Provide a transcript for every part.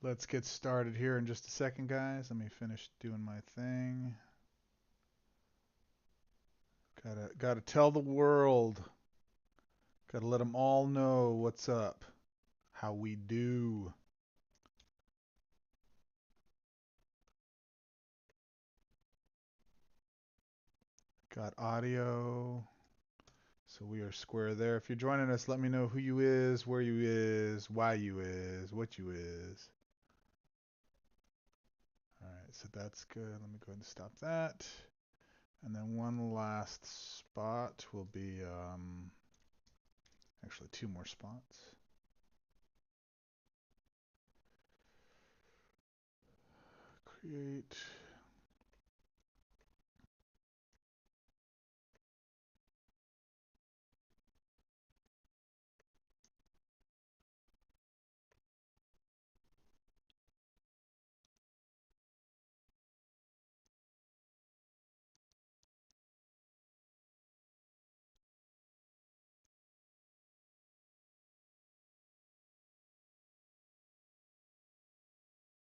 Let's get started here in just a second, guys. Let me finish doing my thing. Gotta tell the world. Gotta let them all know what's up. How we do. Got audio. So we are square there. If you're joining us, let me know who you is, where you is, why you is, what you is. Alright, so that's good. Let me go ahead and stop that. And then one last spot will be, actually two more spots. Create.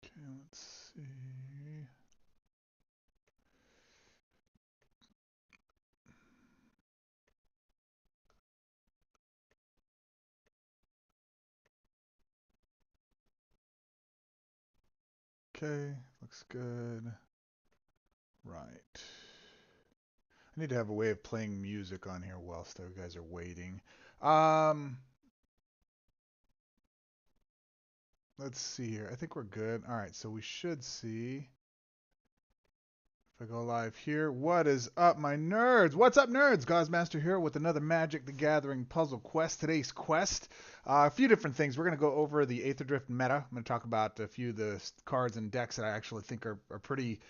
Okay, let's see. Okay, looks good. Right. I need to have a way of playing music on here whilst you guys are waiting. Um, let's see here. I think we're good. All right, so we should see. If I go live here, what is up, my nerds? What's up, nerds? Goz Master here with another Magic the Gathering puzzle quest. Today's quest, a few different things. We're going to go over the Aetherdrift meta. I'm going to talk about a few of the cards and decks that I actually think are pretty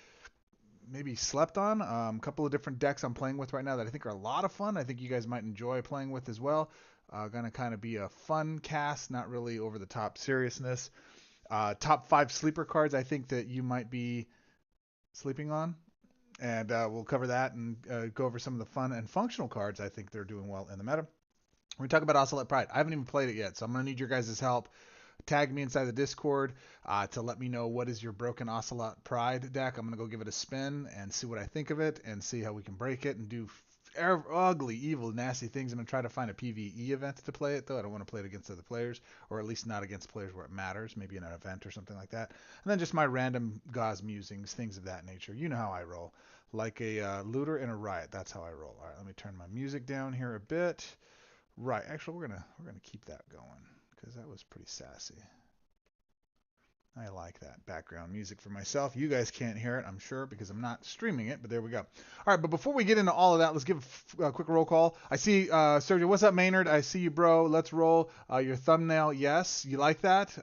maybe slept on. A couple of different decks I'm playing with right now that I think are a lot of fun. I think you guys might enjoy playing with as well. Gonna kind of be a fun cast, not really over the top seriousness. Top 5 sleeper cards I think that you might be sleeping on. And we'll cover that and go over some of the fun and functional cards I think they're doing well in the meta. We're going to talk about Ocelot Pride. I haven't even played it yet, so I'm going to need your guys' help. Tag me inside the Discord to let me know what is your broken Ocelot Pride deck. I'm going to go give it a spin and see what I think of it and see how we can break it and do ugly, evil, nasty things. I'm going to try to find a PvE event to play it, though. I don't want to play it against other players, or at least not against players where it matters, maybe in an event or something like that. And then just my random Goz musings, things of that nature. You know how I roll. Like a looter in a riot. That's how I roll. All right, let me turn my music down here a bit. Right, actually, we're gonna keep that going because that was pretty sassy. I like that background music for myself. You guys can't hear it, I'm sure, because I'm not streaming it, but there we go. All right, but before we get into all of that, let's give a quick roll call. I see Sergio. What's up, Maynard? I see you, bro. Let's roll. Your thumbnail, yes. You like that?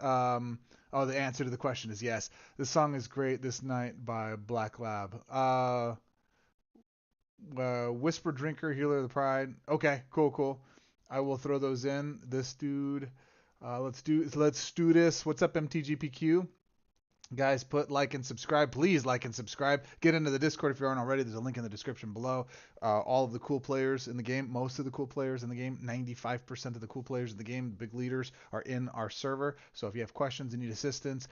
Oh, the answer to the question is yes. This song is great. This Night by Black Lab. Whisper Drinker, Healer of the Pride. Okay, cool. I will throw those in. This dude. Let's do this. What's up, MTGPQ? Guys, put like and subscribe. Please like and subscribe. Get into the Discord if you aren't already. There's a link in the description below. All of the cool players in the game, most of the cool players in the game, 95% of the cool players in the game, the big leaders, are in our server. So if you have questions and need assistance,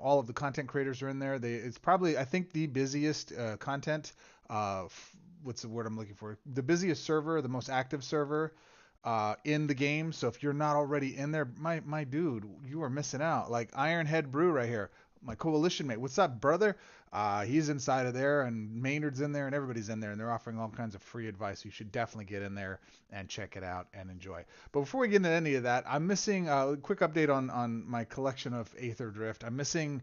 all of the content creators are in there. It's probably, I think, the busiest content. What's the word I'm looking for? The busiest server, the most active server in the game. So if you're not already in there, my dude, you are missing out. Like Ironhead Brew right here, my coalition mate. What's up, brother? He's inside of there, and Maynard's in there, and everybody's in there, and they're offering all kinds of free advice. You should definitely get in there and check it out and enjoy. But before we get into any of that, I'm missing a quick update on my collection of Aetherdrift. I'm missing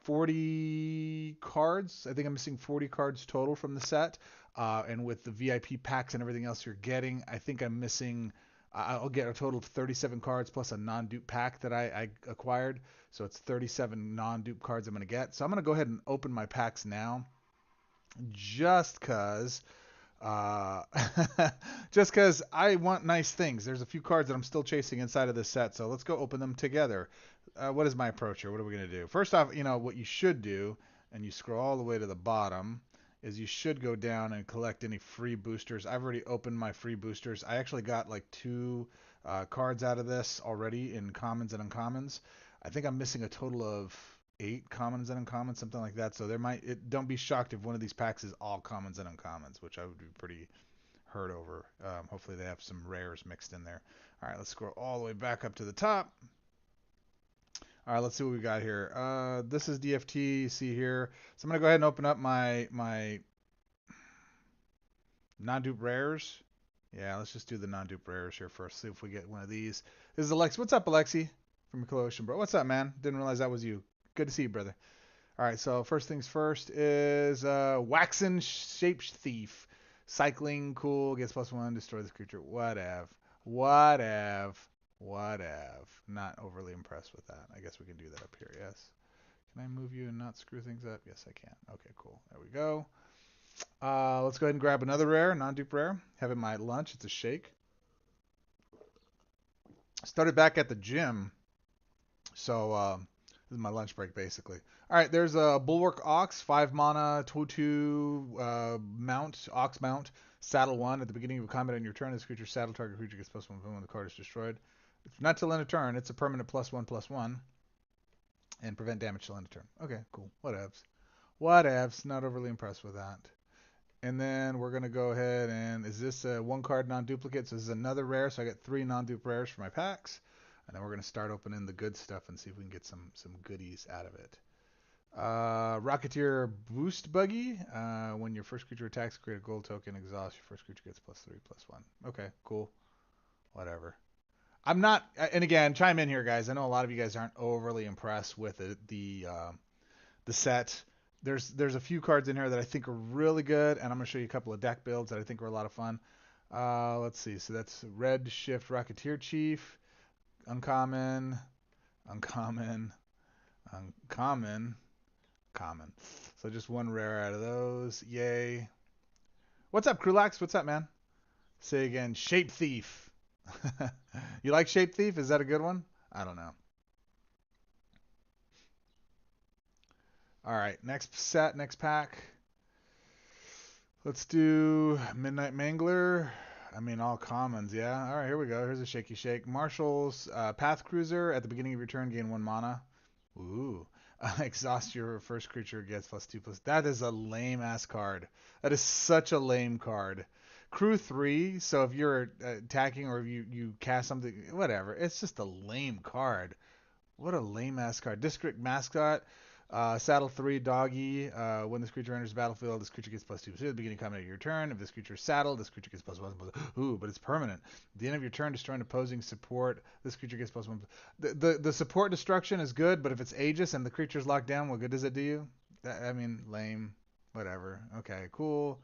40 cards. I think I'm missing 40 cards total from the set. And with the VIP packs and everything else you're getting, I think I'm missing. I'll get a total of 37 cards plus a non-dupe pack that I acquired. So it's 37 non-dupe cards I'm going to get. So I'm going to go ahead and open my packs now. Just because just because I want nice things. There's a few cards that I'm still chasing inside of this set. So let's go open them together. What is my approach here? What are we going to do? First off, what you should do, and you scroll all the way to the bottom, is you should go down and collect any free boosters. I've already opened my free boosters. I actually got like 2 cards out of this already in commons and uncommons. I think I'm missing a total of 8 commons and uncommons, something like that. So don't be shocked if one of these packs is all commons and uncommons, which I would be pretty hurt over. Hopefully they have some rares mixed in there. All right, let's scroll all the way back up to the top. All right, let's see what we got here. This is DFT. See here. So I'm gonna go ahead and open up my non-dupe rares. Yeah, let's just do the non-dupe rares here first. See if we get one of these. This is Alexi. What's up, Alexi? From Ocean, bro. What's up, man? Didn't realize that was you. Good to see you, brother. All right, so first things first is Waxen Shape Thief. Cycling, cool. Gets +1. Destroy this creature. Whatever. Not overly impressed with that. I guess we can do that up here, yes. Can I move you and not screw things up? Yes, I can. Okay, cool. There we go. Let's go ahead and grab another rare, non-dupe rare. Having my lunch. It's a shake. Started back at the gym. So, this is my lunch break, basically. All right, there's a Bulwark Ox, 5 mana, 2/2 mount, Ox mount, saddle 1. At the beginning of a combat on your turn, this creature's saddle target creature gets +1 when the card is destroyed. It's not till end of turn. It's a permanent +1/+1. And prevent damage till end of turn. Okay, cool. Whatevs. Not overly impressed with that. And then we're going to go ahead and, is this a 1-card non-duplicate? So this is another rare, so I got 3 non-dupe rares for my packs. And then we're going to start opening the good stuff and see if we can get some goodies out of it. Rocketeer Boost Buggy. When your first creature attacks, create a gold token, exhaust. Your first creature gets +3/+1. Okay, cool. Whatever. I'm not, and again, chime in here, guys. I know a lot of you guys aren't overly impressed with the set. There's a few cards in here that I think are really good, and I'm going to show you a couple of deck builds that I think are a lot of fun. Let's see. So that's Red Shift Rocketeer Chief. Uncommon. Common. So just one rare out of those. Yay. What's up, Krulax? What's up, man? Say again, Shape Thief. You like Shape Thief? Is that a good one? I don't know. All right, next set, next pack. Let's do Midnight Mangler. I mean, all commons, yeah. All right, here we go. Here's a Shaky Shake. Marshall's Path Cruiser. At the beginning of your turn, gain 1 mana. Ooh. Exhaust your first creature, gets +2/+. That is a lame-ass card. That is such a lame card. Crew 3, so if you're attacking or if you cast something, whatever. It's just a lame card. What a lame-ass card. District Mascot. Saddle 3, Doggy. When this creature enters the battlefield, this creature gets +2/+. At the beginning combat of your turn, if this creature is saddled, this creature gets +1/+. Ooh, but it's permanent. At the end of your turn, destroy an opposing support. This creature gets +1. The support destruction is good, but if it's Aegis and the creature's locked down, what good does it do you? I mean, lame. Whatever. Okay, cool.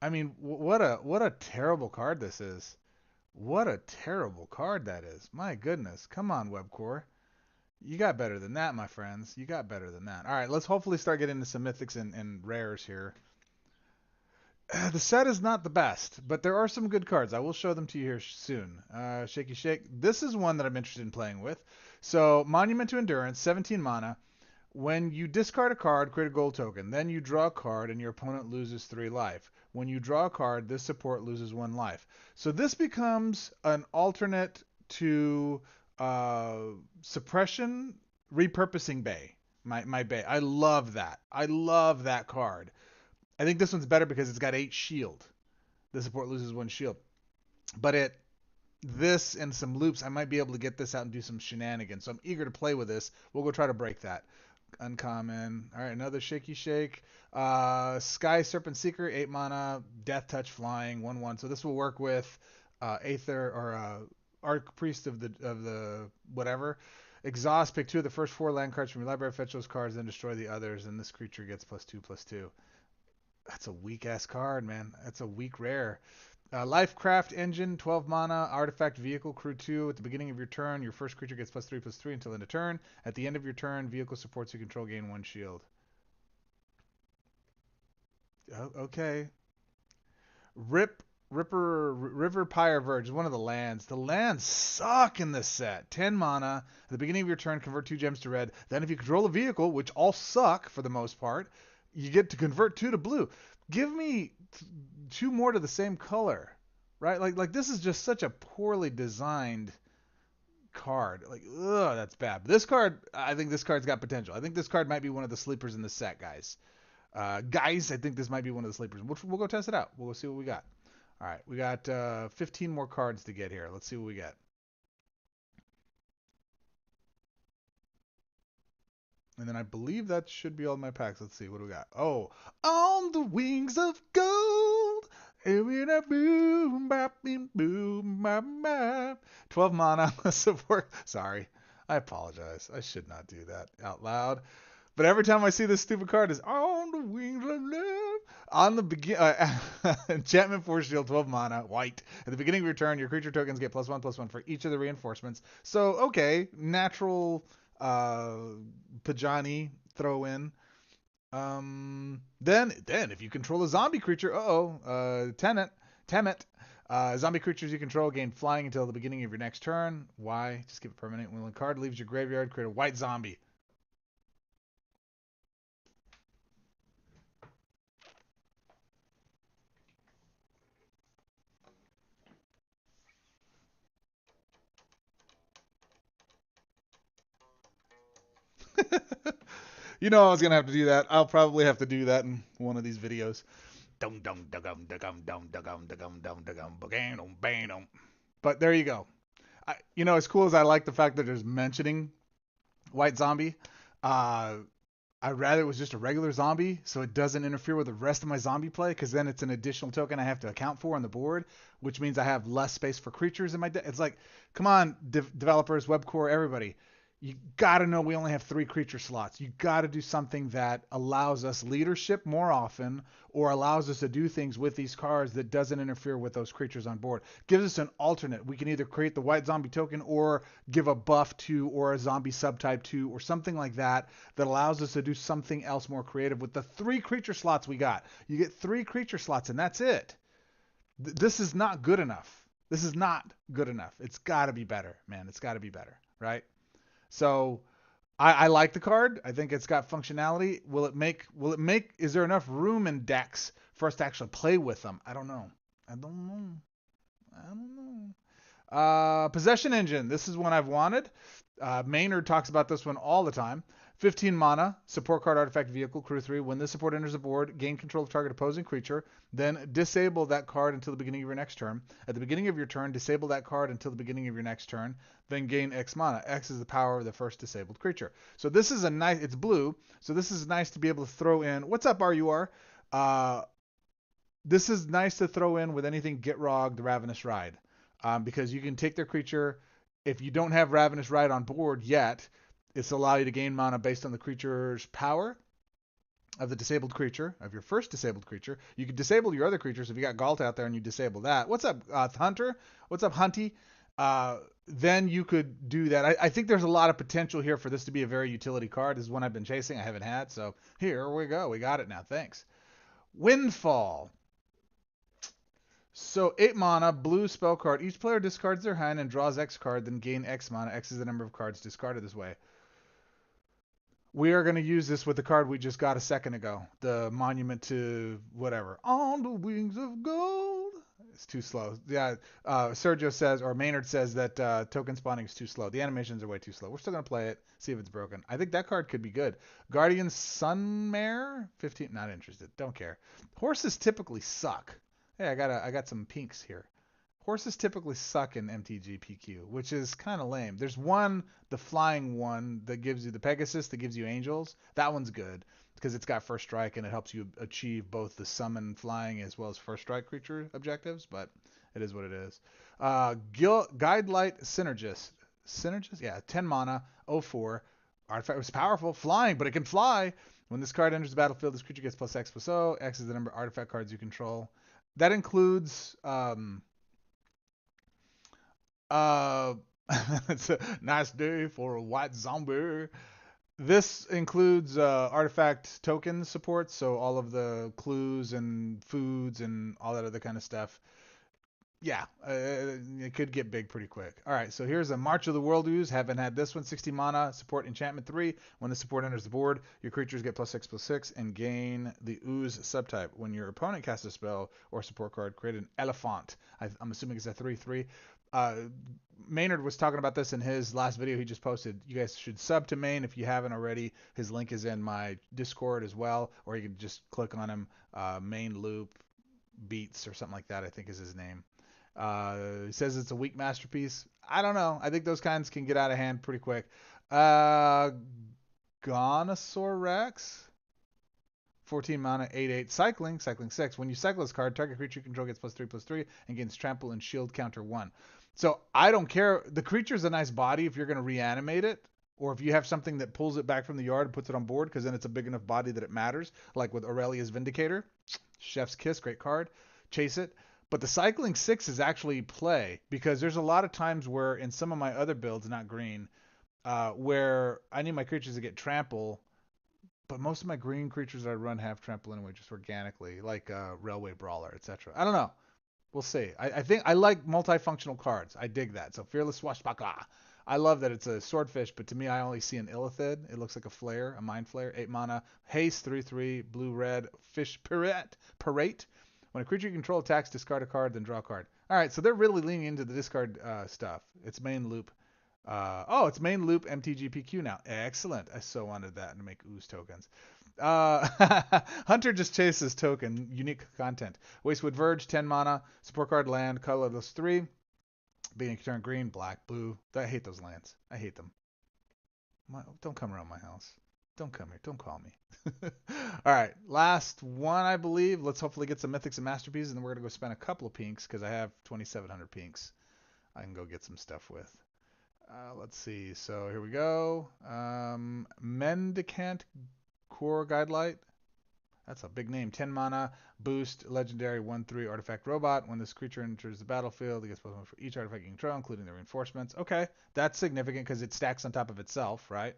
I mean, what a terrible card this is. What a terrible card that is. My goodness. Come on, Webcore. You got better than that, my friends. You got better than that. All right, let's hopefully start getting into some mythics and rares here. The set is not the best, but there are some good cards. I will show them to you here soon. Shaky Shake. This is one that I'm interested in playing with. So, Monument to Endurance, 17 mana. When you discard a card, create a gold token. Then you draw a card and your opponent loses 3 life. When you draw a card, this support loses 1 life. So this becomes an alternate to Suppression Repurposing Bay. My Bay. I love that. I love that card. I think this one's better because it's got 8 shield. The support loses 1 shield. But this and some loops, I might be able to get this out and do some shenanigans. So I'm eager to play with this. We'll go try to break that. Uncommon. All right, another Shaky Shake. Sky Serpent Seeker, 8 mana, Death Touch Flying, 1/1. So this will work with Aether or Arc Priest of the whatever. Exhaust, pick 2 of the first 4 land cards from your library, fetch those cards, then destroy the others, and this creature gets +2/+2. That's a weak ass card, man. That's a weak rare. Lifecraft Engine, 12 mana, Artifact Vehicle, Crew 2. At the beginning of your turn, your first creature gets +3/+3 until end of turn. At the end of your turn, vehicle supports you control, gain 1 shield. Okay. River Pyre Verge is one of the lands. The lands suck in this set. 10 mana. At the beginning of your turn, convert 2 gems to red. Then if you control a vehicle, which all suck for the most part, you get to convert 2 to blue. Give me 2 more to the same color, right? Like this is just such a poorly designed card. Like, ugh, that's bad. But this card, I think this card's got potential. I think this card might be one of the sleepers in the set, guys. I think this might be one of the sleepers. We'll go test it out. We'll see what we got. All right, we got 15 more cards to get here. Let's see what we get. And then I believe that should be all my packs. Let's see, what do we got? Oh, on the wings of gold. Boom, bap, boom, bap, bap. 12 mana support. Sorry, I apologize. I should not do that out loud. But every time I see this stupid card is on the wings of love. On the enchantment force shield, 12 mana, white. At the beginning of your turn, your creature tokens get +1/+1 for each of the reinforcements. So, okay, natural Pajani throw in. Then if you control a zombie creature, Temet. Zombie creatures you control gain flying until the beginning of your next turn. Why? Just give it permanent. When a card leaves your graveyard, create a white zombie. You know I was gonna have to do that. I'll probably have to do that in one of these videos. But there you go. As cool as I like the fact that there's mentioning white zombie, I'd rather it was just a regular zombie so it doesn't interfere with the rest of my zombie play, because then it's an additional token I have to account for on the board, which means I have less space for creatures in my deck. It's like, come on, developers, Webcore, everybody. You got to know we only have 3 creature slots. You got to do something that allows us leadership more often, or allows us to do things with these cards that doesn't interfere with those creatures on board. Gives us an alternate. We can either create the white zombie token or give a buff to, or a zombie subtype to, or something like that allows us to do something else more creative with the 3 creature slots we got. You get 3 creature slots and that's it. This is not good enough. This is not good enough. It's got to be better, man. It's got to be better, right? So I like the card. I think it's got functionality. Is there enough room in decks for us to actually play with them? I don't know. Possession Engine. This is one I've wanted. Maynard talks about this one all the time. 15 mana, support card, artifact, vehicle, crew 3. When this support enters the board, gain control of target opposing creature. Then disable that card until the beginning of your next turn. At the beginning of your turn, disable that card until the beginning of your next turn. Then gain X mana. X is the power of the first disabled creature. So this is it's blue. So this is nice to be able to throw in. What's up, RUR? This is nice to throw in with anything Gitrog, the Ravenous Ride. Because you can take their creature. If you don't have Ravenous Ride on board yet, it's allow you to gain mana based on the creature's power of the disabled creature, of your first disabled creature. You can disable your other creatures if you got Galt out there and you disable that. What's up, Hunter? What's up, Hunty? Then you could do that. I think there's a lot of potential here for this to be a very utility card. This is one I've been chasing. I haven't had, so here we go. We got it now. Thanks. Windfall. So 8 mana, blue spell card. Each player discards their hand and draws X card, then gain X mana. X is the number of cards discarded this way. We are going to use this with the card we just got a second ago. The Monument to whatever. On the wings of gold. It's too slow. Yeah, Sergio says, or Maynard says that token spawning is too slow. The animations are way too slow. We're still going to play it, see if it's broken. I think that card could be good. Guardian Sunmare? 15, not interested. Don't care. Horses typically suck. Hey, I got some pinks here. Horses typically suck in MTG PQ, which is kind of lame. There's one, the flying one, that gives you the Pegasus, that gives you angels. That one's good because it's got first strike and it helps you achieve both the summon flying as well as first strike creature objectives, but it is what it is. Guidelight Synergist. Synergist? Yeah, 10 mana, 04. Artifact was powerful, flying, but it can fly. When this card enters the battlefield, this creature gets +X/+0. X is the number of artifact cards you control. That includes... it's a nice day for a white zombie. This includes artifact token support, so all of the clues and foods and all that other kind of stuff. Yeah, it could get big pretty quick. All right, so here's a March of the World Ooze. Haven't had this one. 60 mana, support enchantment 3. When the support enters the board, your creatures get +6/+6 and gain the Ooze subtype. When your opponent casts a spell or support card, create an elephant. I'm assuming it's a 3/3. uh, Maynard was talking about this in his last video he just posted. You guys should sub to Main if you haven't already. His link is in my Discord as well, or you can just click on him. Main Loop Beats or something like that, I think is his name. He says it's a weak masterpiece. I don't know. I think those kinds can get out of hand pretty quick. Gonosaur Rex. 14 mana, 8/8. Cycling 6. When you cycle this card, target creature you control gets +3/+3 and gains trample and shield counter 1. So I don't care. The creature's a nice body if you're going to reanimate it, or if you have something that pulls it back from the yard and puts it on board, because then it's a big enough body that it matters. Like with Aurelia's Vindicator. Chef's Kiss, great card. Chase it. But the cycling 6 is actually play, because there's a lot of times where in some of my other builds, not green, where I need my creatures to get trample, but most of my green creatures I run have trample anyway, just organically, like Railway Brawler, etc. I don't know. We'll see. I think I like multifunctional cards. I dig that. So Fearless Swashbuckler. I love that it's a swordfish, but to me I only see an Illithid. It looks like a flare, a mind flare. 8 mana, haste, 3/3, blue-red, fish parate. When a creature you control attacks, discard a card, then draw a card. All right, so they're really leaning into the discard stuff. It's main loop. It's main loop MTGPQ now. Excellent. I so wanted that to make ooze tokens. Hunter just chases token. Unique content. Wastewood Verge, 10 mana. Support card, land, colorless 3. Beginning turn green, black, blue. I hate those lands. I hate them. Don't come around my house. Don't come here. Don't call me. All right. Last one, I believe. Let's hopefully get some mythics and masterpieces, and then we're going to go spend a couple of pinks because I have 2,700 pinks I can go get some stuff with. Let's see. So here we go. Mendicant Core Guidelight. That's a big name. 10 mana, boost, legendary, 1/3 artifact robot. When this creature enters the battlefield, it gets +1 for each artifact you control, including the reinforcements. Okay, that's significant because it stacks on top of itself, right?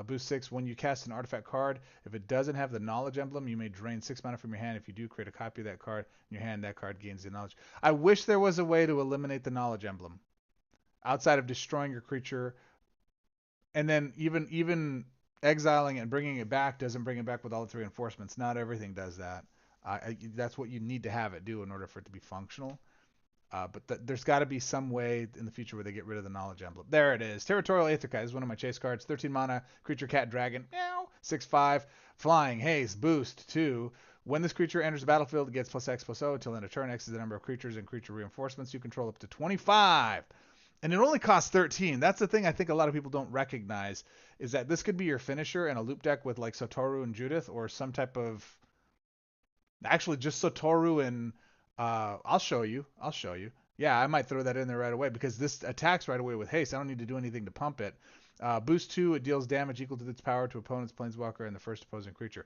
Boost 6. When you cast an artifact card, if it doesn't have the knowledge emblem, you may drain 6 mana from your hand. If you do, create a copy of that card in your hand. That card gains the knowledge. I wish there was a way to eliminate the knowledge emblem outside of destroying your creature, and then even exiling it and bringing it back doesn't bring it back with all the 3 reinforcements. Not everything does that. That's what you need to have it do in order for it to be functional. But there's got to be some way in the future where they get rid of the knowledge emblem. There it is. Territorial Aetherkai is one of my chase cards. 13 mana, creature, cat, dragon. Meow. 6/5. Flying, haste, boost, 2. When this creature enters the battlefield, it gets +X/+0 until end of turn. X is the number of creatures and creature reinforcements you control up to 25. And it only costs 13. That's the thing I think a lot of people don't recognize, is that this could be your finisher in a loop deck with like Satoru and Judith, or some type of... Actually, just Satoru and... I'll show you. Yeah, I might throw that in there right away because this attacks right away with haste. I don't need to do anything to pump it. Boost 2, it deals damage equal to its power to opponent's planeswalker and the first opposing creature.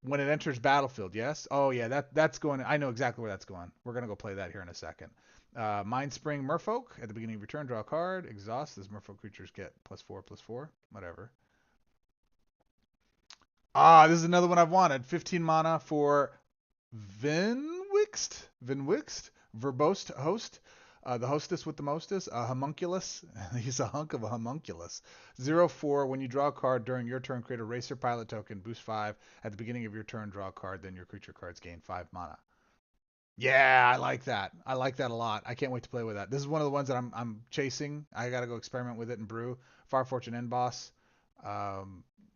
When it enters battlefield, yes? Oh, yeah, that's going... I know exactly where that's going. We're going to go play that here in a second. Mindspring Merfolk. At the beginning of your turn, draw a card. Exhaust. Those Merfolk creatures get +4/+4. Whatever. This is another one I've wanted. 15 mana for Vinwixt, Verbose Host, the hostess with the mostest, a homunculus. He's a hunk of a homunculus. 0/4. When you draw a card during your turn, create a racer pilot token, boost 5. At the beginning of your turn, draw a card, then your creature cards gain 5 mana. Yeah, I like that. I like that a lot. I can't wait to play with that. This is one of the ones that I'm chasing. I got to go experiment with it and brew. Far Fortune End Boss.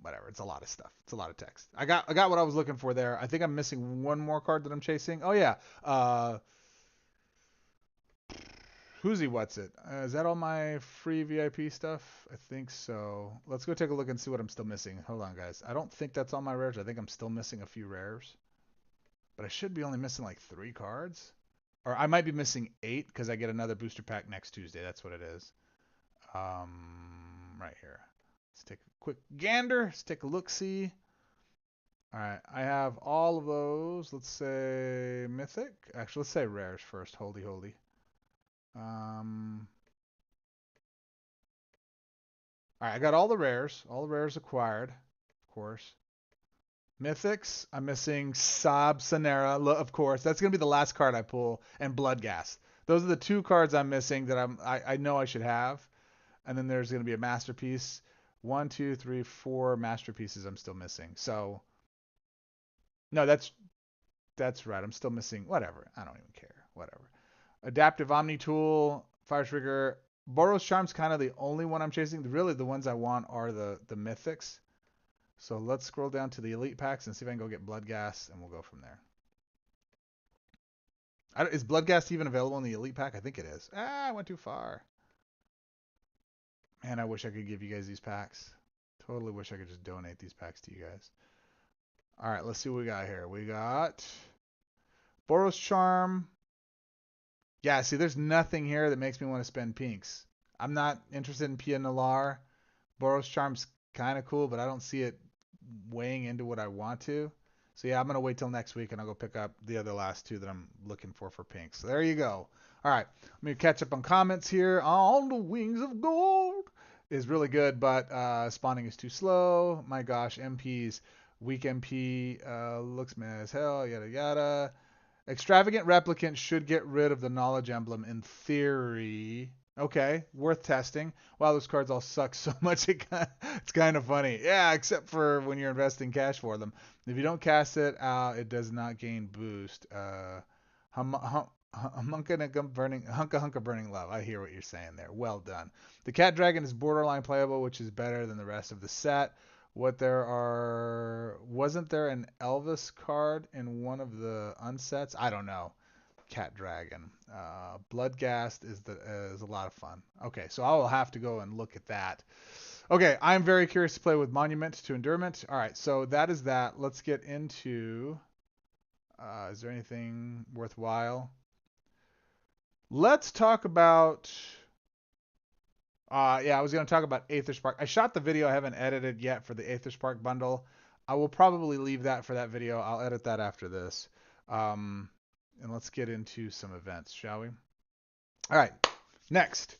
Whatever. It's a lot of stuff. It's a lot of text. I got what I was looking for there. I think I'm missing one more card that I'm chasing. Oh yeah. Who's he? What's it? Is that all my free VIP stuff? I think so. Let's go take a look and see what I'm still missing. Hold on, guys. I don't think that's all my rares. I think I'm still missing a few rares. But I should be only missing like 3 cards. Or I might be missing 8 because I get another booster pack next Tuesday. That's what it is. Right here. Let's take a quick gander. Let's take a look-see. All right. I have all of those. Let's say mythic. Actually, let's say rares first. Holy. All right. I got all the rares. All the rares acquired, of course. Mythics, I'm missing Sab Sanera, of course. That's going to be the last card I pull, and Bloodghast. Those are the 2 cards I'm missing that I know I should have. And then there's going to be a masterpiece. 1, 2, 3, 4 masterpieces I'm still missing. So, no, that's right. I'm still missing, whatever. I don't even care. Whatever. Adaptive Omni Tool, Fire Trigger. Boros Charm's kind of the only one I'm chasing. Really, the ones I want are the mythics. So let's scroll down to the elite packs and see if I can go get Bloodghast, and we'll go from there. Is Bloodghast even available in the elite pack? I think it is. I went too far. Man, I wish I could give you guys these packs. Totally wish I could just donate these packs to you guys. All right, let's see what we got here. We got Boros Charm. Yeah, see, there's nothing here that makes me want to spend pinks. I'm not interested in Pia Nalar. Boros Charm's kind of cool, but I don't see it weighing into what I want to. So yeah, I'm going to wait till next week, and I'll go pick up the other last two that I'm looking for pinks. So there you go. All right, let me catch up on comments here. On the Wings of Gold is really good, but spawning is too slow. My gosh, MPs. Weak MP looks mad as hell, yada yada. Extravagant Replicant should get rid of the Knowledge Emblem in theory. Okay, worth testing. Wow, those cards all suck so much, it's kind of funny. Yeah, except for when you're investing cash for them. If you don't cast it out, it does not gain boost. Hunka Burning Love. I hear what you're saying there. Well done. The Cat Dragon is borderline playable, which is better than the rest of the set. Wasn't there an Elvis card in one of the unsets? I don't know. Cat Dragon. Bloodghast is a lot of fun. Okay, so I will have to go and look at that. Okay, I'm very curious to play with Monument to Endurement. All right, so that is that. Let's get into, is there anything worthwhile? Let's talk about, yeah, I was going to talk about Aetherspark. I shot the video. I haven't edited yet for the Aetherspark bundle. I will probably leave that for that video. I'll edit that after this. And let's get into some events, shall we? All right, next.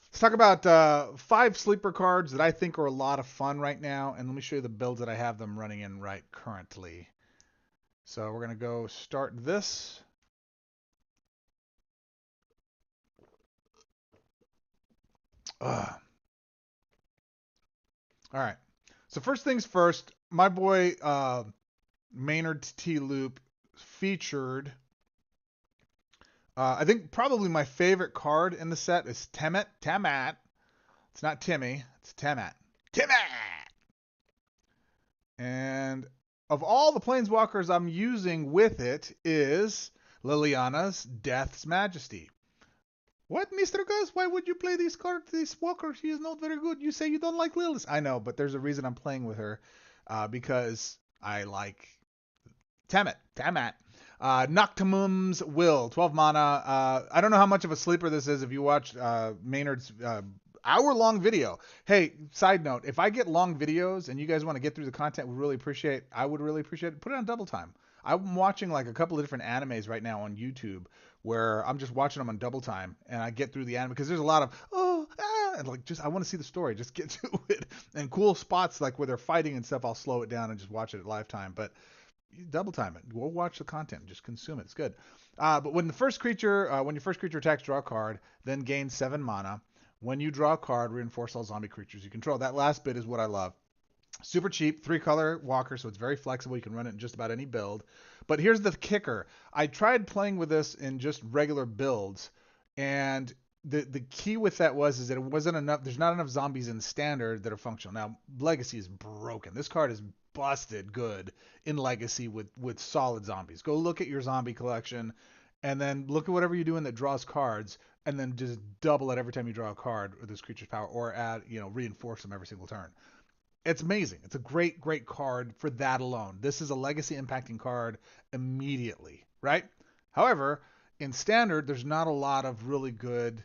Let's talk about 5 sleeper cards that I think are a lot of fun right now. And let me show you the builds that I have them running in right currently. So we're going to go start this. All right. So first things first, my boy Maynard T. Loop featured, I think probably my favorite card in the set is Temet. It's not Timmy, it's Temet. And of all the Planeswalkers I'm using with it is Liliana's Death's Majesty. What, Mr. Goz? Why would you play this card, this walker? She is not very good. You say you don't like Lilith. I know, but there's a reason I'm playing with her, because I like Temet. Noctimum's Will, 12 mana. I don't know how much of a sleeper this is if you watched Maynard's hour-long video. Hey, side note, if I get long videos and you guys want to get through the content, I would really appreciate it. Put it on double time. I'm watching like a couple of different animes right now on YouTube where I'm just watching them on double time and I get through the anime because there's a lot of and like just I want to see the story, just get to it. And cool spots like where they're fighting and stuff, I'll slow it down and just watch it at live time. But double time it. We'll watch the content, just consume it. It's good. But when your first creature attacks, draw a card, then gain 7 mana. When you draw a card, reinforce all zombie creatures you control. That last bit is what I love. Super cheap, 3-color walker, so it's very flexible. You can run it in just about any build. But here's the kicker. I tried playing with this in just regular builds, and the key with that is that it wasn't enough. There's not enough zombies in standard that are functional. Now, Legacy is broken. This card is busted good in Legacy with solid zombies. Go look at your zombie collection, and then look at whatever you're doing that draws cards, and then just double it every time you draw a card with this creature's power, or add, reinforce them every single turn. It's amazing. It's a great, great card for that alone. This is a legacy impacting card immediately, right? However, in standard, there's not a lot of really good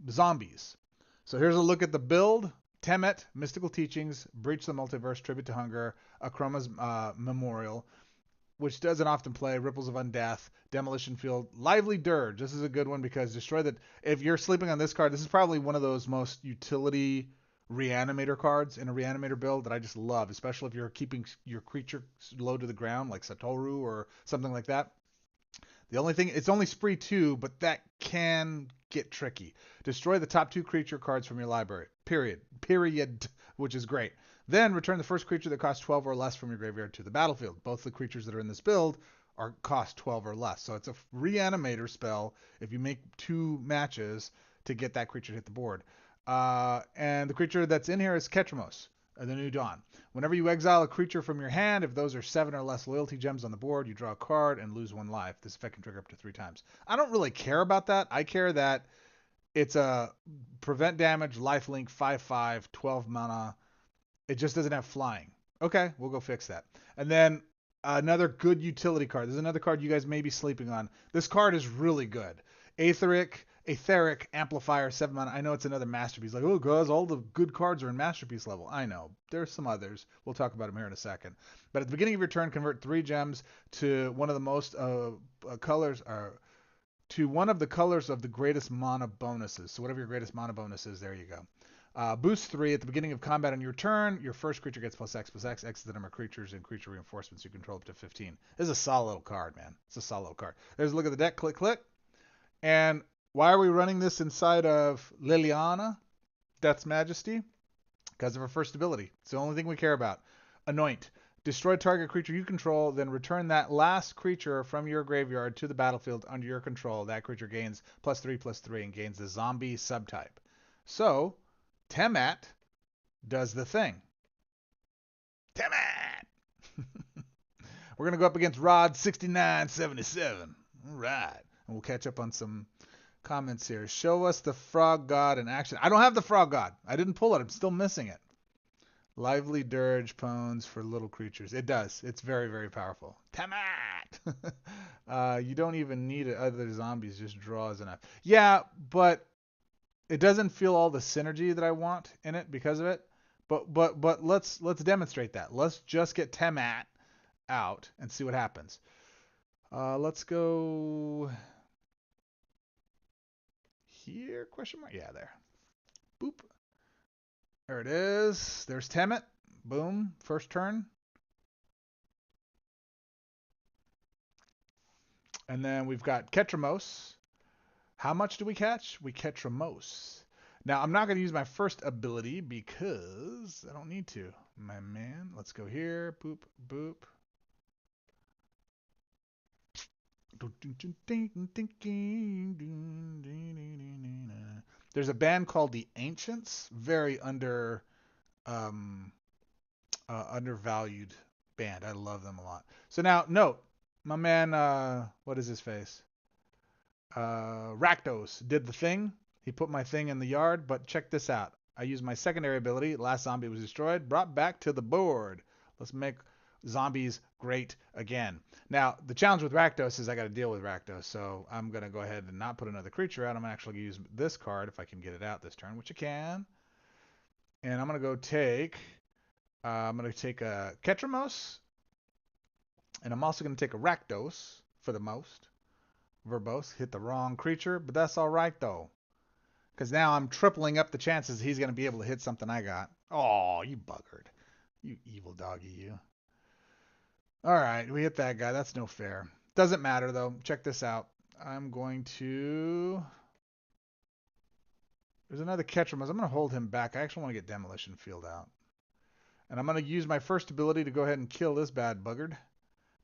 zombies. So here's a look at the build. Temet, Mystical Teachings, Breach the Multiverse, Tribute to Hunger, Akroma's Memorial, which doesn't often play, Ripples of Undeath, Demolition Field, Lively Dirge. This is a good one because destroy that. If you're sleeping on this card, this is probably one of those most utility reanimator cards in a reanimator build that I just love, especially if you're keeping your creature low to the ground like Satoru or something like that. The only thing, it's only spree 2, but that can get tricky. Destroy the top 2 creature cards from your library. Period, which is great. Then return the first creature that costs 12 or less from your graveyard to the battlefield. Both the creatures that are in this build or cost 12 or less. So it's a reanimator spell if you make 2 matches to get that creature to hit the board. And the creature that's in here is Ketramos, the New Dawn. Whenever you exile a creature from your hand, if those are 7 or less loyalty gems on the board, you draw a card and lose 1 life. This effect can trigger up to 3 times. I don't really care about that. I care that it's a prevent damage, lifelink, 5/5, 12 mana. It just doesn't have flying. Okay, we'll go fix that. And then another good utility card. There's another card you guys may be sleeping on. This card is really good. Aetheric Amplifier, 7 mana. I know it's another masterpiece. Like, oh, guys, all the good cards are in masterpiece level. I know. There's some others. We'll talk about them here in a second. But at the beginning of your turn, convert 3 gems to one of the most colors, or to one of the colors of the greatest mana bonuses. So whatever your greatest mana bonus is, there you go. Boost 3, at the beginning of combat on your turn, your first creature gets +X. X is the number of creatures and creature reinforcements you control up to 15. This is a solid little card, man. It's a solid little card. There's a look at the deck. Click, click. And why are we running this inside of Liliana, Death's Majesty? Because of her first ability. It's the only thing we care about. Anoint. Destroy target creature you control, then return that last creature from your graveyard to the battlefield under your control. That creature gains +3/+3 and gains the zombie subtype. So, Temat does the thing. Temat! We're going to go up against Rod 6977. All right. And we'll catch up on some comments here. Show us the Frog God in action. I don't have the Frog God. I didn't pull it. I'm still missing it. Lively Dirge Pones for little creatures. It does. It's very, very powerful. Temat! You don't even need other zombies. Just draws enough. Yeah, but it doesn't feel all the synergy that I want in it because of it. But let's demonstrate that. Let's just get Temat out and see what happens. Let's go here, question mark? Yeah, there. Boop. There it is. There's Temet. Boom. First turn. And then we've got Ketramos. How much do we catch? We Ketramos. Now, I'm not going to use my first ability because I don't need to. My man. Let's go here. Boop, boop. There's a band called the Ancients, very undervalued band. I love them a lot. So now, note, my man, what is his face? Rakdos did the thing. He put my thing in the yard, but check this out. I used my secondary ability. Last zombie was destroyed, brought back to the board. Let's make zombies great again. Now, the challenge with Rakdos is I got to deal with Rakdos, so I'm going to go ahead and not put another creature out. I'm actually going to use this card if I can get it out this turn, which I can. And I'm going to go take, a Ketramos, and I'm also going to take a Rakdos for the most. Verbose, hit the wrong creature, but that's all right, though. Because now I'm tripling up the chances he's going to be able to hit something I got. Oh, you buggered. You evil doggy, you. All right, we hit that guy. That's no fair. Doesn't matter, though. Check this out. I'm going to... There's another Ketramos. I'm going to hold him back. I actually want to get Demolition Field out. And I'm going to use my first ability to go ahead and kill this bad buggard.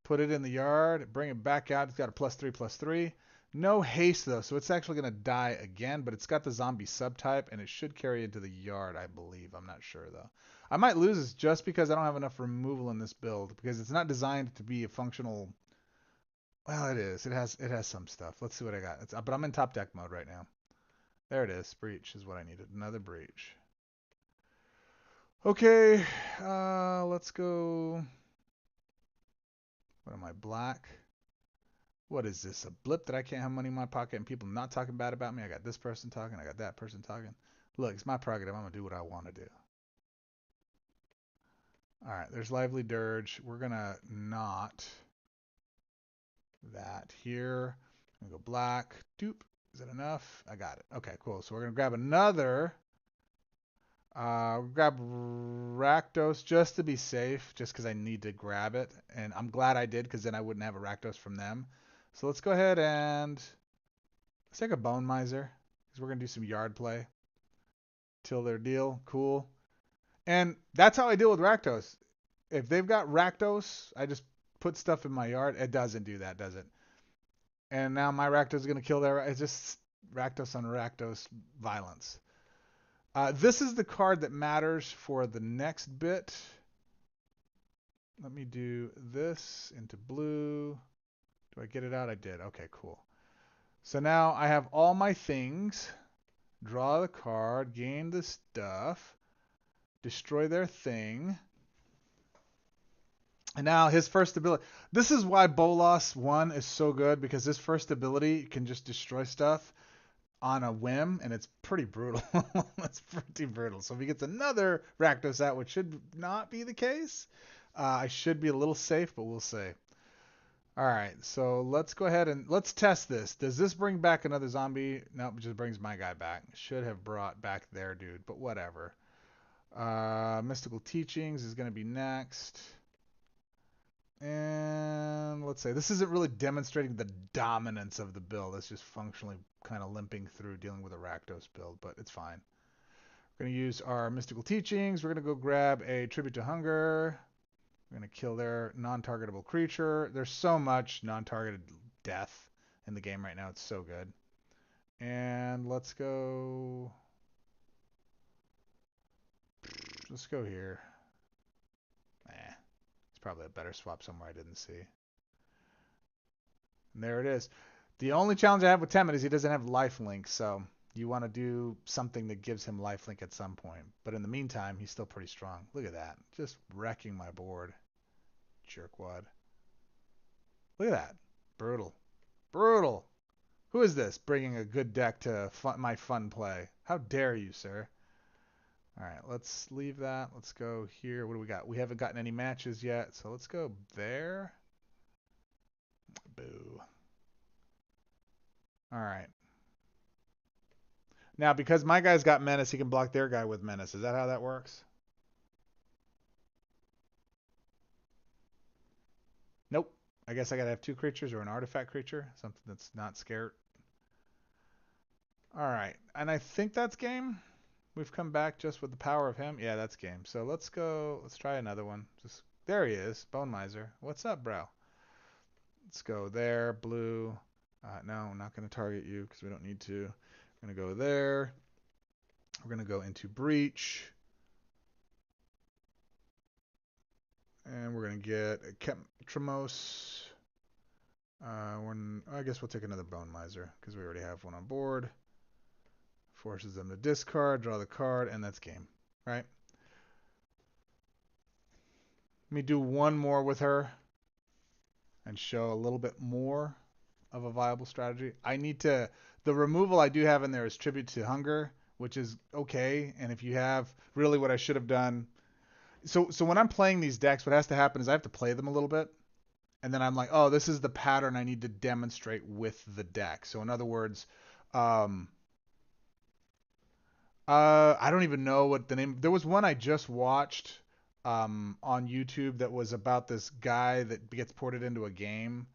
Put it in the yard. Bring it back out. It's got a +3/+3. No haste, though, so it's actually going to die again. But it's got the zombie subtype, and it should carry into the yard, I believe. I'm not sure, though. I might lose this just because I don't have enough removal in this build. Because it's not designed to be a functional... Well, it is. It has some stuff. Let's see what I got. But I'm in top deck mode right now. There it is. Breach is what I needed. Another breach. Okay. Let's go... What am I, black? What is this, a blip that I can't have money in my pocket and people not talking bad about me? I got this person talking, I got that person talking. Look, it's my prerogative. I'm going to do what I want to do. All right, there's Lively Dirge. We're going to not that here. I'm going to go black. Doop. Is that enough? I got it. Okay, cool. So we're going to grab another. Grab Rakdos just to be safe, just because I need to grab it. And I'm glad I did, because then I wouldn't have a Rakdos from them. So let's go ahead and let's take a Bone Miser, because we're going to do some yard play. Till their deal. Cool. And that's how I deal with Rakdos. If they've got Rakdos, I just put stuff in my yard. It doesn't do that, does it? And now my Rakdos is going to kill their... It's just Rakdos on Rakdos violence. This is the card that matters for the next bit. Let me do this into blue. Do I get it out? I did. Okay, cool. So now I have all my things. Draw the card, gain the stuff, destroy their thing. And now his first ability. This is why Bolas 1 is so good, because his first ability can just destroy stuff on a whim, and it's pretty brutal. It's pretty brutal. So if he gets another Rakdos out, which should not be the case, I should be a little safe, but we'll see. All right, so let's go ahead and let's test this. Does this bring back another zombie? Nope, it just brings my guy back. Should have brought back their dude, but whatever. Mystical Teachings is going to be next. And let's say this isn't really demonstrating the dominance of the build. It's just functionally kind of limping through dealing with a Rakdos build, but it's fine. We're going to use our Mystical Teachings. We're going to go grab a Tribute to Hunger. We're going to kill their non-targetable creature. There's so much non-targeted death in the game right now. It's so good. And let's go... Let's go here. It's probably a better swap somewhere I didn't see. And there it is. The only challenge I have with Temet is he doesn't have lifelink, so you want to do something that gives him lifelink at some point. But in the meantime, he's still pretty strong. Look at that. Just wrecking my board. Jerkwad. Look at that. Brutal. Brutal. Who is this bringing a good deck to my fun play? How dare you, sir? All right, let's leave that. Let's go here. What do we got? We haven't gotten any matches yet, so let's go there. Boo. All right. Now, because my guy's got Menace, he can block their guy with Menace. Is that how that works? Nope. I guess I gotta have two creatures or an artifact creature, something that's not scared. All right, and I think that's game. We've come back just with the power of him. Yeah, that's game. So let's go. Let's try another one. Just there he is, Bone Miser. What's up, bro? Let's go there, blue. No, I'm not going to target you because we don't need to. We're going to go there. We're going to go into Breach. And we're going to get a Tremos. I guess we'll take another Bone Miser because we already have one on board. Forces them to discard, draw the card, and that's game. Right? Let me do one more with her and show a little bit more of a viable strategy. I need to... The removal I do have in there is Tribute to Hunger, which is okay. And if you have... Really what I should have done... So when I'm playing these decks, what has to happen is I have to play them a little bit. And then I'm like, oh, this is the pattern I need to demonstrate with the deck. So in other words... I don't even know what the name... There was one I just watched on YouTube that was about this guy that gets ported into a game,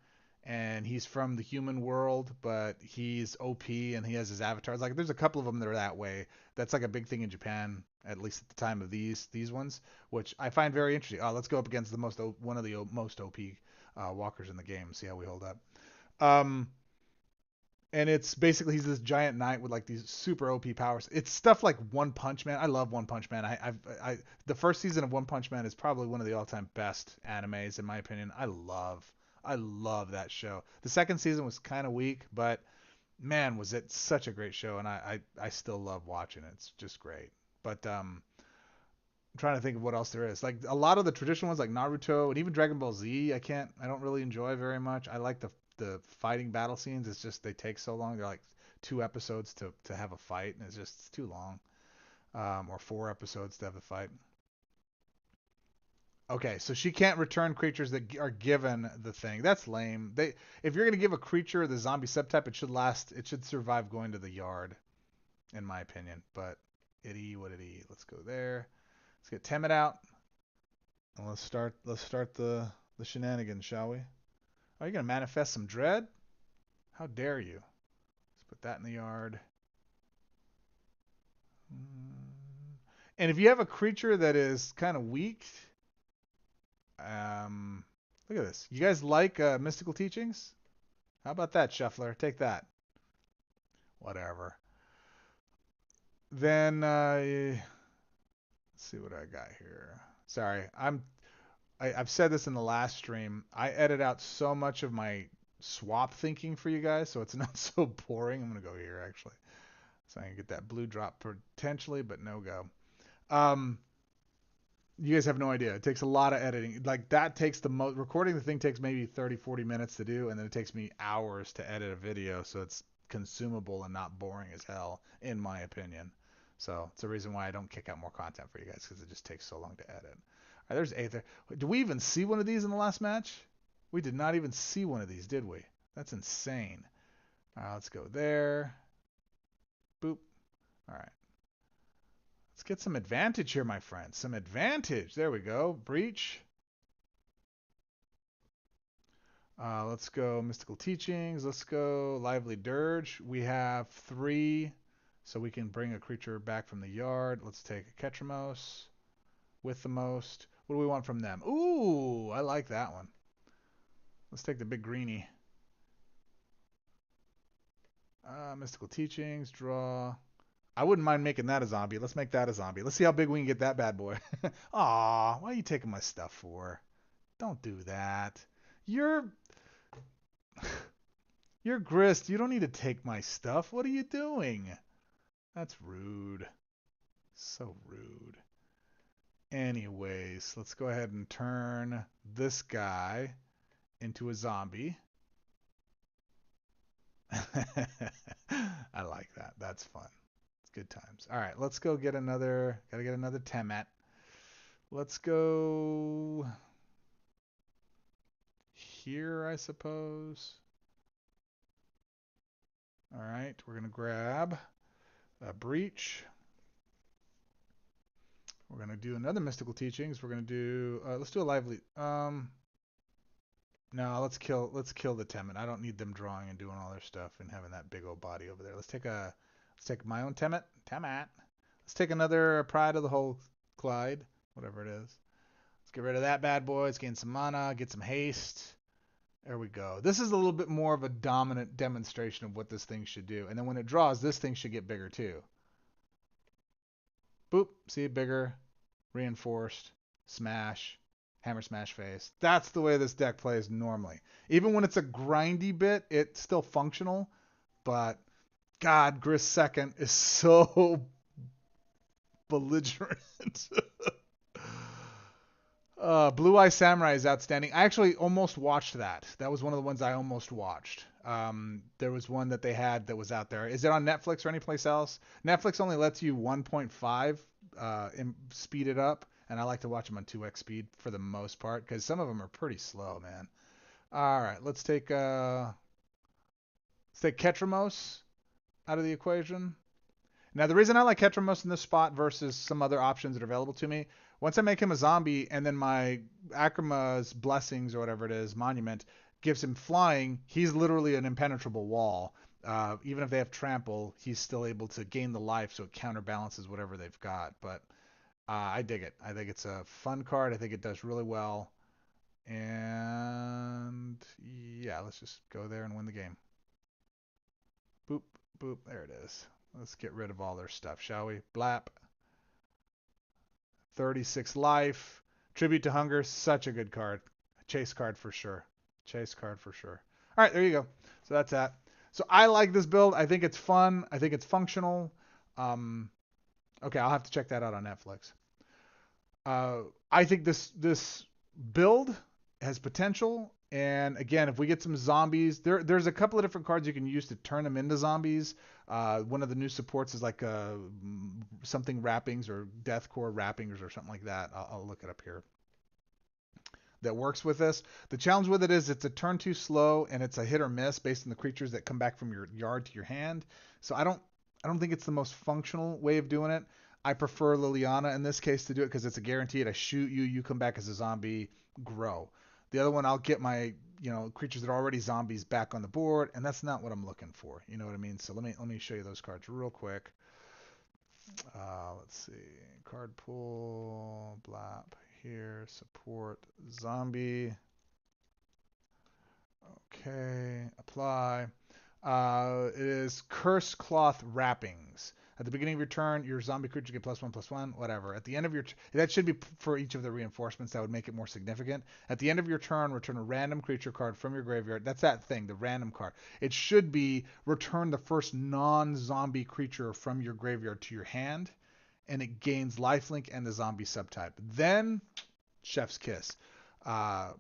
and he's from the human world, but he's OP and he has his avatars. Like, there's a couple of them that are that way. That's like a big thing in Japan, at least at the time of these ones, which I find very interesting. Oh, let's go up against one of the most OP walkers in the game, see how we hold up. And it's basically he's this giant knight with like these super OP powers. It's stuff like One Punch Man. I love One Punch Man. The first season of One Punch Man is probably one of the all-time best animes in my opinion. I love that show. The second season was kind of weak, but man, was it such a great show, and I still love watching it. It's just great. But I'm trying to think of what else there is. Like a lot of the traditional ones like Naruto and even Dragon Ball Z, I don't really enjoy very much. I like the fighting battle scenes. It's just they take so long. They're like 2 episodes to have a fight, and it's too long. Or 4 episodes to have a fight. Okay, so she can't return creatures that are given the thing. That's lame. If you're gonna give a creature the zombie subtype, it should survive going to the yard, in my opinion. But what it is. Let's go there. Let's get Temet out. And let's start the shenanigans, shall we? Are you gonna manifest some dread? How dare you? Let's put that in the yard. And if you have a creature that is kind of weak, Look at this. You guys like mystical teachings? How about that, Shuffler? Take that. Whatever. Then let's see what I got here. Sorry, I've said this in the last stream. I edit out so much of my swap thinking for you guys, so it's not so boring. I'm gonna go here actually, so I can get that blue drop potentially, but no go. Um, you guys have no idea. It takes a lot of editing. Like that takes the most. Recording the thing takes maybe 30, 40 minutes to do, and then it takes me hours to edit a video, so it's consumable and not boring as hell, in my opinion. So it's a reason why I don't kick out more content for you guys, because it just takes so long to edit. All right, there's Aether. Do we even see one of these in the last match? We did not even see one of these, did we? That's insane. All right, let's go there. Boop. All right. Let's get some advantage here, my friends. Some advantage. There we go. Breach. Let's go Mystical Teachings. Let's go Lively Dirge. We have 3, so we can bring a creature back from the yard. Let's take a Ketramos with the most. What do we want from them? Ooh, I like that one. Let's take the big greenie. Mystical Teachings, draw. I wouldn't mind making that a zombie. Let's make that a zombie. Let's see how big we can get that bad boy. Aw, why are you taking my stuff for? Don't do that. You're Grist. You don't need to take my stuff. What are you doing? That's rude. So rude. Anyways, let's go ahead and turn this guy into a zombie. I like that. That's fun. It's good times. All right, let's go get another. Gotta get another Temet. Let's go here, I suppose. All right, we're gonna grab a breach. We're gonna do another mystical teachings. We're gonna do. Let's do a lively. No, let's kill the Temet. I don't need them drawing and doing all their stuff and having that big old body over there. Let's take my own Temet. Let's take another Pride of the Whole Clyde, whatever it is. Let's get rid of that bad boy. Let's gain some mana, get some haste. There we go. This is a little bit more of a dominant demonstration of what this thing should do. And then when it draws, this thing should get bigger too. Boop. See, bigger, reinforced, smash, hammer smash face. That's the way this deck plays normally. Even when it's a grindy bit, it's still functional. But God, Grist second is so belligerent. Blue Eye Samurai is outstanding. I actually almost watched that. That was one of the ones I almost watched. There was one that they had that was out there. Is it on Netflix or anyplace else? Netflix only lets you 1.5 speed it up, and I like to watch them on 2x speed for the most part because some of them are pretty slow, man. All right, let's take Ketramos out of the equation. Now, the reason I like Ketramos in this spot versus some other options that are available to me, once I make him a zombie and then my Akrama's Blessings or whatever it is, Monument, gives him flying, he's literally an impenetrable wall. Even if they have trample, he's still able to gain the life, so it counterbalances whatever they've got. But I dig it. I think it's a fun card. I think it does really well. And yeah, let's just go there and win the game. Boop, boop, there it is. Let's get rid of all their stuff, shall we? Blap. 36 life. Tribute to Hunger, such a good card. Chase card for sure. Chase card for sure. All right, there you go. So that's that. So I like this build. I think it's fun. I think it's functional. Okay, I'll have to check that out on Netflix. I think this build has potential. And again, if we get some zombies, there's a couple of different cards you can use to turn them into zombies. One of the new supports is like something wrappings or deathcore wrappings or something like that. I'll look it up here. That works with this. The challenge with it is it's a turn too slow and it's a hit or miss based on the creatures that come back from your yard to your hand. So I don't think it's the most functional way of doing it. I prefer Liliana in this case to do it because it's a guaranteed. I shoot you, you come back as a zombie, grow. The other one, I'll get my creatures that are already zombies back on the board, and that's not what I'm looking for. You know what I mean? So let me show you those cards real quick. Let's see, card pool, blap here, support, zombie. Okay, apply. It is Curse Cloth Wrappings. At the beginning of your turn, your zombie creature get +1/+1, whatever. At the end of your that should be for each of the reinforcements. That would make it more significant. At the end of your turn, return a random creature card from your graveyard. That's that thing, the random card. It should be return the first non-zombie creature from your graveyard to your hand, and it gains lifelink and the zombie subtype. Then, chef's kiss. Uh,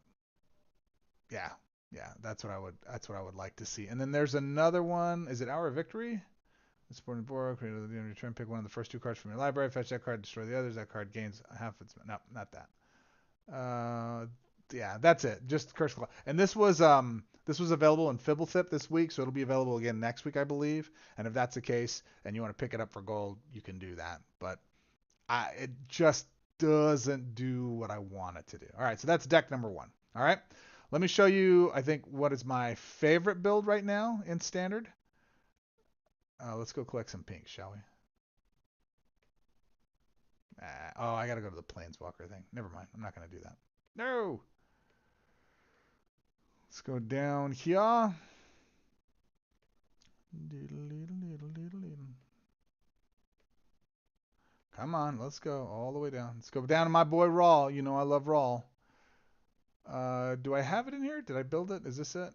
yeah, yeah, that's what I would like to see. And then there's another one. Is it Hour of Victory? Supporting board, create a return, pick one of the first 2 cards from your library, fetch that card, destroy the others. That card gains half its. No, not that. Yeah, that's it. Just Curse Claw. And this was available in Fibblethip this week, so it'll be available again next week, I believe. And if that's the case, and you want to pick it up for gold, you can do that. But it just doesn't do what I want it to do. All right, so that's deck number 1. All right, let me show you. I think what is my favorite build right now in Standard. Let's go collect some pink, shall we? Oh, I gotta go to the Planeswalker thing. Never mind. I'm not gonna do that. No! Let's go down here. Come on, let's go all the way down. Let's go down to my boy Raw. You know I love Raw. Do I have it in here? Did I build it? Is this it?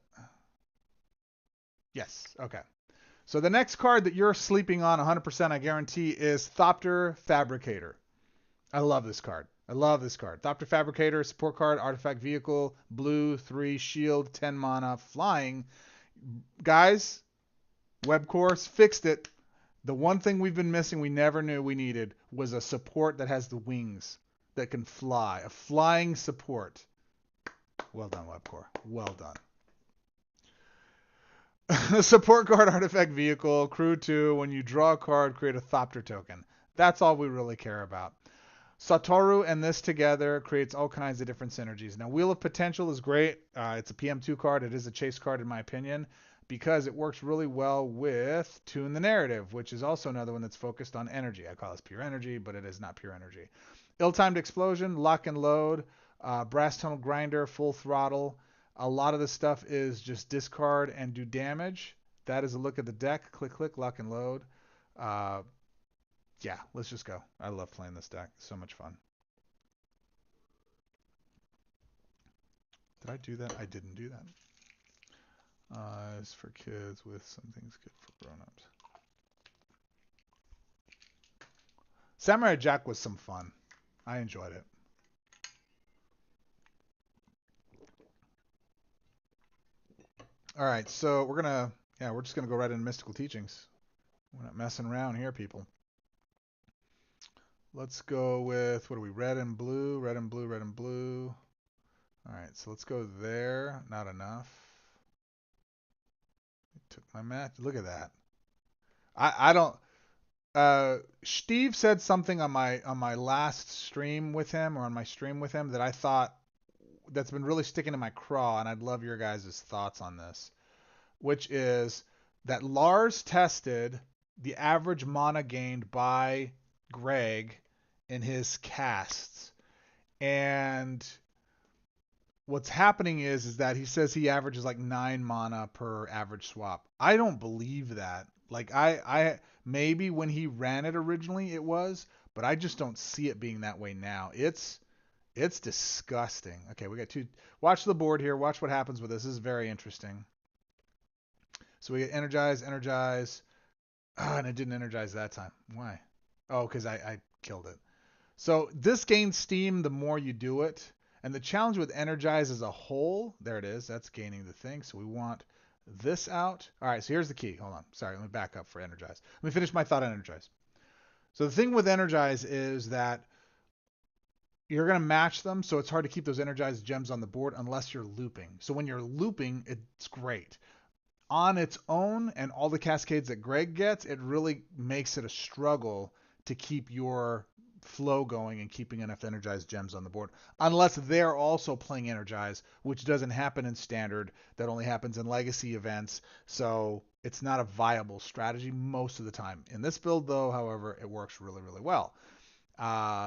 Yes. Okay. So the next card that you're sleeping on 100%, I guarantee, is Thopter Fabricator. I love this card. I love this card. Thopter Fabricator, support card, artifact vehicle, blue, 3, shield, 10 mana, flying. Guys, Webcore fixed it. The one thing we've been missing, we never knew we needed, was a support that has the wings that can fly. A flying support. Well done, Webcore. Well done. Support card, artifact vehicle, crew 2. When you draw a card, create a Thopter token. That's all we really care about. Satoru and this together creates all kinds of different synergies. Now, Wheel of Potential is great. It's a PM2 card. It is a chase card, in my opinion, because it works really well with Tune the Narrative, which is also another one that's focused on energy. I call this pure energy, but it is not pure energy. Ill-Timed Explosion, Lock and Load, Brass Tunnel Grinder, Full Throttle. A lot of the stuff is just discard and do damage. That is a look at the deck. Click, click, lock and load. Yeah, let's just go. I love playing this deck. So much fun. Did I do that? I didn't do that. It's for kids with some things good for grown-ups. Samurai Jack was some fun. I enjoyed it. All right, so we're just gonna go right into Mystical Teachings. We're not messing around here, people. Let's go with, what are we, red and blue, red and blue, red and blue. All right, so let's go there. Not enough. It took my match. Look at that. I don't. Steve said something on my last stream with him, or on my stream with him, that I thought that's been really sticking to my craw, and I'd love your guys' thoughts on this, which is that Lars tested the average mana gained by Greg in his casts, and what's happening is that he says he averages like 9 mana per average swap. I don't believe that. Like I maybe when he ran it originally it was, but I just don't see it being that way now. It's disgusting. Okay, we got 2. Watch the board here. Watch what happens with this. This is very interesting. So we get energize, energize. And it didn't energize that time. Why? Oh, because I killed it. So this gains steam the more you do it. And the challenge with energize as a whole, there it is. That's gaining the thing. So we want this out. All right, so here's the key. Hold on. Sorry, let me back up for energize. Let me finish my thought on energize. So the thing with energize is that you're going to match them, so it's hard to keep those energized gems on the board unless you're looping. So when you're looping, it's great. On its own, and all the cascades that Greg gets, it really makes it a struggle to keep your flow going and keeping enough energized gems on the board, unless they're also playing energize, which doesn't happen in standard. That only happens in legacy events, so it's not a viable strategy most of the time. In this build, though, however, it works really, really well.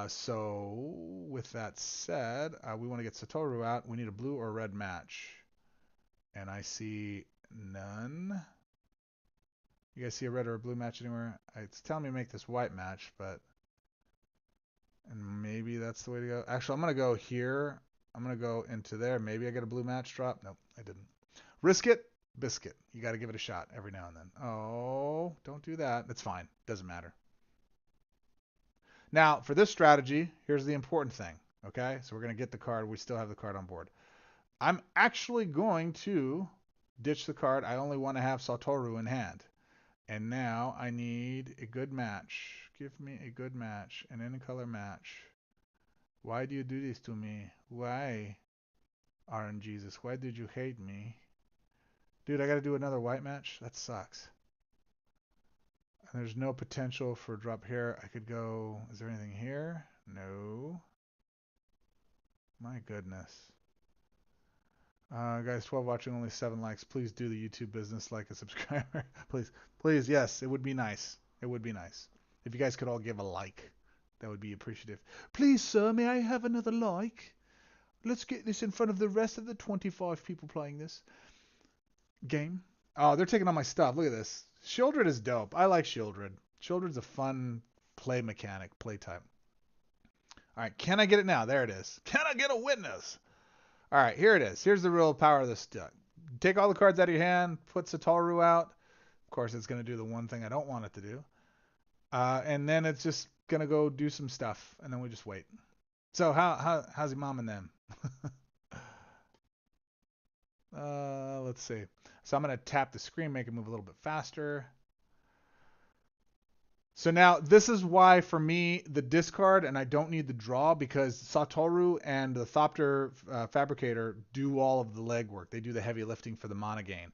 So with that said, we want to get Satoru out. We need a blue or red match. And I see none. You guys see a red or a blue match anywhere? It's telling me to make this white match, but... And maybe that's the way to go. Actually, I'm going to go here. I'm going to go into there. Maybe I get a blue match drop. Nope, I didn't. Risk it, biscuit. You got to give it a shot every now and then. Oh, don't do that. It's fine. Doesn't matter. Now, for this strategy, here's the important thing. Okay, so we're going to get the card. We still have the card on board. I'm actually going to ditch the card. I only want to have Satoru in hand. And now I need a good match. Give me a good match. An in-color match. Why do you do this to me? Why? RNGesus, why did you hate me? Dude, I gotta do another white match? That sucks. And there's no potential for drop here. I could go... Is there anything here? No. My goodness. Guys, 12 watching, only 7 likes. Please do the YouTube business, like a subscriber. Please. Please, yes, it would be nice. It would be nice. If you guys could all give a like, that would be appreciative. Please, sir, may I have another like? Let's get this in front of the rest of the 25 people playing this game. Oh, they're taking all my stuff. Look at this. Shieldred is dope. I like Shieldred. Shieldred's a fun play mechanic, play type. All right, can I get it now? There it is. Can I get a witness? All right, here it is. Here's the real power of this deck. Take all the cards out of your hand, put Satoru out. Of course, it's going to do the one thing I don't want it to do. And then it's just going to go do some stuff, and then we just wait. So how's your mom and them? Let's see. So I'm going to tap the screen, make it move a little bit faster. So now this is why for me the discard and I don't need the draw, because Satoru and the Thopter Fabricator do all of the legwork. They do the heavy lifting for the mana gain.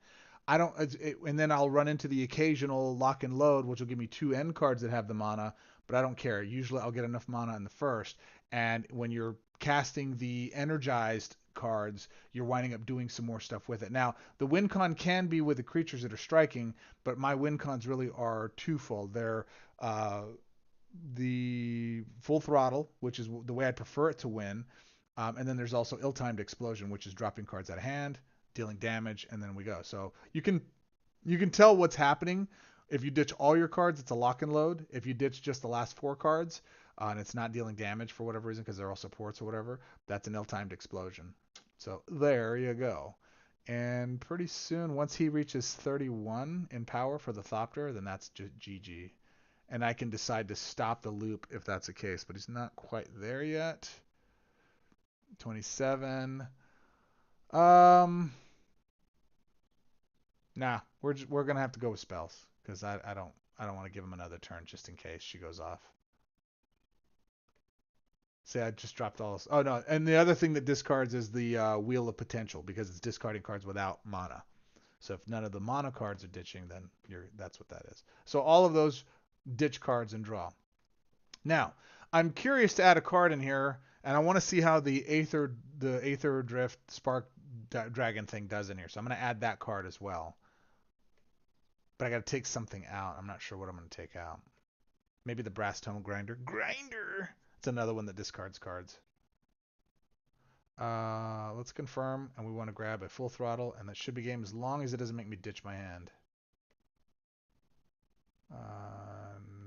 I don't, and then I'll run into the occasional lock and load, which will give me 2 end cards that have the mana, but I don't care. Usually I'll get enough mana in the first, and when you're casting the energized cards, you're winding up doing some more stuff with it. Now, the win con can be with the creatures that are striking, but my win cons really are twofold. They're the full throttle, which is the way I prefer it to win, and then there's also ill-timed explosion, which is dropping cards out of hand, dealing damage, and then we go. So you can tell what's happening. If you ditch all your cards, it's a lock and load. If you ditch just the last 4 cards, and it's not dealing damage for whatever reason because they're all supports or whatever, that's an ill-timed explosion. So there you go. And pretty soon, once he reaches 31 in power for the Thopter, then that's just GG. And I can decide to stop the loop if that's the case, but he's not quite there yet. 27. Nah, we're gonna have to go with spells because I don't want to give him another turn just in case she goes off. See, I just dropped all this. Oh no, and the other thing that discards is the Wheel of Potential, because it's discarding cards without mana. So if none of the mana cards are ditching, then that's what that is. So all of those ditch cards and draw. Now, I'm curious to add a card in here, and I want to see how the Aetherdrift Spark Dragon thing does in here. So I'm going to add that card as well. But I got to take something out. I'm not sure what I'm going to take out. Maybe the Brass Tunnel Grinder. It's another one that discards cards. Let's confirm, and we want to grab a full throttle, and that should be game as long as it doesn't make me ditch my hand.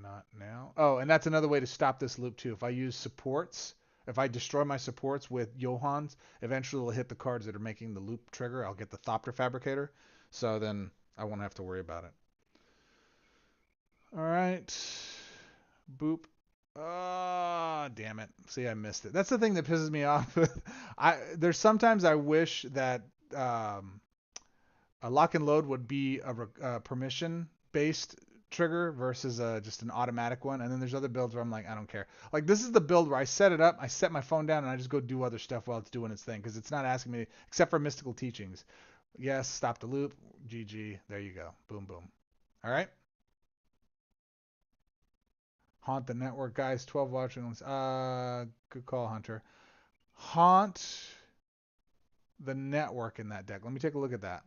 Not now. Oh, and that's another way to stop this loop too. If I use supports, if I destroy my supports with Johans, eventually it'll hit the cards that are making the loop trigger. I'll get the Thopter Fabricator, so then I won't have to worry about it. All right. Boop. Oh, damn it. See, I missed it. That's the thing that pisses me off. There's sometimes I wish that a lock and load would be a permission-based trigger versus just an automatic one. And then there's other builds where I'm like, I don't care. Like, this is the build where I set it up, I set my phone down, and I just go do other stuff while it's doing its thing, because it's not asking me, except for mystical teachings. Yes, stop the loop. GG. There you go. Boom, boom. All right. Haunt the network, guys. 12 watching. Good call, Hunter. Haunt the network in that deck. Let me take a look at that.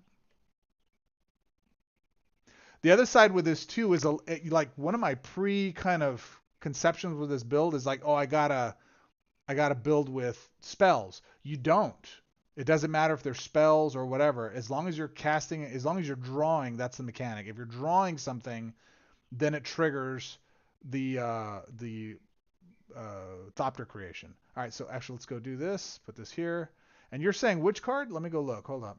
The other side with this too is like one of my kind of conceptions with this build is like, oh, I gotta build with spells. You don't. It doesn't matter if they're spells or whatever. As long as you're casting, as long as you're drawing, that's the mechanic. If you're drawing something, then it triggers the Thopter creation. All right, so actually let's go do this. Put this here. And you're saying which card? Let me go look. Hold up.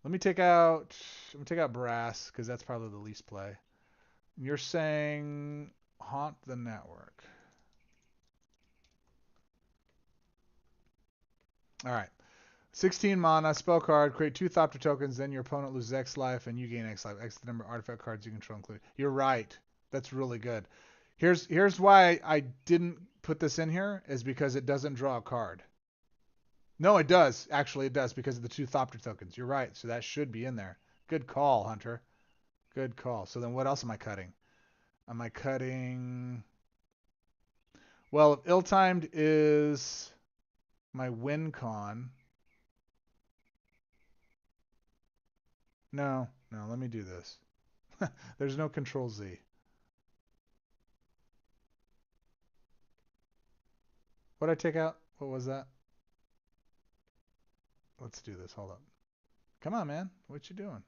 Let me take out Brass because that's probably the least play. And you're saying Haunt the Network. All right. 16 mana, spell card, create 2 Thopter tokens, then your opponent loses X life and you gain X life. X the number of artifact cards you control include. You're right. That's really good. Here's why I didn't put this in here is because it doesn't draw a card. No, it does. Actually, it does because of the 2 Thopter tokens. You're right. So that should be in there. Good call, Hunter. Good call. So then what else am I cutting? Am I cutting... Well, if ill-timed is my win con... No, let me do this. There's no Control Z. What did I take out? What was that? Let's do this. Hold up. Come on, man. What you doing?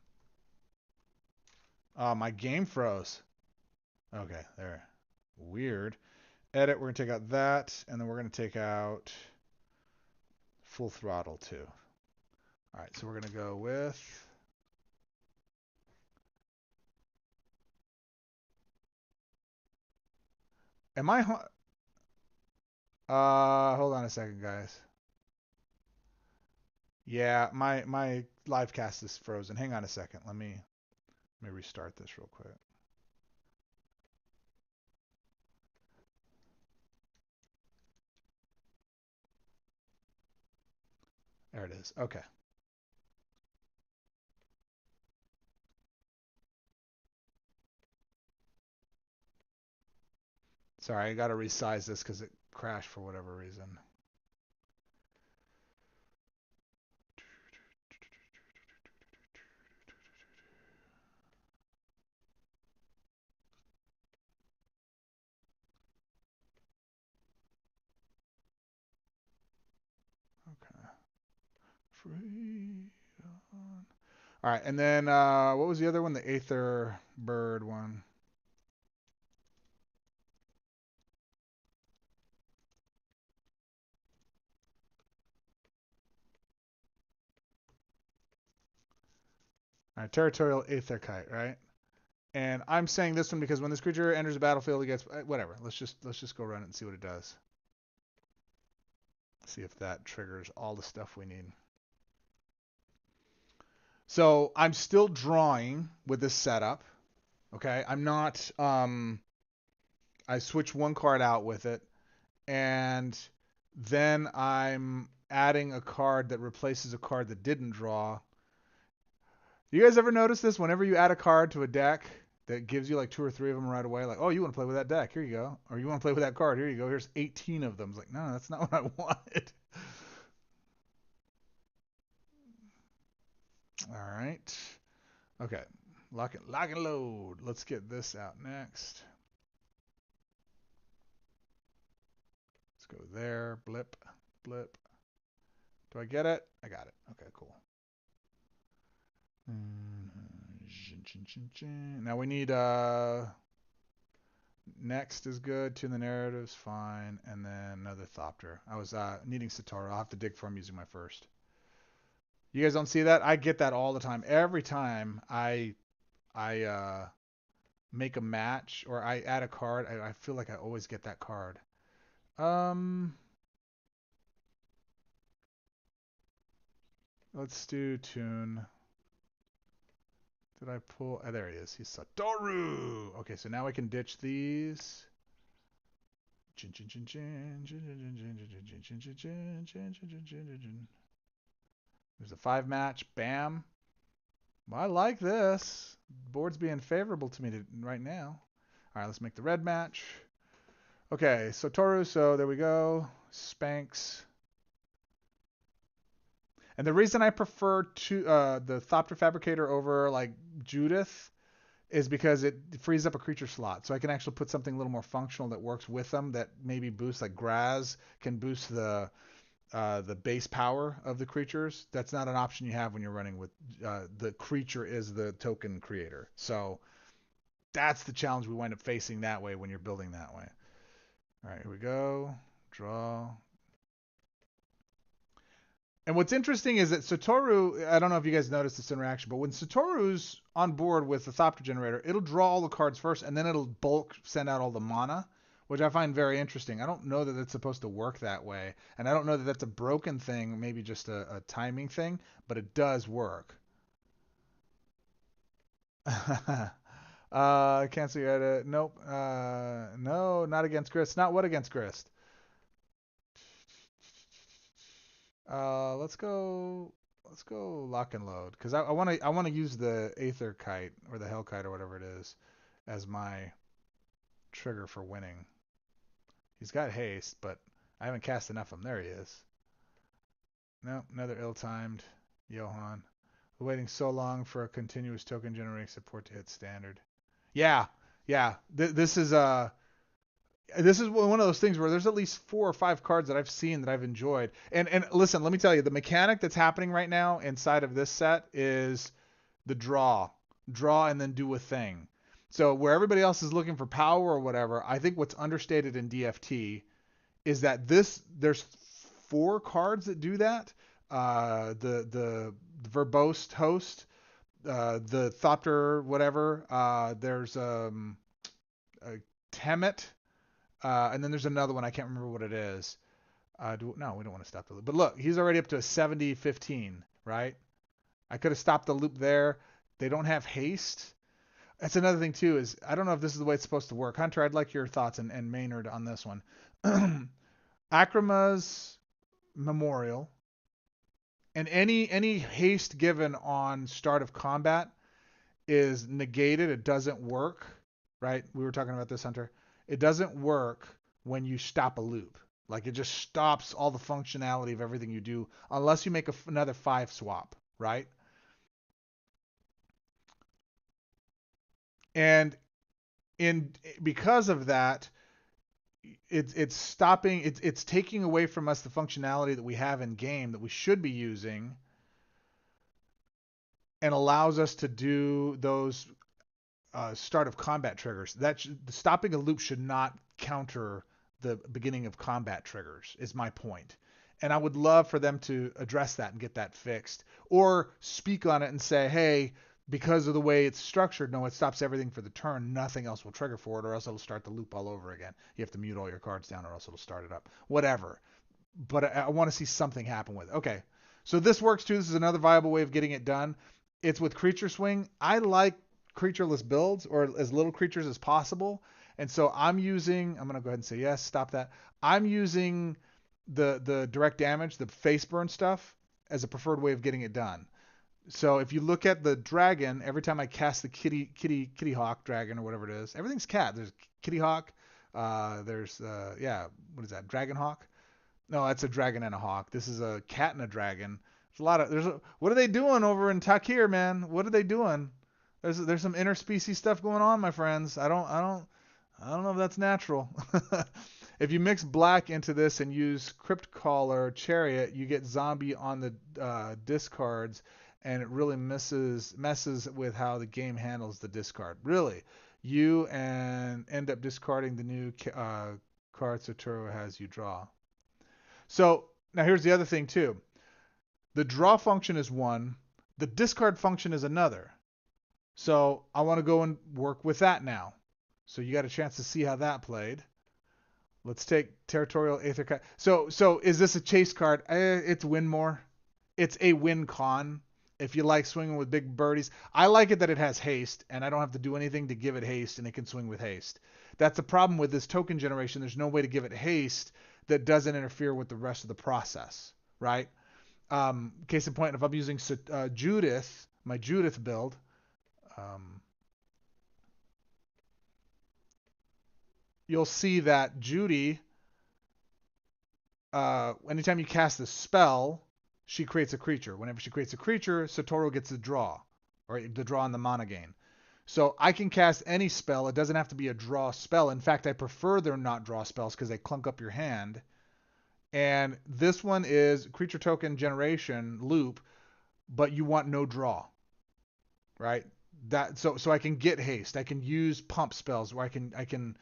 Oh, my game froze. Okay, there. Weird. Edit, we're going to take out that, and then we're going to take out Full Throttle too. All right, so we're going to go with... Am I... hold on a second, guys. Yeah, my live cast is frozen. Hang on a second. Let me restart this real quick. There it is. Okay. Sorry, I got to resize this because it crashed for whatever reason. Okay. Free on. All right, and then what was the other one? The Aether Bird one. All right, Territorial Aether Kite, right? And I'm saying this one because when this creature enters the battlefield, it gets whatever. Let's just go run it and see what it does. See if that triggers all the stuff we need. So I'm still drawing with this setup. Okay, I'm not. I switch one card out with it, and then I'm adding a card that replaces a card that didn't draw. You guys ever notice this? Whenever you add a card to a deck that gives you like 2 or 3 of them right away, like, oh, you want to play with that deck? Here you go. Or you want to play with that card? Here you go. Here's 18 of them. It's like, no, that's not what I wanted. All right. Okay. Lock and load. Let's get this out next. Let's go there. Blip. Blip. Do I get it? I got it. Okay, cool. Now we need next is good. Tune the narratives, fine. And then another Thopter. I was needing Satoru. I'll have to dig for him using my first. You guys don't see that? I get that all the time. Every time I make a match or I add a card, I feel like I always get that card. Let's do tune. Did I pull? Oh, there he is. He's Satoru. Okay, so now I can ditch these. There's a 5 match. Bam. Well, I like this. Board's being favorable to me right now. All right, let's make the red match. Okay, Satoru. So there we go. Spanx. And the reason I prefer the Thopter Fabricator over like Judith is because it frees up a creature slot. So I can actually put something a little more functional that works with them that maybe boosts, like Graz can boost the the base power of the creatures. That's not an option you have when you're running with the creature is the token creator. So that's the challenge we wind up facing that way when you're building that way. All right, here we go. Draw. And what's interesting is that Satoru, I don't know if you guys noticed this interaction, but when Satoru's on board with the Thopter generator, it'll draw all the cards first, and then it'll bulk send out all the mana, which I find very interesting. I don't know that it's supposed to work that way, and I don't know that that's a broken thing, maybe just a timing thing, but it does work. Cancel your edit. Nope. No, not against Grist. Not what against Grist? Let's go lock and load because I want to use the Aether Kite or the Hell Kite or whatever it is as my trigger for winning. He's got haste, but I haven't cast enough of him. There he is. No, another ill-timed Johan. We're waiting so long for a continuous token generating support to hit standard. Yeah. This is one of those things where there's at least 4 or 5 cards that I've seen that I've enjoyed. And listen, let me tell you, the mechanic that's happening right now inside of this set is the draw and then do a thing. So where everybody else is looking for power or whatever, I think what's understated in DFT is that there's 4 cards that do that. The verbose host, the Thopter whatever. There's a Temet. And then there's another one. I can't remember what it is. No, we don't want to stop the loop. But look, he's already up to a 70-15, right? I could have stopped the loop there. They don't have haste. That's another thing, too, is I don't know if this is the way it's supposed to work. Hunter, I'd like your thoughts and Maynard on this one. Akrama's Memorial and any haste given on start of combat is negated. It doesn't work, right? We were talking about this, Hunter. It doesn't work when you stop a loop. Like it just stops all the functionality of everything you do unless you make another 5 swap, right? And because of that, it's stopping. It's taking away from us the functionality that we have in game that we should be using, and allows us to do those start of combat triggers. Stopping a loop should not counter the beginning of combat triggers, is my point. And I would love for them to address that and get that fixed, or speak on it and say, hey, because of the way it's structured, no, it stops everything for the turn. Nothing else will trigger for it, or else it'll start the loop all over again. You have to mute all your cards down, or else it'll start it up. Whatever. But I want to see something happen with it. Okay, so this works too. This is another viable way of getting it done. It's with creature swing. I like creatureless builds, or as little creatures as possible. And so I'm going to go ahead and say yes, stop that. I'm using the direct damage, the face burn stuff, as a preferred way of getting it done. So if you look at the dragon, every time I cast the kitty hawk dragon or whatever it is, everything's cat. There's kitty hawk. There's what is that? Dragon hawk? No, that's a dragon and a hawk. This is a cat and a dragon. What are they doing over in Takir, man? What are they doing? There's some interspecies stuff going on, my friends. I don't know if that's natural. If you mix black into this and use Crypt Caller Chariot, you get zombie on the discards, and it really messes with how the game handles the discard. Really, you end up discarding the new card Satoru has you draw. So now here's the other thing too. The draw function is one. The discard function is another. So I want to go and work with that now. So you got a chance to see how that played. Let's take Territorial Aether Kite. So is this a chase card? It's win more. It's a win con. If you like swinging with big birdies, I like it that it has haste, and I don't have to do anything to give it haste, and it can swing with haste. That's the problem with this token generation. There's no way to give it haste that doesn't interfere with the rest of the process, right? Case in point, if I'm using Judith, my Judith build, you'll see that Judy, anytime you cast a spell, she creates a creature. Whenever she creates a creature, Satoru gets the draw, or the draw on the mana gain. So I can cast any spell. It doesn't have to be a draw spell. In fact, I prefer they're not draw spells because they clunk up your hand. And this one is creature token generation loop, but you want no draw, right? So I can get haste. I can use pump spells where I can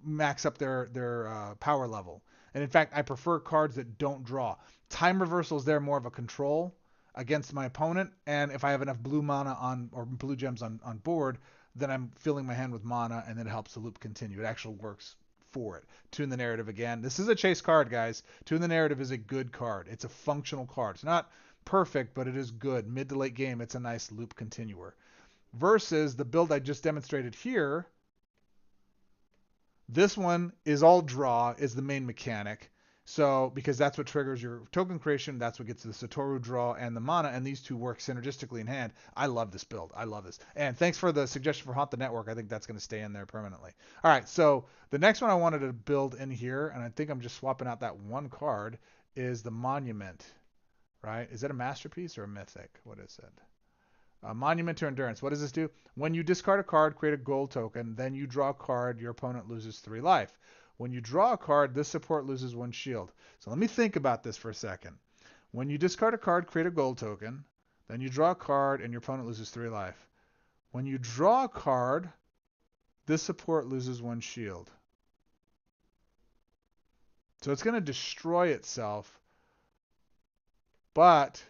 max up their power level. And in fact, I prefer cards that don't draw. Time reversal is there more of a control against my opponent, and if I have enough blue mana on or blue gems on board, then I'm filling my hand with mana, and then it helps the loop continue. It actually works for it. Tune the Narrative again. This is a chase card, guys. Tune the Narrative is a good card. It's a functional card. It's not perfect, but it is good. Mid to late game, it's a nice loop continuer. Versus the build I just demonstrated here, this one is all draw, is the main mechanic. So, because that's what triggers your token creation, that's what gets the Satoru draw and the mana, and these two work synergistically in hand. I love this build. I love this. And thanks for the suggestion for Haunt the Network. I think that's going to stay in there permanently. All right, so the next one I wanted to build in here, and I think I'm just swapping out that one card, is the Monument, right? Is that a masterpiece or a mythic? What is it? Monument to Endurance. What does this do? When you discard a card, create a gold token, then you draw a card, your opponent loses 3 life. When you draw a card, this support loses 1 shield. So let me think about this for a second. When you discard a card, create a gold token, then you draw a card, and your opponent loses 3 life. When you draw a card, this support loses 1 shield. So it's going to destroy itself, but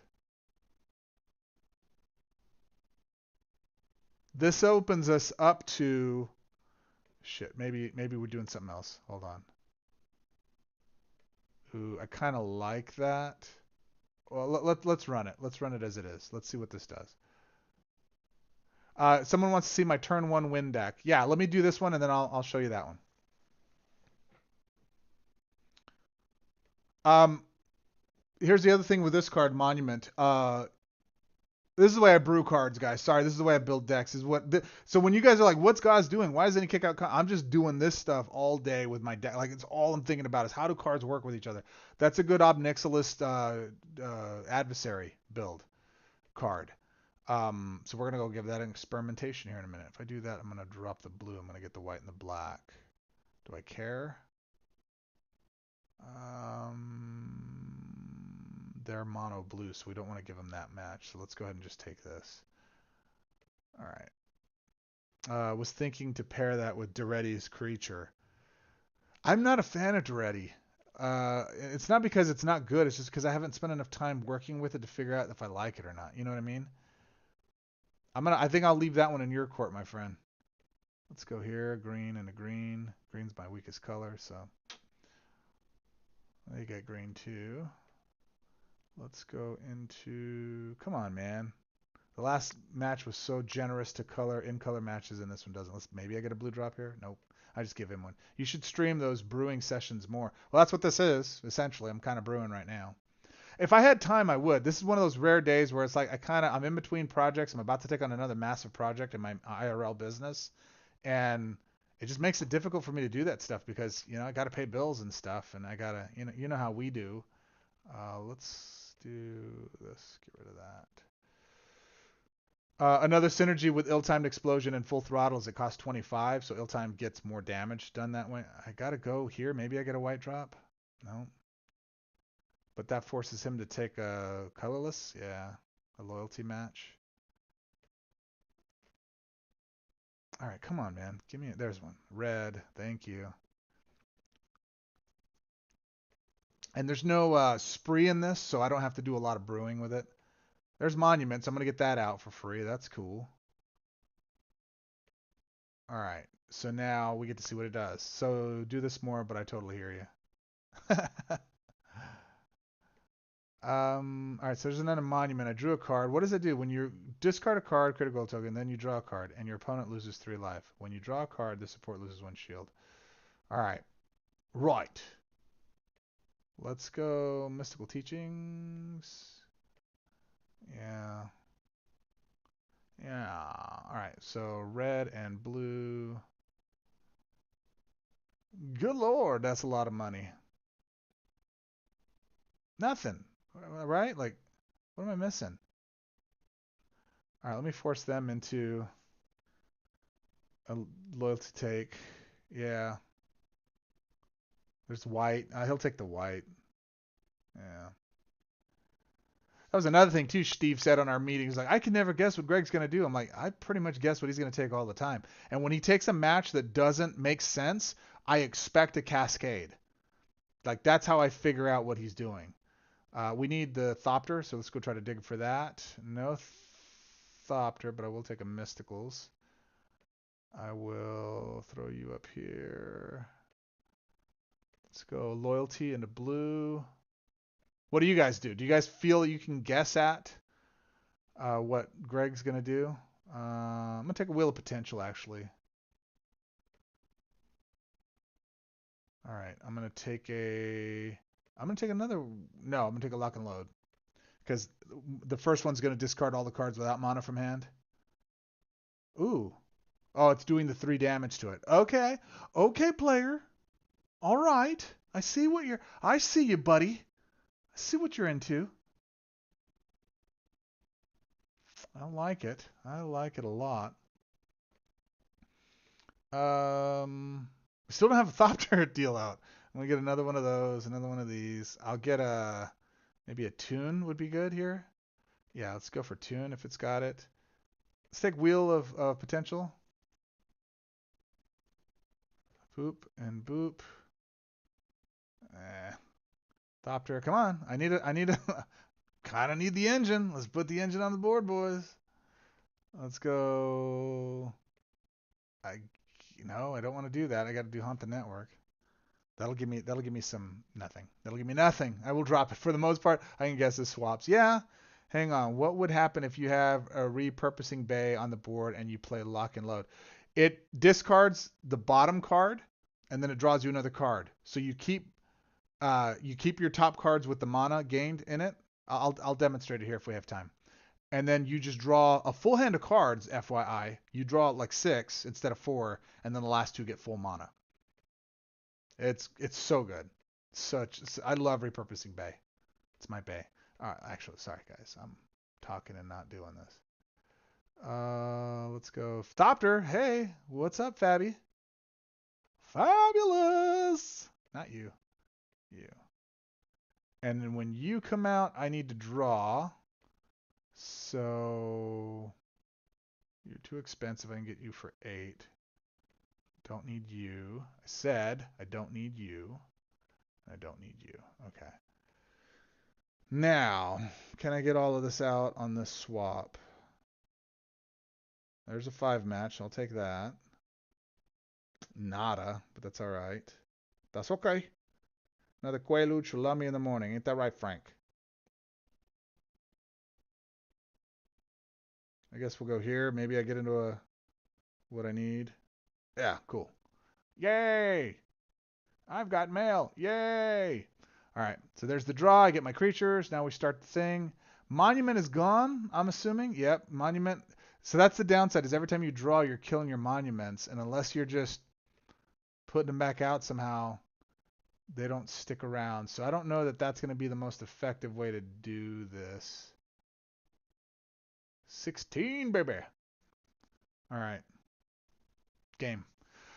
this opens us up to shit. Maybe we're doing something else. Hold on. Ooh, I kind of like that. Well, let's run it. Let's run it as it is. Let's see what this does. Someone wants to see my turn 1 win deck. Yeah, let me do this one and then I'll show you that one. Here's the other thing with this card, Monument. This is the way I brew cards, guys. Sorry, this is the way I build decks. So when you guys are like, "What's Goz doing? Why doesn't he kick out?" I'm just doing this stuff all day with my deck. Like it's all I'm thinking about is how do cards work with each other. That's a good Obnixialist adversary build card. So we're gonna go give that an experimentation here in a minute. If I do that, I'm gonna drop the blue. I'm gonna get the white and the black. Do I care? They're mono blue, so we don't want to give them that match. So let's go ahead and just take this. All right. Was thinking to pair that with Duretti's Creature. I'm not a fan of Duretti. It's not because it's not good. It's just because I haven't spent enough time working with it to figure out if I like it or not. You know what I mean? I think I'll leave that one in your court, my friend. Let's go here. Green and a green. Green's my weakest color, so they get green too. Let's go into. Come on, man. The last match was so generous to in-color matches, and this one doesn't. Maybe I get a blue drop here? Nope. I just give him one. You should stream those brewing sessions more. Well, that's what this is, essentially. I'm kind of brewing right now. If I had time, I would. This is one of those rare days where it's like I'm in between projects. I'm about to take on another massive project in my IRL business, and it just makes it difficult for me to do that stuff because I got to pay bills and stuff, and I gotta you know how we do. Let's do this. Get rid of that. Another synergy with ill-timed explosion and full throttle is it costs 25, so ill-timed gets more damage done that way. I gotta go here. Maybe I get a white drop. No. But that forces him to take a colorless. Yeah, a loyalty match. All right, come on, man. Give me it. There's one. Red. Thank you. And there's no spree in this, so I don't have to do a lot of brewing with it. There's monuments. I'm going to get that out for free. That's cool. All right. So now we get to see what it does. So do this more, but I totally hear you. All right, so there's another monument. I drew a card. What does it do? When you discard a card, create a gold token, then you draw a card, and your opponent loses 3 life. When you draw a card, the support loses 1 shield. All right. Right. Let's go Mystical Teachings. Yeah. Yeah. All right, so red and blue. Good lord, that's a lot of money. Nothing. Right? Like, what am I missing? All right, let me force them into a loyalty take. Yeah. There's white. He'll take the white. Yeah. That was another thing too. Steve said on our meeting, he's like, I can never guess what Greg's gonna do. I'm like, I pretty much guess what he's gonna take all the time. And when he takes a match that doesn't make sense, I expect a cascade. Like that's how I figure out what he's doing. We need the Thopter, so let's go try to dig for that. No Thopter, but I will take a Mysticals. I will throw you up here. Let's go Loyalty into blue. What do you guys do? Do you guys feel you can guess at what Greg's going to do? I'm going to take a Wheel of Potential, actually. All right, I'm going to take another, no, I'm going to take a Lock and Load. Because the first one's going to discard all the cards without mana from hand. Ooh. Oh, it's doing the 3 damage to it. Okay. Okay, player. All right. I see you, buddy. I see what you're into. I like it. I like it a lot. We still don't have a Thopter deal out. I'm gonna get another one of those, another one of these. I'll get maybe a Tune would be good here. Yeah, let's go for Tune if it's got it. Let's take Wheel of Potential. Boop and boop. Thopter, come on. I need a kind of need the engine. Let's put the engine on the board, boys. Let's go. I don't want to do that. I got to do Haunt the Network. That'll give me some nothing. That'll give me nothing. I will drop it. For the most part, I can guess the swaps. Yeah. Hang on. What would happen if you have a Repurposing Bay on the board and you play Lock and Load? It discards the bottom card and then it draws you another card. So you keep your top cards with the mana gained in it. I'll demonstrate it here if we have time. And then you just draw a full hand of cards, FYI. You draw like 6 instead of 4, and then the last 2 get full mana. It's so good. I love Repurposing Bay. It's my bay. Actually, sorry guys. I'm talking and not doing this. Let's go. Thopter, hey, what's up, Fabby? Fabulous! Not you. You. And then when you come out, I need to draw. So you're too expensive. I can get you for 8. Don't need you. I said I don't need you. I don't need you. Okay. Now, can I get all of this out on this swap? There's a 5 match. I'll take that. Nada, but that's all right. That's okay. Another Quaalude will love me in the morning. Ain't that right, Frank? I guess we'll go here. Maybe I get into what I need. Yeah, cool. Yay! I've got mail. Yay! All right, so there's the draw. I get my creatures. Now we start the thing. Monument is gone, I'm assuming. Yep, Monument. So that's the downside, is every time you draw, you're killing your monuments. And unless you're just putting them back out somehow, they don't stick around. So I don't know that that's going to be the most effective way to do this. 16, baby. All right. Game.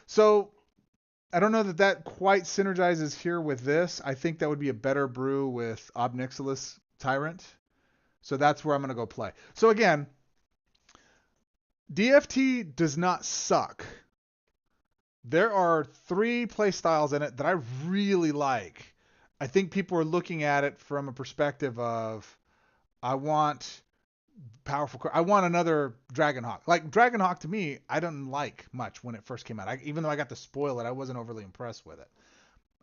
So I don't know that quite synergizes here with this. I think that would be a better brew with Ob Nixilis Tyrant. So that's where I'm going to go play. So again, DFT does not suck. There are 3 play styles in it that I really like. I think people are looking at it from a perspective of, I want powerful card. I want another Dragonhawk. Like Dragonhawk to me, I didn't like much when it first came out. Even though I got to spoil it, I wasn't overly impressed with it.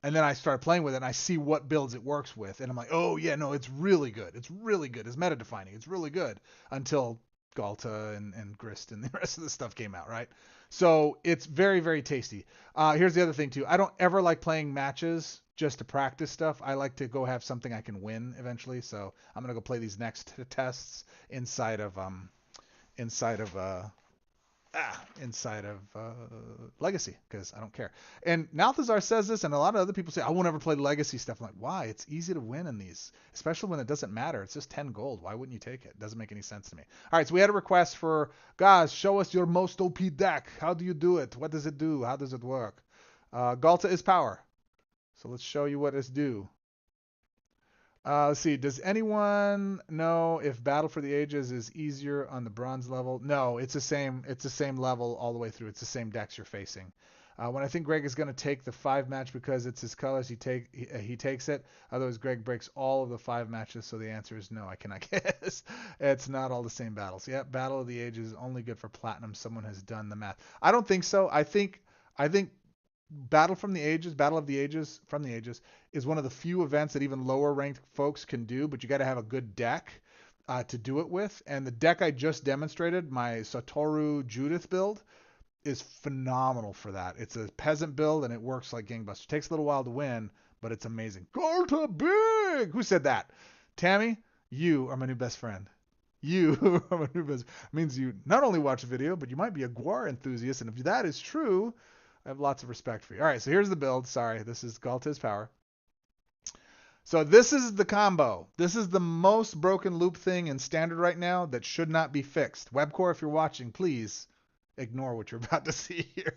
And then I started playing with it and I see what builds it works with. And I'm like, oh yeah, no, it's really good. It's really good. It's meta defining. It's really good until Galta and Grist and the rest of the stuff came out, right? So it's very, very tasty. Here's the other thing too. I don't ever like playing matches just to practice stuff. I like to go have something I can win eventually. So I'm gonna go play these next tests inside of Legacy, because I don't care. And Malthazar says this, and a lot of other people say, I won't ever play Legacy stuff. I'm like, why? It's easy to win in these, especially when it doesn't matter. It's just 10 gold. Why wouldn't you take it? It doesn't make any sense to me. All right, so we had a request for, guys, show us your most OP deck. How do you do it? What does it do? How does it work? Galta is power. So let's show you what it's do. Let's see. Does anyone know if Battle for the Ages is easier on the bronze level? No, it's the same. It's the same level all the way through. It's the same decks you're facing. When I think Greg is going to take the 5 match because it's his colors, he takes it. Otherwise, Greg breaks all of the 5 matches. So the answer is no. I cannot guess. It's not all the same battles. Yeah, Battle of the Ages is only good for platinum. Someone has done the math. I don't think so. I think Battle of the Ages from the Ages is one of the few events that even lower ranked folks can do, but you got to have a good deck to do it with. And the deck I just demonstrated, my Satoru Judith build, is phenomenal for that. It's a peasant build and it works like gangbusters. Takes a little while to win, but it's amazing. Garta big! Who said that? Tammy, you are my new best friend. You are my new best. Means you not only watch a video, but you might be a Guar enthusiast. And if that is true, I have lots of respect for you. All right, so here's the build. Sorry, this is Galta's power. So this is the combo. This is the most broken loop thing in standard right now that should not be fixed. Webcore, if you're watching, please ignore what you're about to see here.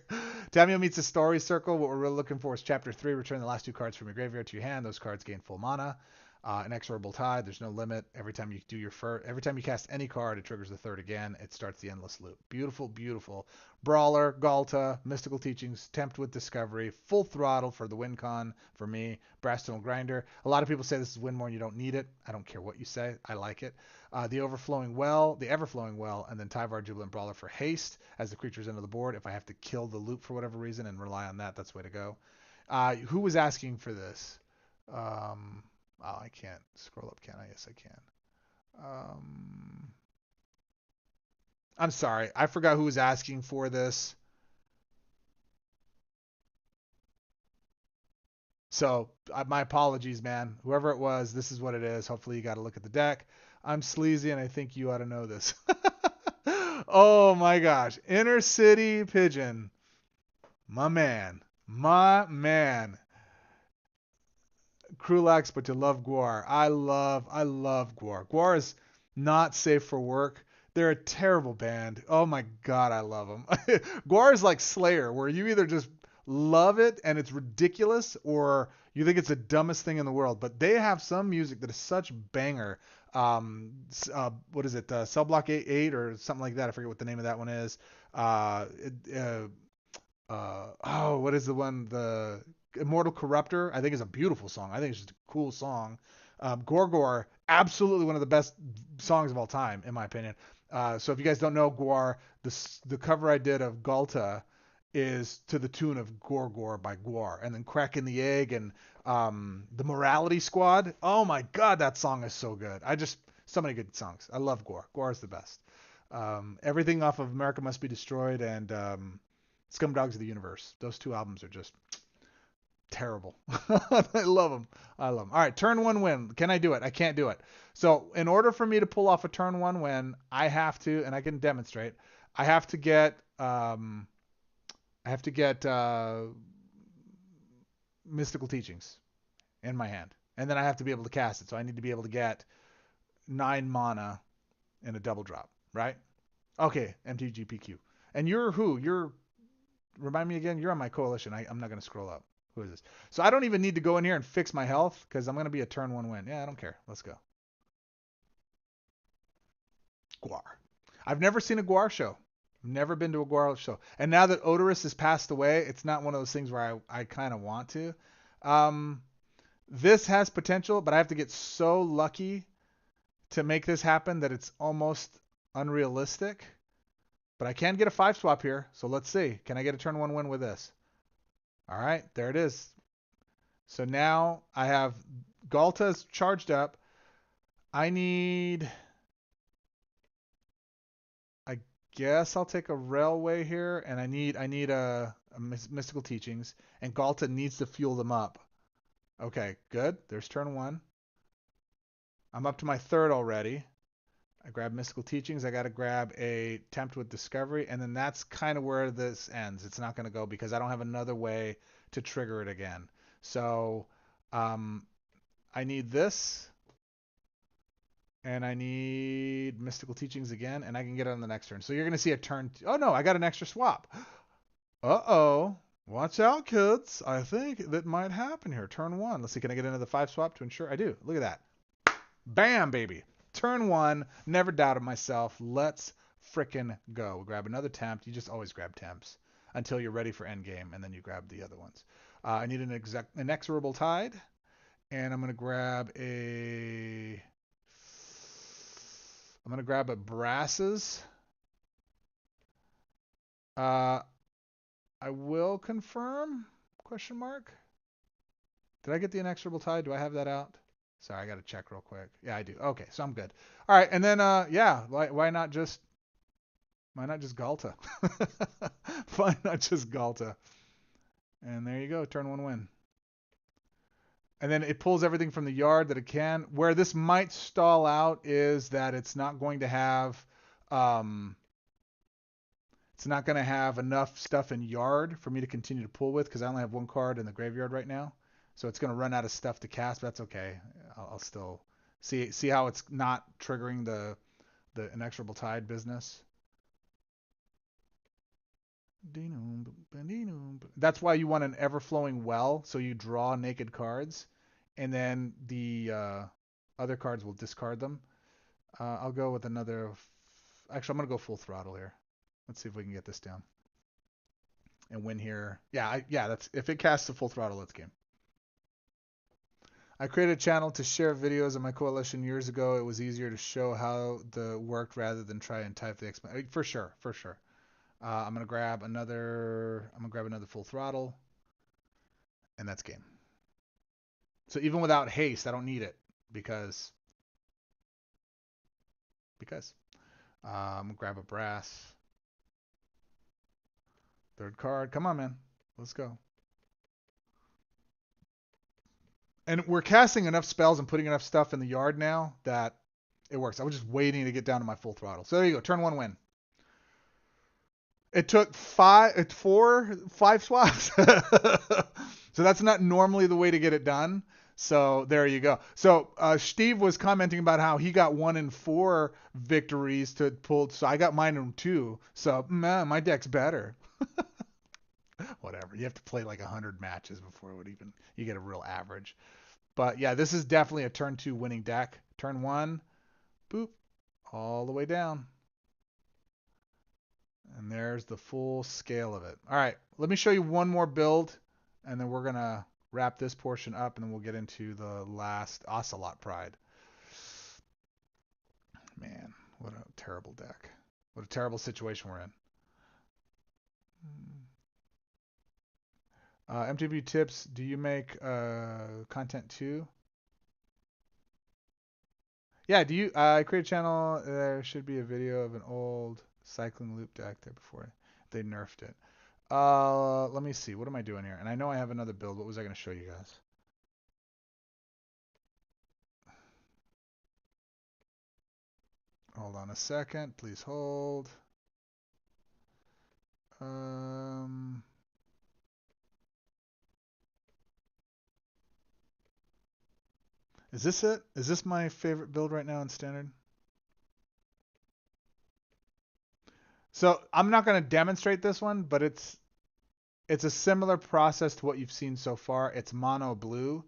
Tamio meets a story circle. What we're really looking for is chapter 3. Return the last 2 cards from your graveyard to your hand. Those cards gain full mana. Inexorable Tide. There's no limit. Every time you cast any card, it triggers the 3rd again. It starts the endless loop. Beautiful, beautiful. Brawler, Galta, Mystical Teachings, Tempt with Discovery, full throttle for the win con for me. Brass Tunnel Grinder. A lot of people say this is win more and you don't need it. I don't care what you say. I like it. The Ever-Flowing Well, and then Tyvar, Jubilant Brawler for haste as the creature's into the board. If I have to kill the loop for whatever reason and rely on that, that's the way to go. Who was asking for this? Oh, I can't scroll up, can I? Yes, I can. I'm sorry. I forgot who was asking for this. So my apologies, man. Whoever it was, this is what it is. Hopefully you got to look at the deck. I'm sleazy, and I think you ought to know this. Oh, my gosh. Inner City Pigeon. My man. My man. Krulax, but you love Guar. I love Guar. Guar is not safe for work. They're a terrible band. Oh my god, I love them. Guar is like Slayer, where you either just love it and it's ridiculous, or you think it's the dumbest thing in the world. But they have some music that is such banger. What is it? Cell Block 8 or something like that. I forget what the name of that one is. What is the one? The Immortal Corruptor, I think, is a beautiful song. I think it's just a cool song. Gorgor, absolutely one of the best songs of all time, in my opinion. So if you guys don't know Guar, the cover I did of Galta is to the tune of Gorgor by Guar. And then Cracking the Egg and the Morality Squad. Oh my god, that song is so good. So many good songs. I love Guar. Guar is the best. Everything off of America Must Be Destroyed and Scumdogs of the Universe. Those 2 albums are just terrible. I love them. All right, turn 1 win. Can I do it? I can't do it. So in order for me to pull off a turn 1 win, I have to, and I can demonstrate, I have to get Mystical Teachings in my hand. And then I have to be able to cast it. So I need to be able to get 9 mana in a double drop, right? Okay, MTGPQ. And you're who? Remind me again, you're on my coalition. I'm not going to scroll up. Who is this? So I don't even need to go in here and fix my health because I'm going to be a turn 1 win. Yeah, I don't care. Let's go. Guar. I've never seen a Guar show. Never been to a Guar show. And now that Odorous has passed away, it's not one of those things where I kind of want to. This has potential, but I have to get so lucky to make this happen that it's almost unrealistic. But I can get a 5 swap here, so let's see. Can I get a turn 1 win with this? All right, there it is. So now I have Galta's charged up. I guess I'll take a Railway here, and I need a Mystical Teachings, and Galta needs to fuel them up. Okay, good. There's turn 1. I'm up to my 3rd already. I grab Mystical Teachings. I got to grab a Tempt with Discovery, and then that's kind of where this ends. It's not going to go because I don't have another way to trigger it again. So I need this, and I need Mystical Teachings again, and I can get it on the next turn. So you're going to see a turn. Oh, no, I got an extra swap. Uh-oh. Watch out, kids. I think that might happen here. Turn 1. Let's see. Can I get into the 5 swap to ensure? I do. Look at that. Bam, baby. Turn 1. Never doubted myself. Let's frickin' go. We grab another temp. You just always grab temps until you're ready for endgame, and then you grab the other ones. I need an inexorable tide, and I'm gonna grab a brasses. I will confirm? Question mark. Did I get the inexorable tide? Do I have that out? Sorry, I got to check real quick. Yeah, I do. Okay, so I'm good. All right, and then yeah, why not just Galta? Why not just Galta? And there you go, turn 1 win. And then it pulls everything from the yard that it can. Where this might stall out is that it's not going to have enough stuff in yard for me to continue to pull with because I only have 1 card in the graveyard right now. So it's going to run out of stuff to cast, but that's okay. I'll still see how it's not triggering the inexorable tide business. That's why you want an ever-flowing well, so you draw naked cards, and then the other cards will discard them. I'll go with another. Actually, I'm gonna go full throttle here. Let's see if we can get this down and win here. Yeah, that's if it casts a full throttle, let's game. I created a channel to share videos of my coalition years ago. It was easier to show how the worked rather than try and type the explanation. For sure. I'm gonna grab another full throttle, and that's game. So even without haste, I don't need it because I'm gonna grab a brass. 3rd card. Come on, man. Let's go. And we're casting enough spells and putting enough stuff in the yard now that it works. I was just waiting to get down to my full throttle. So there you go. Turn 1 win. It took 5 swaps. So that's not normally the way to get it done. So there you go. So Steve was commenting about how he got 1 in 4 victories to pull. So I got mine in 2. So man, my deck's better. Whatever. You have to play like 100 matches before you get a real average. But yeah, this is definitely a turn 2 winning deck. Turn 1, boop, all the way down. And there's the full scale of it. All right, let me show you one more build, and then we're going to wrap this portion up, and then we'll get into the last Ocelot Pride. Man, what a terrible deck. What a terrible situation we're in. MTB tips, do you make content too? Yeah, I create a channel, there should be a video of an old cycling loop deck there before they nerfed it. Let me see, what am I doing here? And I know I have another build, what was I going to show you guys? Hold on a second, please hold. Is this it? Is this my favorite build right now in Standard? So I'm not going to demonstrate this one, but it's a similar process to what you've seen so far. It's mono blue.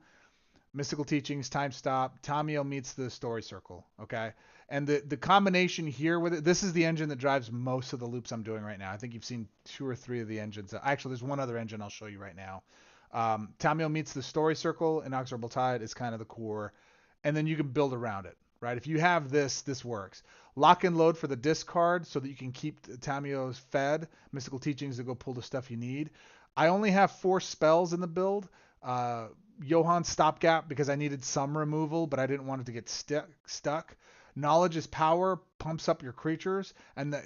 Mystical Teachings, Time Stop, Tamio meets the Story Circle, okay? And the combination here with it, this is the engine that drives most of the loops I'm doing right now. I think you've seen 2 or 3 of the engines. Actually, there's one other engine I'll show you right now. Tamio meets the Story Circle, Inexorable Tide is kind of the core, and then you can build around it, right? If you have this works. Lock and load for the discard so that you can keep Tamio's fed. Mystical Teachings to go pull the stuff you need. I only have 4 spells in the build. Johann Stopgap because I needed some removal, but I didn't want it to get stuck. Knowledge is power, pumps up your creatures, and the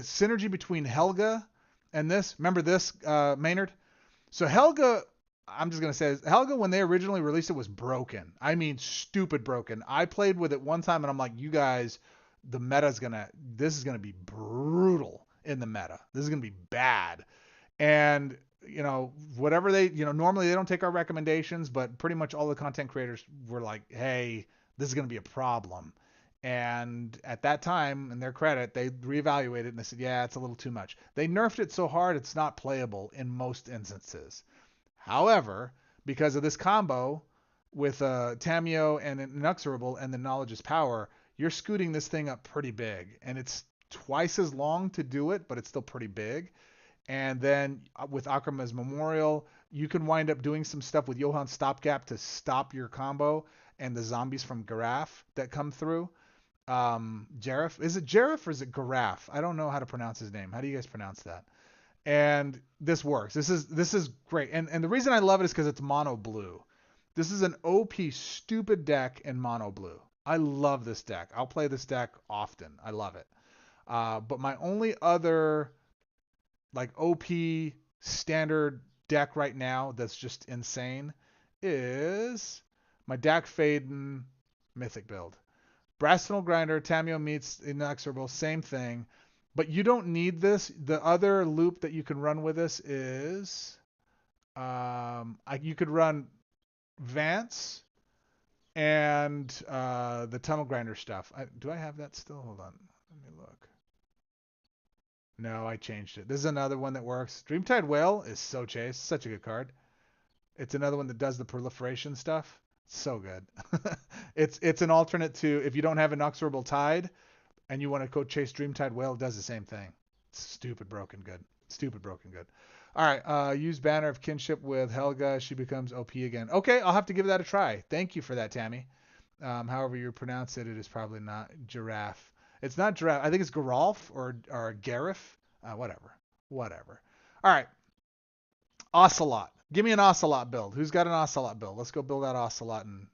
synergy between Helga and this. Remember this, Maynard? So Helga, I'm just gonna say, Helga when they originally released it was broken. I mean, stupid broken. I played with it one time and I'm like, you guys, this is gonna be brutal in the meta. This is gonna be bad, and whatever normally they don't take our recommendations, but pretty much all the content creators were like, hey, this is going to be a problem. And at that time, in their credit, they reevaluated and they said, yeah, it's a little too much. They nerfed it so hard it's not playable in most instances. However, because of this combo, with Tameo and Inexorable and the Knowledge is Power, you're scooting this thing up pretty big. And it's twice as long to do it, but it's still pretty big. And then with Akrama's Memorial, you can wind up doing some stuff with Johan's Stopgap to stop your combo and the zombies from Garaf that come through. Jareth, is it Jareth or is it Garaf? I don't know how to pronounce his name. How do you guys pronounce that? And this works. This is great. And the reason I love it is because it's mono blue. This is an OP stupid deck in mono blue. I love this deck. I'll play this deck often. I love it. But my only other like OP standard deck right now that's just insane is my Dak Faden Mythic build. Brastinal Grinder, Tameo meets Inexorable, same thing. But you don't need this. The other loop that you can run with this is you could run Vance and the Tunnel Grinder stuff. Do I have that still? Hold on. Let me look. No, I changed it. This is another one that works. Dreamtide Whale is so chase. Such a good card. It's another one that does the proliferation stuff. So good. It's an alternate to if you don't have Inexorable Tide and you want to go chase Dreamtide Whale, it does the same thing. It's stupid broken good. Stupid broken good. All right. Use Banner of Kinship with Helga. She becomes OP again. Okay, I'll have to give that a try. Thank you for that, Tammy. However you pronounce it, it is probably not giraffe. It's not giraffe. I think it's Geralf or Garif. Whatever. All right. Ocelot. Give me an Ocelot build. Who's got an Ocelot build? Let's go build that Ocelot and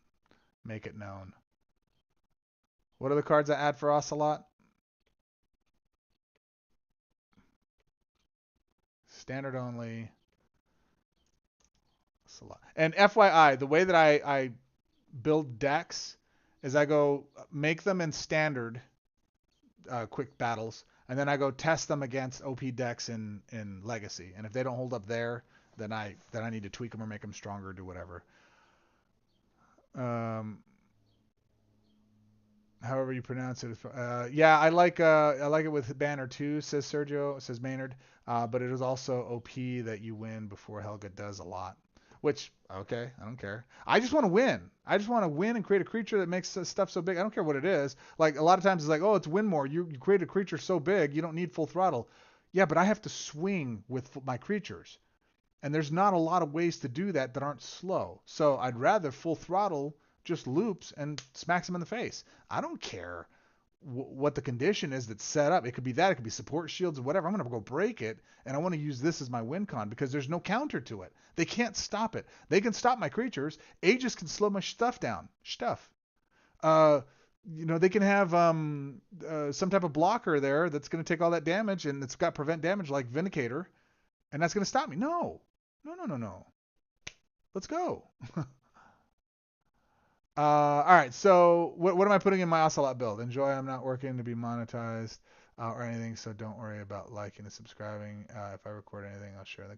make it known. What are the cards I add for Ocelot? Standard only. Ocelot. And FYI, the way that I build decks is I go make them in standard quick battles, and then I go test them against OP decks in Legacy. And if they don't hold up there, then I need to tweak them or make them stronger, do whatever. However you pronounce it. Yeah, I like it with Banner too, says Sergio, says Maynard. But it is also OP that you win before Helga does a lot. Which, okay, I don't care. I just want to win. I just want to win and create a creature that makes stuff so big. I don't care what it is. Like, a lot of times it's like, oh, it's win more. You create a creature so big, you don't need full throttle. Yeah, but I have to swing with my creatures. And there's not a lot of ways to do that aren't slow. So I'd rather full throttle just loops and smacks them in the face. I don't care what the condition is that's set up. It could be that. It could be support shields or whatever. I'm going to go break it, and I want to use this as my win con because there's no counter to it. They can't stop it. They can stop my creatures. Aegis can slow my stuff down. They can have some type of blocker there that's going to take all that damage, and it's got prevent damage like Vindicator, and that's going to stop me. No. Let's go. All right, so what am I putting in my Ocelot build? Enjoy, I'm not working to be monetized or anything, so don't worry about liking and subscribing. If I record anything, I'll share that.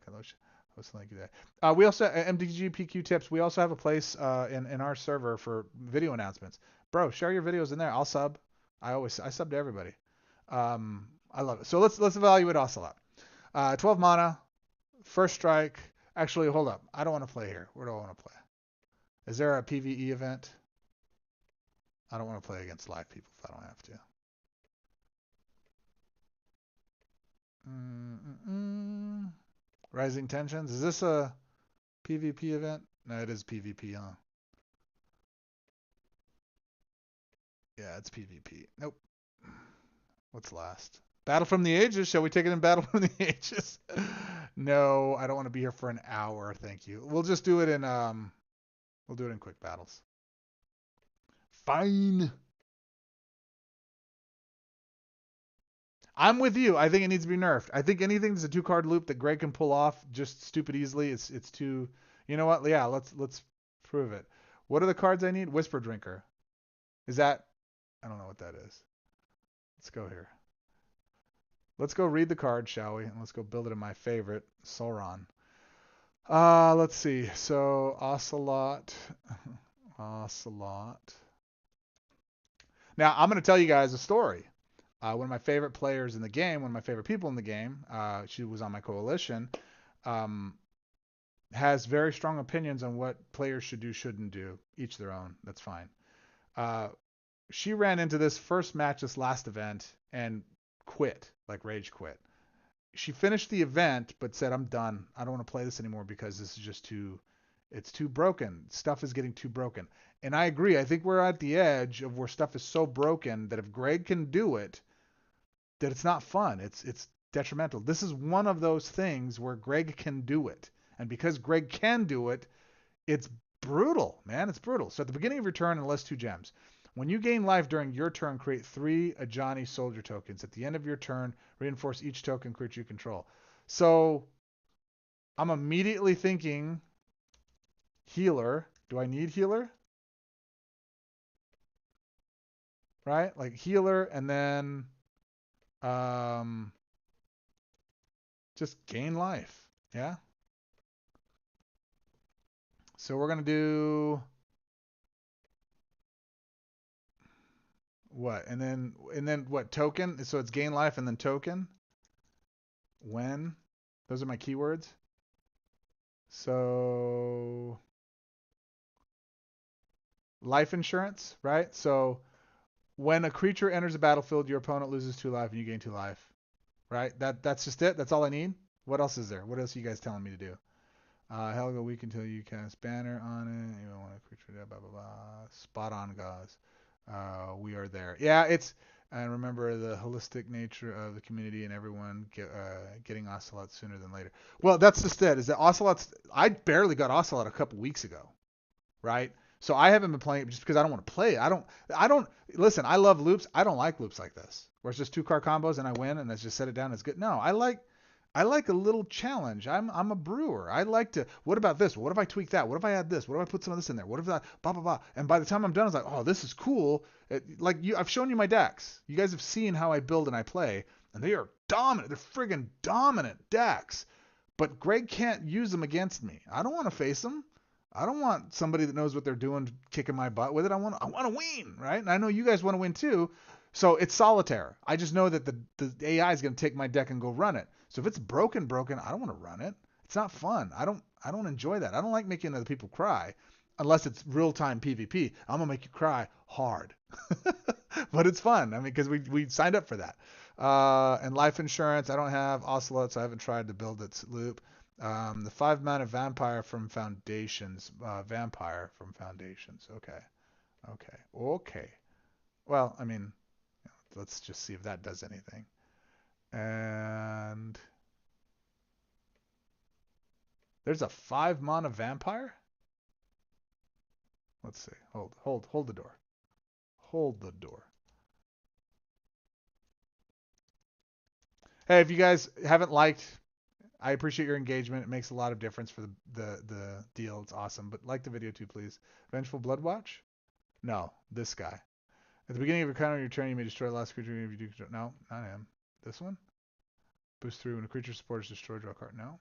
Post a link there. We also, MDG PQ tips, we also have a place in our server for video announcements. Bro, share your videos in there. I'll sub. I sub to everybody. I love it. So let's evaluate Ocelot. 12 mana, first strike. Actually, hold up. I don't want to play here. Where do I want to play? Is there a PvE event? I don't want to play against live people if I don't have to. Rising Tensions. Is this a PvP event? No, it is PvP, huh? Yeah, it's PvP. Nope. What's last? Battle from the Ages. Shall we take it in Battle from the Ages? No, I don't want to be here for an hour. Thank you. We'll just do it in We'll do it in quick battles. Fine. I'm with you. I think it needs to be nerfed. I think anything that's a 2-card loop that Greg can pull off just stupid easily, it's too. You know what? Yeah, let's prove it. What are the cards I need? Whisper Drinker. Is that? I don't know what that is. Let's go here. Let's go read the card, shall we? And let's go build it in my favorite, Sauron. Let's see. So Ocelot. Now I'm going to tell you guys a story. One of my favorite players in the game, one of my favorite people in the game, she was on my coalition. has very strong opinions on what players should do, shouldn't do. Each their own. That's fine. Uh, she ran into this first match, this last event, and quit, like rage quit. She finished the event, but said, "I'm done. I don't want to play this anymore because this is just too, it's too broken. Stuff is getting too broken." And I agree. I think we're at the edge of where stuff is so broken that if Greg can do it, that it's not fun. It's detrimental. This is one of those things where Greg can do it. And because Greg can do it, it's brutal, man. It's brutal. So at the beginning of your turn, enlist 2 gems. When you gain life during your turn, create 3 Ajani soldier tokens. At the end of your turn, reinforce each token creature you control. So I'm immediately thinking healer. Do I need healer? Right? Like healer and then um, just gain life. Yeah. So we're going to do what? And then what? Token. So it's gain life and then token. When? Those are my keywords. So life insurance, right? So when a creature enters the battlefield, your opponent loses 2 life and you gain 2 life, right? That's just it. That's all I need. What else is there? What else are you guys telling me to do? Helga, weak until you cast banner on it. You don't want a creature, blah blah blah. Spot on, guys. We are there. Yeah, it's and remember the holistic nature of the community and everyone getting Ocelot sooner than later. Well, that's just it. Is that Ocelot's? I barely got Ocelot a couple weeks ago, right? So I haven't been playing it just because I don't want to play it. I don't listen, I love loops. I don't like loops like this. Where it's just 2 card combos and I win and let's just set it down. It's good. No, I like a little challenge. I'm a brewer. I like to. What about this? What if I tweak that? What if I add this? What if I put some of this in there? What if that? Blah blah blah. And by the time I'm done, it's like, oh, this is cool. I've shown you my decks. You guys have seen how I build and I play, and they are dominant. They're friggin' dominant decks. But Greg can't use them against me. I don't want to face them. I don't want somebody that knows what they're doing kicking my butt with it. I want to win, right? And I know you guys want to win too. So it's solitaire. I just know that the AI is going to take my deck and go run it. So if it's broken, I don't want to run it. It's not fun. I don't enjoy that. I don't like making other people cry unless it's real time PvP. I'm gonna make you cry hard, but it's fun. I mean, because we signed up for that. And life insurance. I don't have Ocelot, so I haven't tried to build its loop. The 5 mana vampire from Foundations. Vampire from Foundations. Okay. Okay. Okay. Well, I mean, let's just see if that does anything. And there's a 5 mana vampire? Let's see. Hold the door. Hold the door. Hey, if you guys haven't liked, I appreciate your engagement. It makes a lot of difference for the deal. It's awesome. But like the video too, please. Vengeful Bloodwatch? No, this guy. At the beginning of your counter on your turn, you may destroy the last creature if you do control. No, not him. This one? Boost through when a creature support is destroyed, draw a card. No.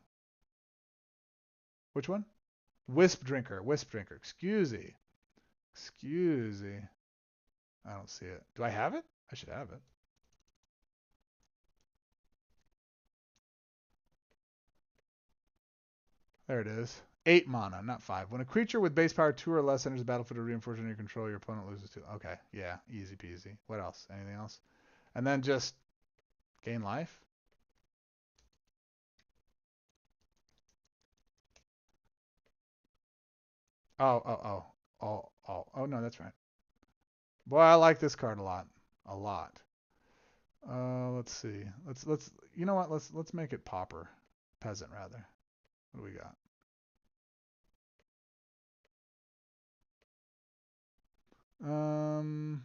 Which one? Wisp Drinker. Wisp Drinker. Excuse me. Excuse me. I don't see it. Do I have it? I should have it. There it is. 8 mana, not 5. When a creature with base power 2 or less enters the battlefield to reinforce under your control, your opponent loses 2. Okay, yeah, easy peasy. What else? Anything else? And then just gain life. Oh, no, that's right. Boy, I like this card a lot. A lot. Let's see. Let's you know what? Let's make it pauper. Peasant rather. What do we got? Um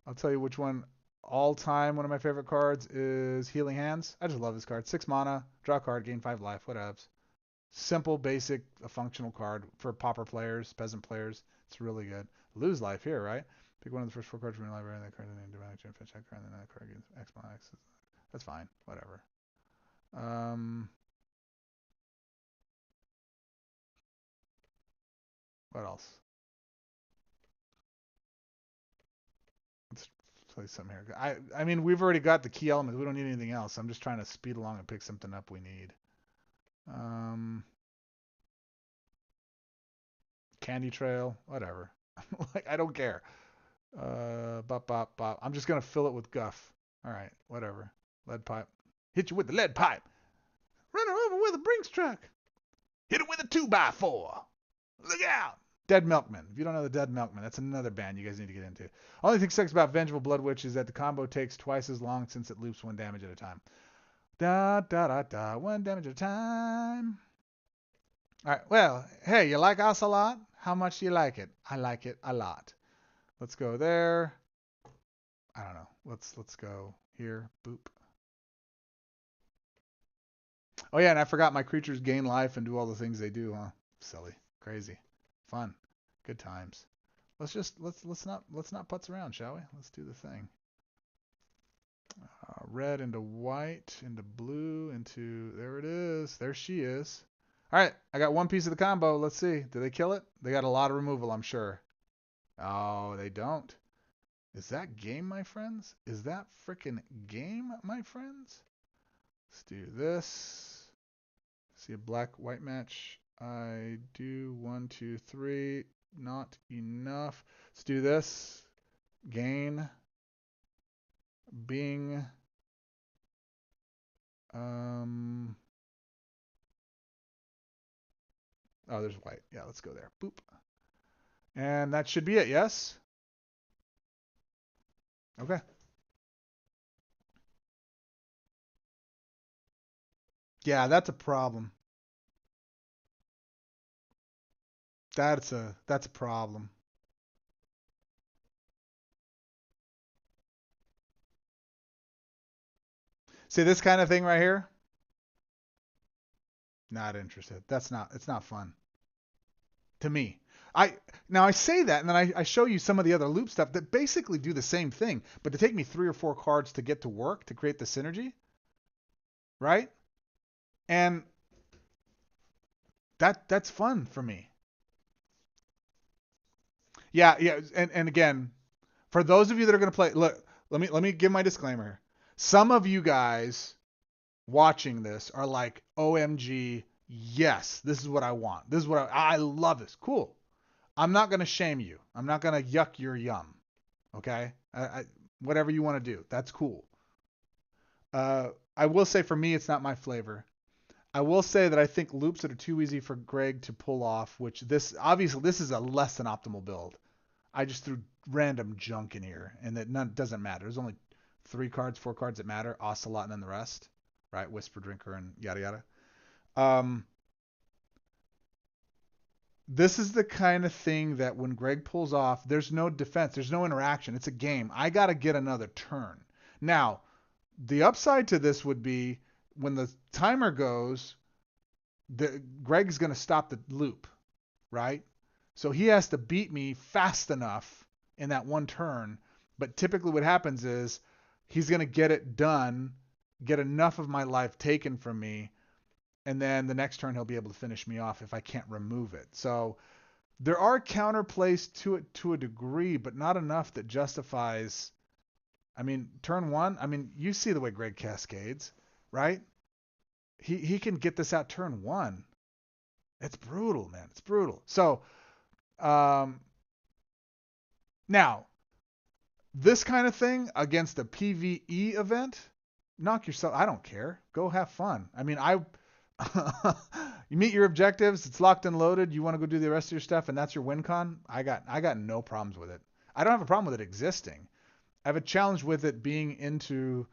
I'll tell you which one all time one of my favorite cards is Healing Hands. I just love this card. 6 mana, draw a card, gain 5 life, whatevs. Simple, basic, a functional card for pauper players, peasant players. It's really good. Lose life here, right? Pick one of the first 4 cards from your library, and that card, and then divine chain, fetch that card, and then that card gets X minus X. That's fine. Whatever. Um, what else? Let's play some here. I mean, we've already got the key elements. We don't need anything else. I'm just trying to speed along and pick something up we need. Um, Candy Trail, whatever. Like, I don't care. Bop, bop, bop. I'm just going to fill it with guff. All right, whatever. Lead pipe. Hit you with the lead pipe. Run her over with a Brinks truck. Hit it with a 2x4. Look out. Dead Milkman. If you don't know the Dead Milkman, that's another band you guys need to get into. Only thing sucks about Vengeful Blood Witch is that the combo takes twice as long since it loops 1 damage at a time. Da, da, da, da. 1 damage at a time. All right. Well, hey, you like Ocelot? How much do you like it? I like it a lot. Let's go there. I don't know. Let's go here. Boop. Oh yeah, and I forgot my creatures gain life and do all the things they do, huh? Silly. Crazy. Fun. Good times. Let's not putz around, shall we? Let's do the thing. Red into white, into blue, into there it is. There she is. All right, I got one piece of the combo. Let's see. Do they kill it? They got a lot of removal, I'm sure. Oh, they don't. Is that game, my friends? Is that frickin' game, my friends? Let's do this. See a black-white match. I do 1, 2, 3. Not enough. Let's do this. Gain. Bing. Oh, there's white. Yeah, let's go there. Boop. And that should be it, yes? Okay. Yeah, that's a problem. That's a problem. See this kind of thing right here? Not interested. It's not fun. To me. Now I say that and then I show you some of the other loop stuff that basically do the same thing, but they take me 3 or 4 cards to get to work to create the synergy. Right? And that's fun for me. Yeah, and again, for those of you that are going to play, look, let me give my disclaimer. Some of you guys watching this are like, OMG, yes, this is what I want. This is what I love this. Cool. I'm not going to shame you. I'm not going to yuck your yum. Okay? Whatever you want to do, that's cool. I will say for me, it's not my flavor. I will say that I think loops that are too easy for Greg to pull off, which obviously this is a less than optimal build. I just threw random junk in here, and that doesn't matter. There's only 3 cards, 4 cards that matter, Ocelot and then the rest, right? Whisper Drinker and yada yada. This is the kind of thing that when Greg pulls off, there's no defense, there's no interaction. It's a game. I got to get another turn. Now, the upside to this would be when the timer goes, Greg's going to stop the loop, right? So he has to beat me fast enough in that one turn. But typically what happens is he's going to get it done, get enough of my life taken from me, and then the next turn he'll be able to finish me off if I can't remove it. So there are counterplays to it to a degree, but not enough that justifies. I mean, turn 1, I mean, you see the way Greg cascades, right? He can get this out turn 1. It's brutal, man. It's brutal. So now, this kind of thing against a PvE event, knock yourself. I don't care. Go have fun. I mean, you meet your objectives. It's locked and loaded. You want to go do the rest of your stuff, and that's your win con. I got no problems with it. I don't have a problem with it existing. I have a challenge with it being into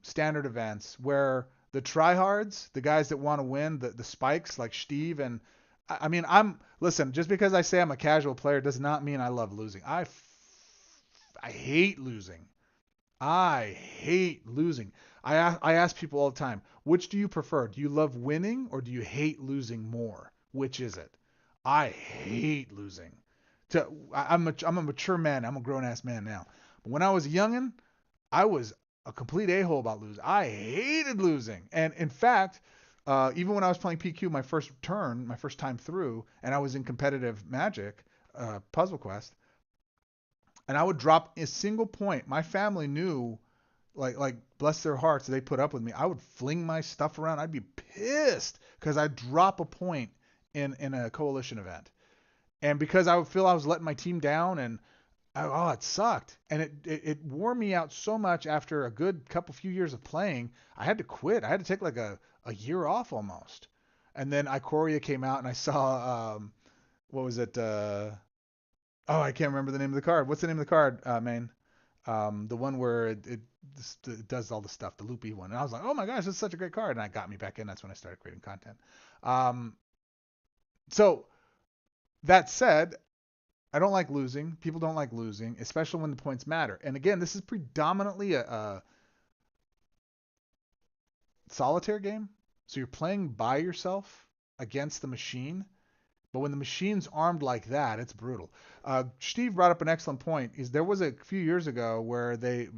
standard events where the tryhards, the guys that want to win, the spikes like Steve and I mean, listen, just because I say I'm a casual player does not mean I love losing. I hate losing. I hate losing. I ask people all the time, which do you prefer? Do you love winning or do you hate losing more? Which is it? I hate losing. I'm a mature man. I'm a grown-ass man now. But when I was a youngin', I was a complete a-hole about losing. I hated losing. And in fact, even when I was playing PQ my first time through, and I was in competitive Magic, Puzzle Quest, and I would drop a single point. My family knew, like bless their hearts, they put up with me. I would fling my stuff around. I'd be pissed because I'd drop a point in a coalition event. And because I would feel I was letting my team down, and oh, it sucked. And it wore me out so much after a good few years of playing. I had to quit. I had to take like a year off almost. And then Ikoria came out, and I saw, what was it? Oh, I can't remember the name of the card. What's the name of the card, Main? The one where it does all the stuff, the loopy one. And I was like, oh my gosh, this is such a great card. And I got me back in. That's when I started creating content. Um, so that said, I don't like losing. People don't like losing, especially when the points matter. And again, this is predominantly a solitaire game. So you're playing by yourself against the machine. But when the machine's armed like that, it's brutal. Steve brought up an excellent point. There was a few years ago where they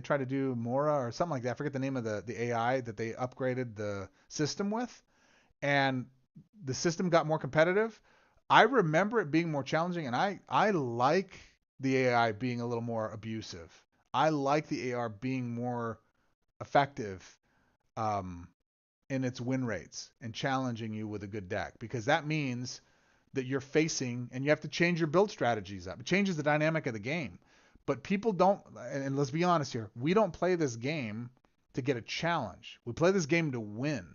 tried to do Mora or something like that. I forget the name of the AI that they upgraded the system with, and the system got more competitive. I remember it being more challenging, and I like the AI being a little more abusive. I like the AR being more effective. In its win rates and challenging you with a good deck, because that means that you're facing and you have to change your build strategies up. It changes the dynamic of the game. But people don't, and let's be honest here, we don't play this game to get a challenge. We play this game to win,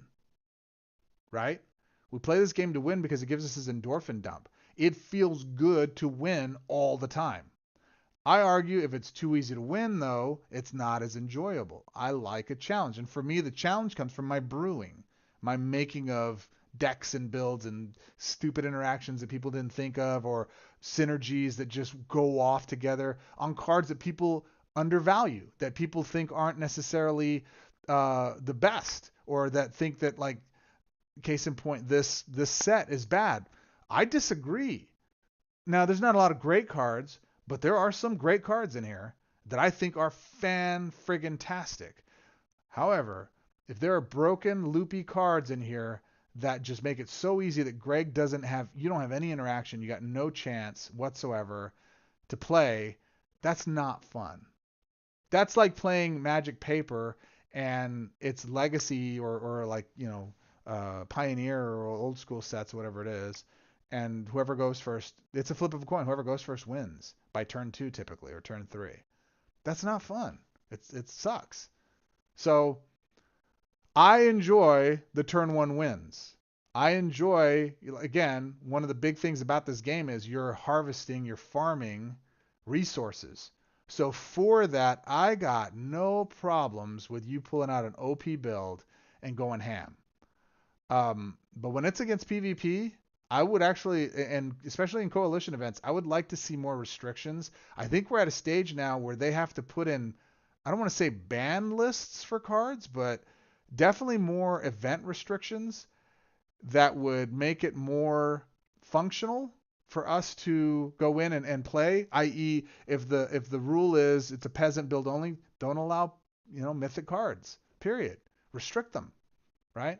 right? We play this game to win because it gives us this endorphin dump. It feels good to win all the time. I argue if it's too easy to win, though, it's not as enjoyable. I like a challenge. And for me, the challenge comes from my brewing, my making of decks and builds and stupid interactions that people didn't think of, or synergies that just go off together on cards that people undervalue, that people think aren't necessarily the best, or that think that, like, case in point, this set is bad. I disagree. Now, there's not a lot of great cards, but there are some great cards in here that I think are fan-friggin-tastic. However, if there are broken, loopy cards in here that just make it so easy that Greg you don't have any interaction, you got no chance whatsoever to play, that's not fun. That's like playing Magic Paper and its Legacy or like, Pioneer or old school sets, whatever it is, and whoever goes first, it's a flip of a coin. Whoever goes first wins by turn 2 typically, or turn 3. That's not fun. It sucks. So I enjoy the turn 1 wins. I enjoy, again, one of the big things about this game is you're farming resources. So for that, I got no problems with you pulling out an OP build and going ham. But when it's against PvP, I would actually, and especially in coalition events, I would like to see more restrictions. I think we're at a stage now where they have to put in, I don't want to say ban lists for cards, but definitely more event restrictions that would make it more functional for us to go in and play, i.e. if the rule is it's a peasant build only, don't allow, mythic cards, period. Restrict them, right?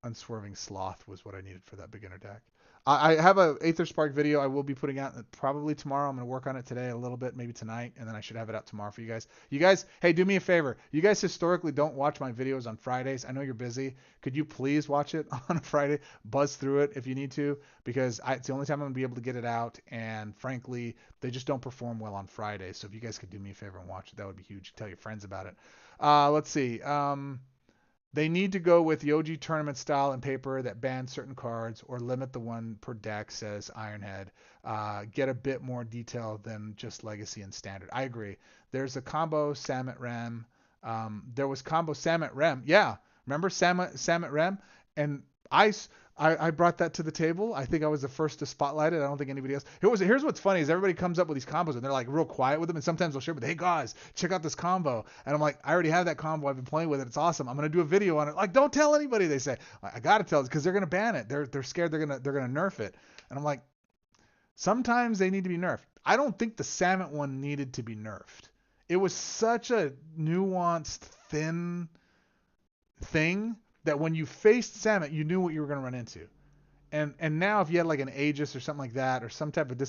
Unswerving Sloth was what I needed for that beginner deck. I have a Aetherspark video I will be putting out probably tomorrow. I'm going to work on it today a little bit, maybe tonight, and then I should have it out tomorrow for you guys. You guys, hey, do me a favor. You guys historically don't watch my videos on Fridays. I know you're busy. Could you please watch it on a Friday? Buzz through it if you need to, because it's the only time I'm going to be able to get it out, and frankly, they just don't perform well on Fridays. So if you guys could do me a favor and watch it, that would be huge. Tell your friends about it. Let's see. They need to go with the OG tournament style and paper that bans certain cards or limit the one per deck, says Ironhead. Get a bit more detail than just Legacy and Standard. I agree. There's a combo Samet Rem. There was combo Samet Rem. Yeah, remember Samet Rem? And I brought that to the table. I think I was the first to spotlight it. I don't think anybody else. Here's what's funny is everybody comes up with these combos and they're like real quiet with them, and sometimes they'll share with, hey guys, check out this combo. And I'm like, I already have that combo. I've been playing with it. It's awesome. I'm gonna do a video on it. Like, don't tell anybody. They say, I gotta tell it because they're gonna ban it. They're scared they're gonna nerf it. And I'm like, sometimes they need to be nerfed. I don't think the Samet one needed to be nerfed. It was such a nuanced, thin thing that when you faced Samet, you knew what you were going to run into. And now if you had like an Aegis or something like that, or some type of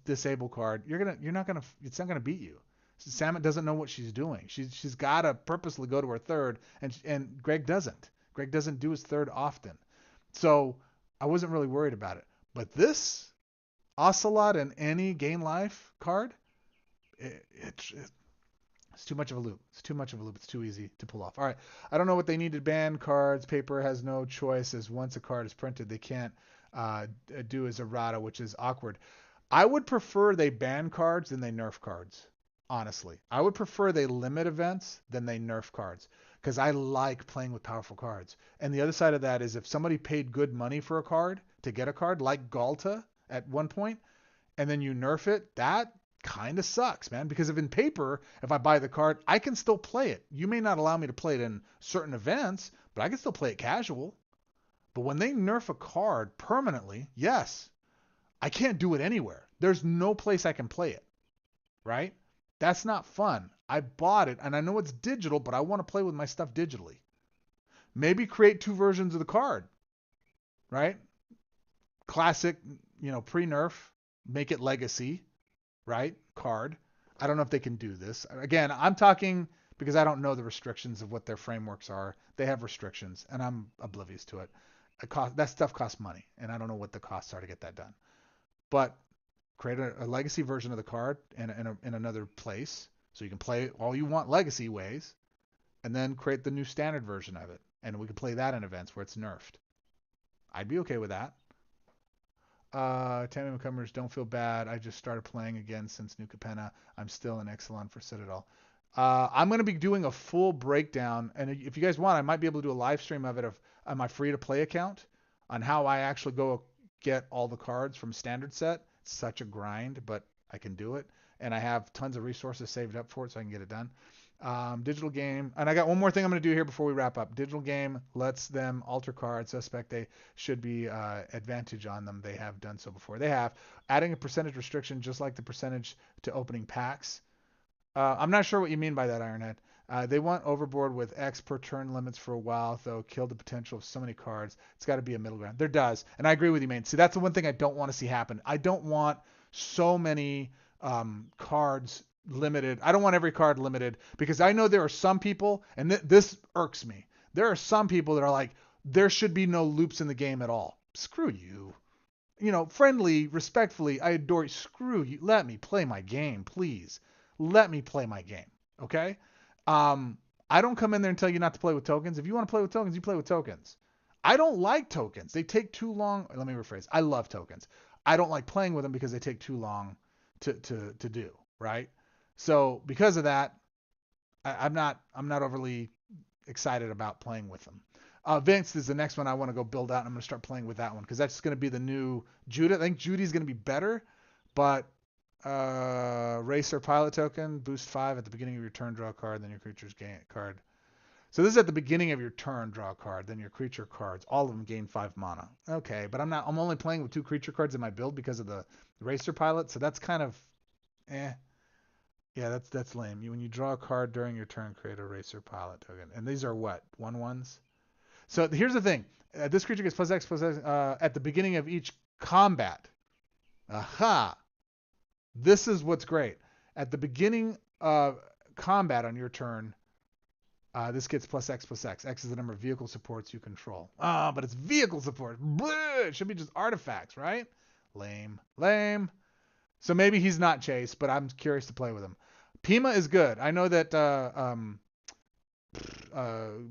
disable card, it's not gonna beat you. Samet doesn't know what she's doing. She's gotta purposely go to her third, and Greg doesn't. Greg doesn't do his third often. So I wasn't really worried about it. But this Ocelot and any gain life card, it's too much of a loop. It's too much of a loop. It's too easy to pull off. All right. I don't know what they need to ban cards. Paper has no choice, as once a card is printed, they can't do as errata, which is awkward. I would prefer they ban cards than they nerf cards. Honestly, I would prefer they limit events than they nerf cards, because I like playing with powerful cards. And the other side of that is, if somebody paid good money for a card to get a card like Galta at one point, and then you nerf it, that kind of sucks, man. Because if in paper, if I buy the card, I can still play it. You may not allow me to play it in certain events, but I can still play it casual. But when they nerf a card permanently, yes, I can't do it anywhere. There's no place I can play it, right? That's not fun. I bought it, and I know it's digital, but I want to play with my stuff digitally. Maybe create 2 versions of the card, right? Classic, pre-nerf, make it legacy, right? Card. I don't know if they can do this. Again, I'm talking because I don't know the restrictions of what their frameworks are. They have restrictions, and I'm oblivious to it. That stuff costs money, and I don't know what the costs are to get that done. But create a legacy version of the card in another place, so you can play all you want legacy ways, and then create the new standard version of it, and we can play that in events where it's nerfed. I'd be okay with that. Tammy McCummers, don't feel bad. I just started playing again since New Capenna. I'm still in Exelon for Citadel. I'm going to be doing a full breakdown, and if you guys want, I might be able to do a live stream of it on my free-to-play account on how I actually go get all the cards from standard set. It's such a grind, but I can do it, and I have tons of resources saved up for it, so I can get it done. Digital game, and I got one more thing I'm going to do here before we wrap up. Digital game lets them alter cards. Suspect they should be advantage on them. They have done so before. They have. Adding a percentage restriction, just like the percentage to opening packs. I'm not sure what you mean by that, Ironhead. They went overboard with X per turn limits for a while, though, killed the potential of so many cards. It's got to be a middle ground. There does, and I agree with you, man. See, that's the one thing I don't want to see happen. I don't want so many cards limited. I don't want every card limited, because I know there are some people, and this irks me. There are some people that are like, there should be no loops in the game at all. Screw you. Friendly, respectfully, I adore you. Screw you. Let me play my game, please. Let me play my game. Okay? I don't come in there and tell you not to play with tokens. If you want to play with tokens, you play with tokens. I don't like tokens. They take too long. Let me rephrase. I love tokens. I don't like playing with them because they take too long to do, right? So because of that, I'm not overly excited about playing with them. Vince is the next one I want to go build out, and I'm going to start playing with that one, because that's going to be the new Judah. I think Judy's going to be better, but racer pilot token, boost 5 at the beginning of your turn, draw a card, then your creature's gain card. So this is at the beginning of your turn, draw a card, then your creature cards. All of them gain 5 mana. Okay, but I'm only playing with 2 creature cards in my build because of the racer pilot, so that's kind of Yeah, that's lame. When you draw a card during your turn, create a racer pilot token. And these are what? 1/1s? So here's the thing. This creature gets +X at the beginning of each combat. Aha! This is what's great. At the beginning of combat on your turn, this gets +X. X is the number of vehicle supports you control. But it's vehicle support. Blah! It should be just artifacts, right? Lame. So maybe he's not Chase, but I'm curious to play with him. Pima is good. I know that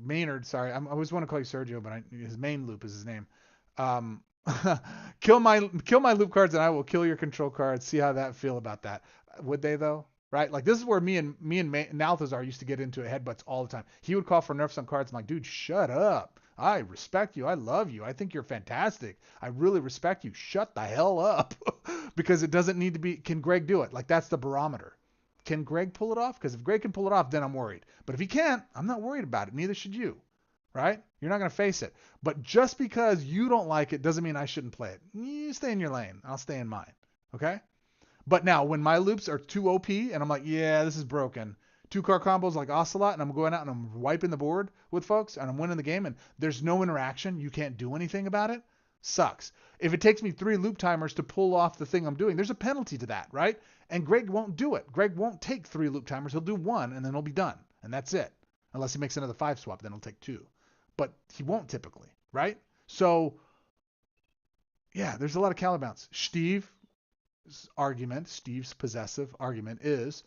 Maynard, sorry, I always want to call you Sergio, but his main loop is his name. Kill my loop cards and I will kill your control cards. See how that feel about that. Would they though? Right? Like this is where me and Nalthazar used to get into headbutts all the time. He would call for nerfs on cards. I'm like, dude, shut up. I respect you. I love you. I think you're fantastic. I really respect you. Shut the hell up. Because it doesn't need to be. Can Greg do it? Like that's the barometer. Can Greg pull it off? Because if Greg can pull it off, then I'm worried. But if he can't, I'm not worried about it. Neither should you. Right? You're not going to face it. But just because you don't like it doesn't mean I shouldn't play it. You stay in your lane. I'll stay in mine. Okay? But now, when my loops are too OP, and I'm like, yeah, this is broken. 2-card combos like Ocelot, and I'm going out and I'm wiping the board with folks, and I'm winning the game, and there's no interaction. You can't do anything about it. Sucks. If it takes me 3 loop timers to pull off the thing I'm doing, there's a penalty to that, right? And Greg won't do it. Greg won't take 3 loop timers. He'll do 1, and then he'll be done. And that's it. Unless he makes another 5 swap, then he'll take 2. But he won't typically, right? So Yeah, there's a lot of counterbalance. Steve's possessive argument is,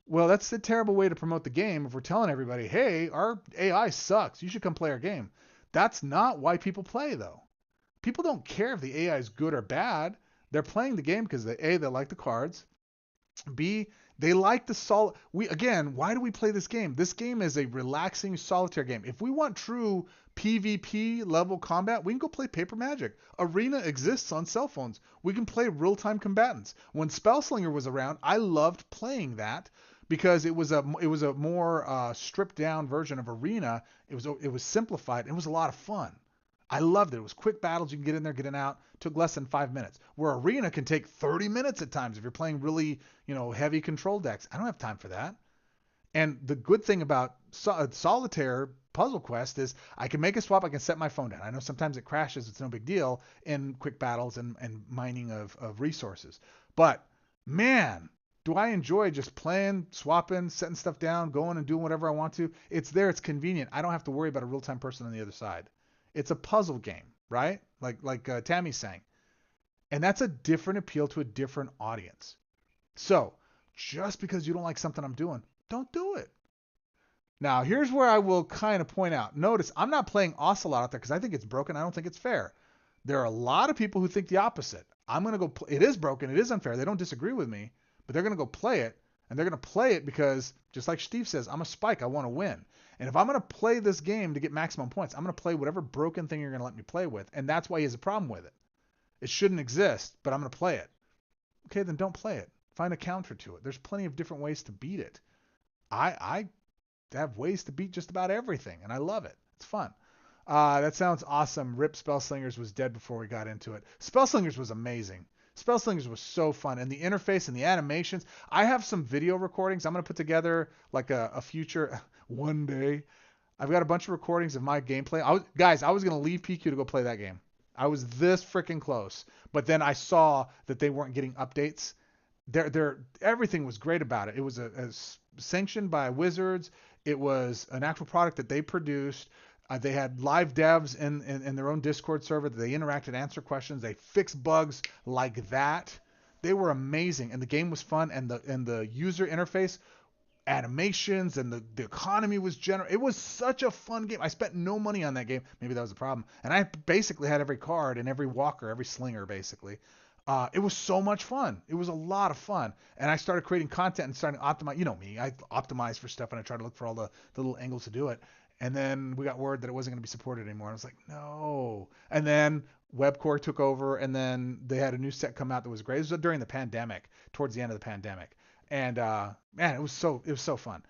well, that's a terrible way to promote the game if we're telling everybody, hey, our AI sucks. You should come play our game. That's not why people play, though. People don't care if the AI is good or bad. They're playing the game because they like the cards. B, they like the why do we play this game? This game is a relaxing solitaire game. If we want true PvP level combat, we can go play Paper Magic. Arena exists on cell phones. We can play real-time combatants. When Spellslinger was around, I loved playing that because it was a more stripped down version of Arena. It was simplified. It was a lot of fun. I loved it. It was quick battles. You can get in there, get in out. Took less than 5 minutes. Where Arena can take 30 minutes at times if you're playing really, heavy control decks. I don't have time for that. And the good thing about Solitaire Puzzle Quest is I can make a swap. I can set my phone down. I know sometimes it crashes. It's no big deal in quick battles and mining of resources. But, man, do I enjoy just playing, swapping, setting stuff down, going and doing whatever I want to. It's there. It's convenient. I don't have to worry about a real-time person on the other side. It's a puzzle game, right? Like Tammy's saying. And that's a different appeal to a different audience. So, just because you don't like something I'm doing, don't do it. Now, here's where I will kind of point out. Notice, I'm not playing Ocelot out there because I think it's broken. I don't think it's fair. There are a lot of people who think the opposite. I'm going to go play. It is broken. It is unfair. They don't disagree with me, but they're going to go play it. And they're going to play it because, just like Steve says, I'm a spike. I want to win. And if I'm going to play this game to get maximum points, I'm going to play whatever broken thing you're going to let me play with. And that's why he has a problem with it. It shouldn't exist, but I'm going to play it. Okay, then don't play it. Find a counter to it. There's plenty of different ways to beat it. I have ways to beat just about everything, and I love it. It's fun. That sounds awesome. Rip Spellslingers was dead before we got into it. Spellslingers was amazing. Spellslingers was so fun, and the interface and the animations. I have some video recordings. I'm going to put together like a future one day. I've got a bunch of recordings of my gameplay. I was going to leave PQ to go play that game. I was this freaking close, but then I saw that they weren't getting updates. Everything was great about it. It was a sanctioned by Wizards. It was an actual product that they produced. They had live devs in their own Discord server that they interacted, answer questions. They fixed bugs like that. They were amazing, and the game was fun, and the user interface, animations, and the economy was general. It was such a fun game. I spent no money on that game. Maybe that was the problem. And I basically had every card and every walker, every slinger, basically. It was so much fun. It was a lot of fun. And I started creating content and starting to optimize. You know me. I optimize for stuff, and I try to look for all the little angles to do it. And then we got word that it wasn't going to be supported anymore. I was like, no. And then Webcore took over, and then they had a new set come out that was great. It was during the pandemic, towards the end of the pandemic. And man, it was so fun.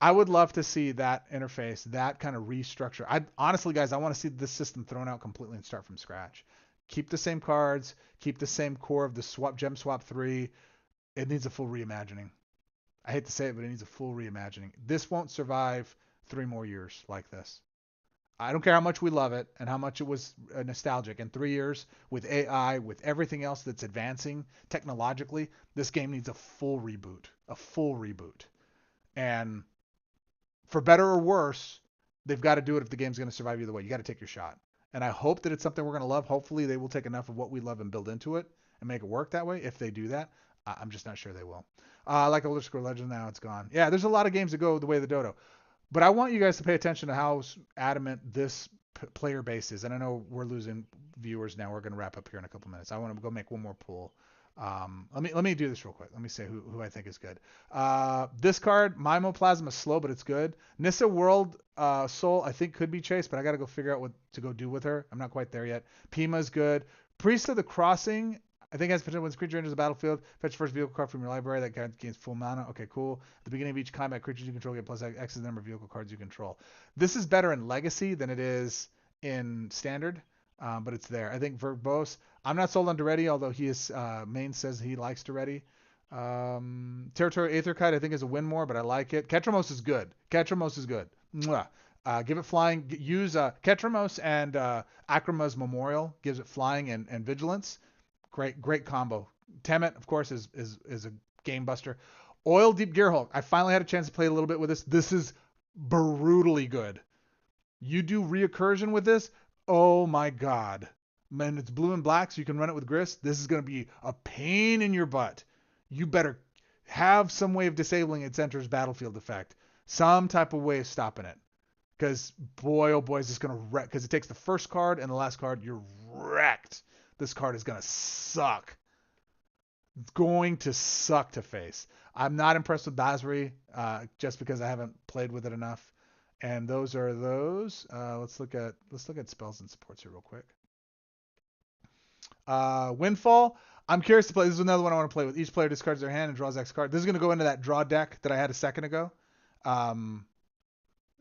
I would love to see that interface, that kind of restructure. Honestly, guys, I want to see this system thrown out completely and start from scratch. Keep the same cards, keep the same core of the Gem Swap 3. It needs a full reimagining. I hate to say it, but it needs a full reimagining. This won't survive 3 more years like this. I don't care how much we love it and how much it was nostalgic. In 3 years, with AI, with everything else that's advancing technologically, this game needs a full reboot. A full reboot. And for better or worse, they've got to do it if the game's going to survive either way. You got to take your shot. And I hope that it's something we're going to love. Hopefully they will take enough of what we love and build into it and make it work that way. If they do that, I'm just not sure they will. Like Older Scroll Legend, now it's gone. Yeah, there's a lot of games that go the way of the dodo. But I want you guys to pay attention to how adamant this player base is. And I know we're losing viewers now. We're going to wrap up here in a couple minutes. I want to go make one more pool. Let me do this real quick. Let me say who I think is good. This card, Mimoplasma, is slow, but it's good. Nissa World Soul, I think could be chased, but I got to go figure out what to go do with her. I'm not quite there yet. Pima's good. Priest of the Crossing, I think has potential when this creature enters the battlefield. Fetch first vehicle card from your library. That card gains full mana. Okay, cool. At the beginning of each combat, creatures you control get plus X is the number of vehicle cards you control. This is better in Legacy than it is in Standard, but it's there. I think Verbose. I'm not sold on Duretti, although his main says he likes Duretti. Territory Aetherkite, I think, is a win more, but I like it. Ketramos is good. Mwah. Give it flying. Use Ketramos and Akrama's Memorial. Gives it flying and vigilance. Great combo. Temet, of course, is a game buster. Oil Deep Gearhulk. I finally had a chance to play a little bit with this. This is brutally good. You do reoccursion with this. Oh my god. And it's blue and black, so you can run it with Grist. This is going to be a pain in your butt. You better have some way of disabling its enters battlefield effect. Some type of way of stopping it. Because, boy, oh boy, is this going to wreck. Because it takes the first card and the last card. You're wrecked. This card is going to suck. It's going to suck to face. I'm not impressed with Basri, just because I haven't played with it enough. And those are those. Let's look at spells and supports here real quick. Windfall. I'm curious to play. This is another one I want to play with. Each player discards their hand and draws X card. This is going to go into that draw deck that I had a second ago.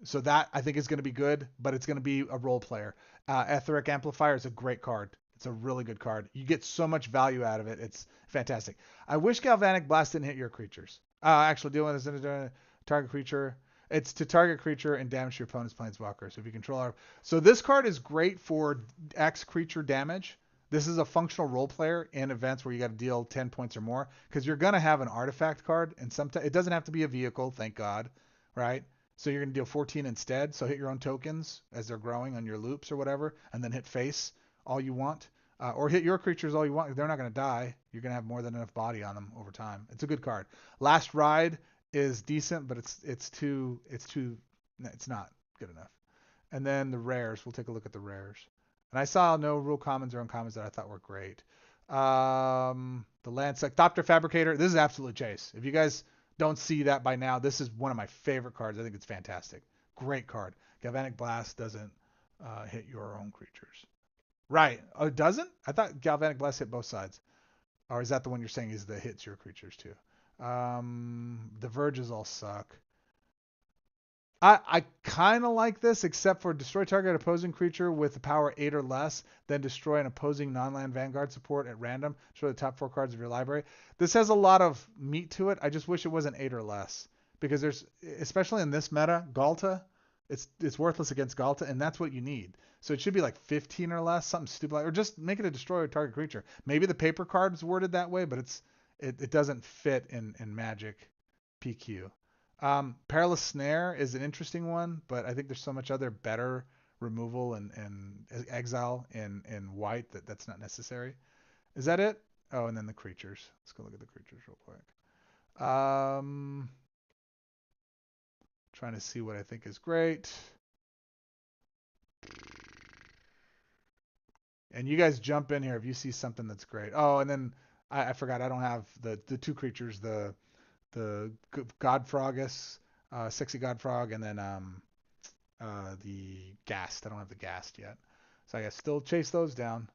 So that I think is going to be good, but it's going to be a role player. Etheric Amplifier is a great card. It's a really good card. You get so much value out of it. It's fantastic. I wish Galvanic Blast didn't hit your creatures. Actually, dealing with this target creature. It's to target creature and damage your opponent's planeswalker. So if you control our... So this card is great for X creature damage. This is a functional role player in events where you got to deal 10 points or more, because you're going to have an artifact card, and sometimes it doesn't have to be a vehicle, thank God, right? So you're going to deal 14 instead. So hit your own tokens as they're growing on your loops or whatever, and then hit face all you want, or hit your creatures all you want. They're not going to die. You're going to have more than enough body on them over time. It's a good card. Last Ride is decent, but it's not good enough. And then the rares. We'll take a look at the rares. And I saw no rule commons or uncommons that I thought were great. The Landsec, Thopter Fabricator. This is absolute chase. If you guys don't see that by now, this is one of my favorite cards. I think it's fantastic. Great card. Galvanic Blast doesn't hit your own creatures. Right. Oh, it doesn't? I thought Galvanic Blast hit both sides. Or is that the one you're saying is that hits your creatures too? The Verges all suck. I kind of like this, except for destroy target opposing creature with the power 8 or less, then destroy an opposing non-land Vanguard support at random. Destroy the top 4 cards of your library. This has a lot of meat to it. I just wish it wasn't 8 or less, because there's, especially in this meta, Galta, it's worthless against Galta, and that's what you need. So it should be like 15 or less, something stupid like, or just make it a destroy target creature. Maybe the paper card is worded that way, but it doesn't fit in Magic PQ. Perilous Snare is an interesting one, but I think there's so much other better removal and exile in white that's not necessary. Is that it? Oh, and then the creatures. Let's go look at the creatures real quick. Trying to see what I think is great. And you guys jump in here if you see something that's great. Oh, and then I forgot, I don't have the two creatures, the Godfrogus, Sexy Godfrog, and then the Ghast. I don't have the Ghast yet. So I gotta still chase those down.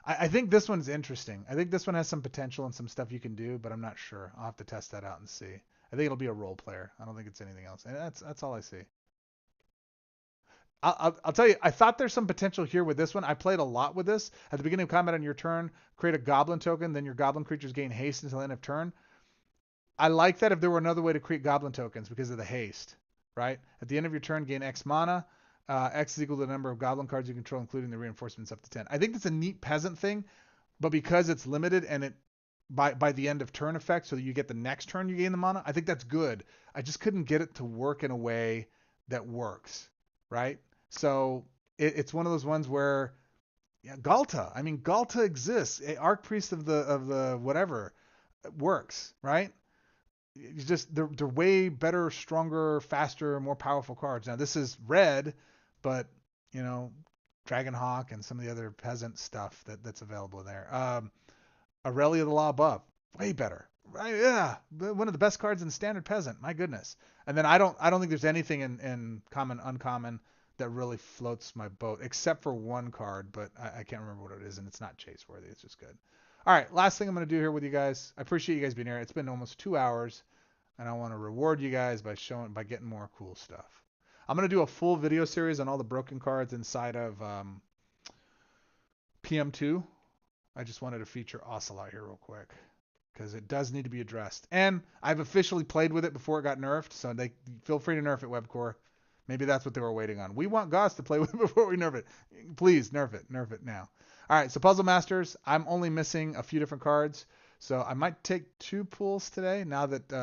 I think this one's interesting. I think this one has some potential and some stuff you can do, but I'm not sure. I'll have to test that out and see. I think it'll be a role player. I don't think it's anything else. And that's all I see. I'll tell you, I thought there's some potential here with this one. I played a lot with this. At the beginning of combat on your turn, create a goblin token, then your goblin creatures gain haste until the end of turn. I like that if there were another way to create goblin tokens because of the haste, right? At the end of your turn, gain X mana. X is equal to the number of goblin cards you control, including the reinforcements up to 10. I think that's a neat peasant thing, but because it's limited and it by the end of turn effect, so that you get the next turn you gain the mana, I think that's good. I just couldn't get it to work in a way that works, right? So it's one of those ones where, yeah, Galta. I mean, Galta exists. Archpriest of the whatever works, right? It's just they're way better, stronger, faster, more powerful cards. Now this is red, but you know, Dragonhawk and some of the other peasant stuff that's available there. Aurelia the Law Above, way better. Right? Yeah, one of the best cards in Standard Peasant. My goodness. And then I don't think there's anything in common, uncommon that really floats my boat, except for one card, but I can't remember what it is, and it's not chase worthy. It's just good. All right, last thing I'm going to do here with you guys. I appreciate you guys being here. It's been almost 2 hours, and I want to reward you guys by getting more cool stuff. I'm going to do a full video series on all the broken cards inside of PM2. I just wanted to feature Ocelot here real quick, because it does need to be addressed. And I've officially played with it before it got nerfed, so they feel free to nerf it, Webcore. Maybe that's what they were waiting on. We want Goz to play with it before we nerf it. Please, nerf it. Nerf it now. All right, so Puzzle Masters. I'm only missing a few different cards, so I might take 2 pulls today, now that...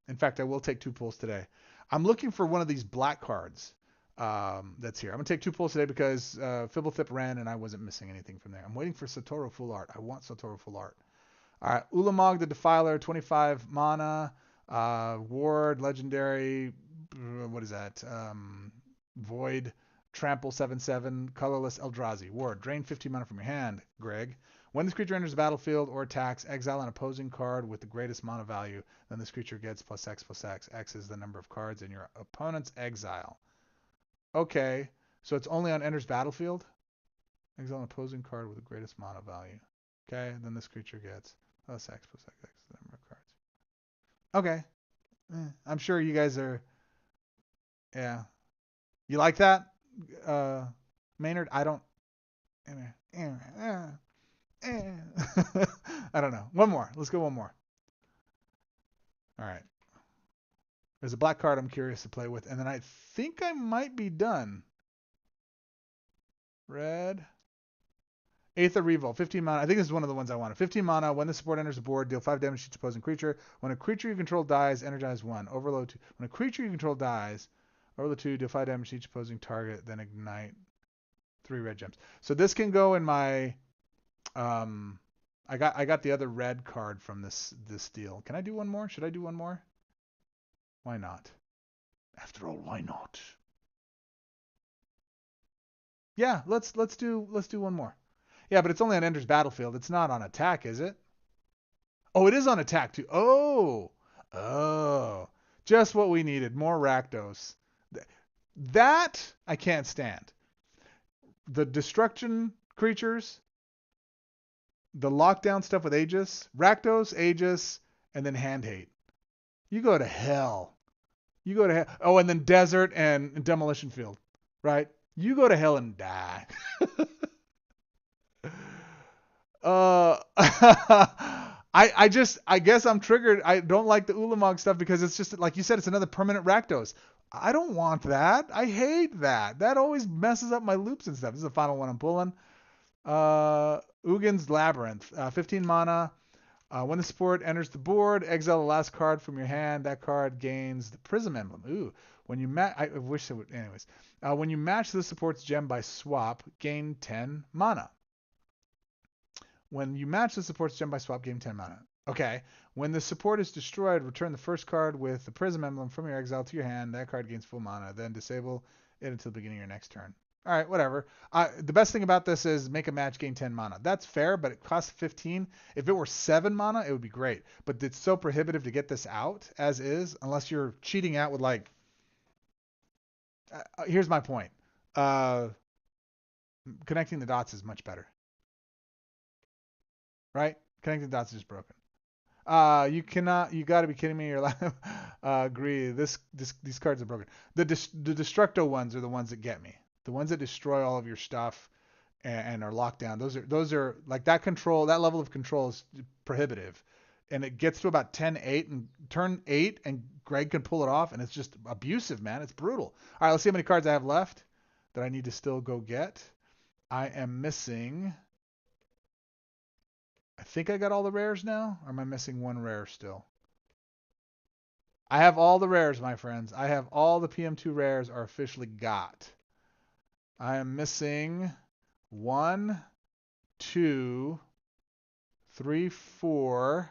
in fact, I will take 2 pulls today. I'm looking for one of these black cards. that's here. I'm going to take 2 pulls today because Fibblethip ran and I wasn't missing anything from there. I'm waiting for Satoru Full Art. I want Satoru Full Art. All right, Ulamog the Defiler, 25 mana. Ward, Legendary, what is that? Void, Trample 7/7, Colorless Eldrazi. Ward, drain 15 mana from your hand, Greg. When this creature enters the battlefield or attacks, exile an opposing card with the greatest mana value. Then this creature gets +X/+X. X is the number of cards in your opponent's exile. Okay, so it's only on enters battlefield? Exile an opposing card with the greatest mana value. Okay, then this creature gets +X/+X. X is the number of cards. Okay. I'm sure you guys are, yeah. You like that, Maynard? I don't. I don't know. One more. Let's go one more. All right. There's a black card I'm curious to play with, and then I think I might be done. Red. Aether Revolt, 15 mana. I think this is one of the ones I wanted. 15 mana. When the support enters the board, deal 5 damage to each opposing creature. When a creature you control dies, energize 1. Overload 2. When a creature you control dies, overload 2, deal 5 damage to each opposing target, then ignite 3 red gems. So this can go in my. I got the other red card from this deal. Can I do one more? Should I do one more? Why not? After all, why not? Yeah, let's do one more. Yeah, but it's only on Ender's Battlefield. It's not on attack, is it? Oh, it is on attack too. Oh. Just what we needed. More Rakdos. That I can't stand. The destruction creatures, the lockdown stuff with Aegis, Rakdos, Aegis, and then Hand Hate. You go to hell. You go to hell. Oh, and then Desert and Demolition Field, right? You go to hell and die. I guess I'm triggered. I don't like the Ulamog stuff because it's just, like you said, it's another permanent Rakdos. I don't want that. I hate that. That always messes up my loops and stuff. This is the final one I'm pulling. Ugin's Labyrinth, 15 mana. When the support enters the board, exile the last card from your hand. That card gains the Prism Emblem. Ooh. When you I wish it would. Anyways, when you match the support's gem by swap, gain 10 mana. When you match the support's gem by swap, gain 10 mana. Okay. When the support is destroyed, return the first card with the Prism Emblem from your exile to your hand. That card gains full mana. Then disable it until the beginning of your next turn. All right, whatever. The best thing about this is make a match, gain 10 mana. That's fair, but it costs 15. If it were 7 mana, it would be great. But it's so prohibitive to get this out as is, unless you're cheating out with like. Here's my point. Connecting the dots is much better. Right? Connecting the dots is just broken. You cannot. You got to be kidding me. You're like, agree. These cards are broken. The Destructo ones are the ones that get me. The ones that destroy all of your stuff and are locked down. Those are like that control. That level of control is prohibitive, and it gets to about 10-8 and turn 8, and Greg can pull it off, and it's just abusive, man. It's brutal. All right, let's see how many cards I have left that I need to still go get. I am missing. I think I got all the rares now, or am I missing one rare still? I have all the rares, my friends. I have all the PM2 rares are officially got. I am missing 1, 2, 3, 4,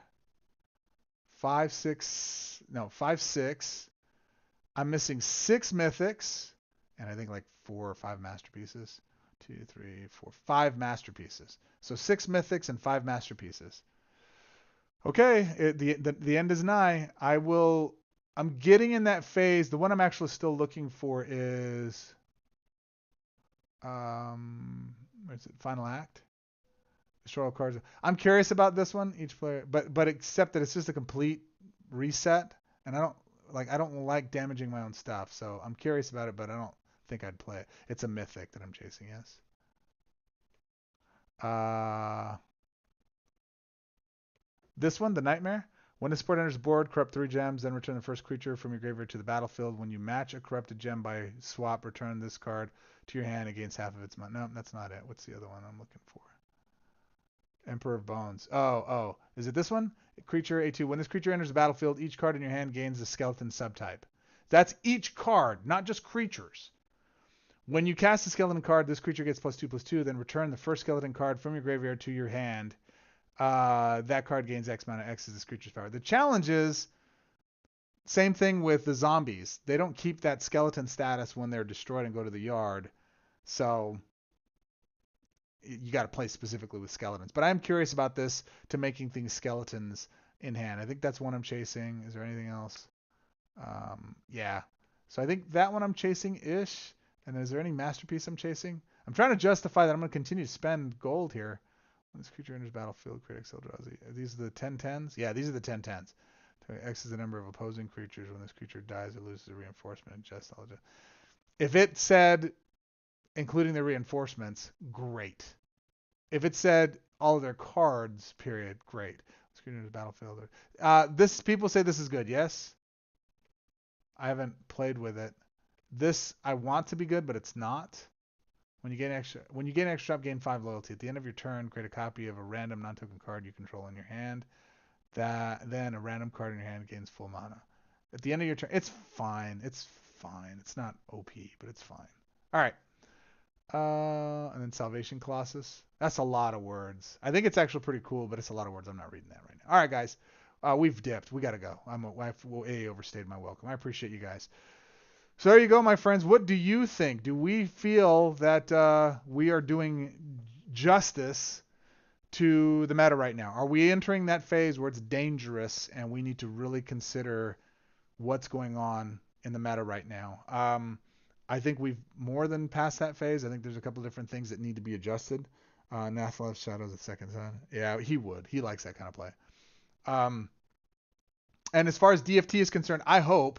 5, 6. No, 5, 6. I'm missing 6 mythics, and I think like 4 or 5 masterpieces. 2, 3, 4, 5 masterpieces. So 6 mythics and 5 masterpieces. Okay, the end is nigh. I'm getting in that phase. The one I'm actually still looking for is what is it? Final Act. Destroy all cards. I'm curious about this one. Each player, but except that it's just a complete reset, and I don't like damaging my own stuff. So I'm curious about it, but I don't think I'd play it. It's a mythic that I'm chasing. Yes. This one, the Nightmare. When the support enters the board, corrupt 3 gems, then return the first creature from your graveyard to the battlefield. When you match a corrupted gem by swap, return this card to your hand against half of its mana. No, that's not it. What's the other one I'm looking for? Emperor of Bones. Oh. Is it this one? Creature A2. When this creature enters the battlefield, each card in your hand gains the skeleton subtype. That's each card, not just creatures. When you cast a skeleton card, this creature gets +2/+2. Then return the first skeleton card from your graveyard to your hand. That card gains X amount of X as this creature's power. The challenge is, same thing with the zombies. They don't keep that skeleton status when they're destroyed and go to the yard. So you got to play specifically with skeletons. But I'm curious about this to making things skeletons in hand. I think that's one I'm chasing. Is there anything else? Yeah. So I think that one I'm chasing-ish. And is there any masterpiece I'm chasing? I'm trying to justify that I'm going to continue to spend gold here. When this creature enters battlefield, create X Eldrazi. Are these the 10/10s? Yeah, these are the 10/10s. X is the number of opposing creatures. When this creature dies, it loses a reinforcement. Adjust. If it said including their reinforcements, great. If it said all of their cards, period, great. This creature enters battlefield. People say this is good. Yes. I haven't played with it. This I want to be good, but it's not. When you gain extra up, gain 5 loyalty. At the end of your turn, create a copy of a random non-token card you control in your hand. Then a random card in your hand gains full mana. At the end of your turn, it's fine. It's fine. It's not OP, but it's fine. All right. And then Salvation Colossus. That's a lot of words. I think it's actually pretty cool, but it's a lot of words. I'm not reading that right now. All right, guys. We've dipped. We got to go. I've overstayed my welcome. I appreciate you guys. So there you go, my friends. What do you think? Do we feel that we are doing justice to the meta right now? Are we entering that phase where it's dangerous and we need to really consider what's going on in the meta right now? I think we've more than passed that phase. I think there's a couple different things that need to be adjusted. Nath loves Shadows at Second Son. Yeah, he would. He likes that kind of play. And as far as DFT is concerned, I hope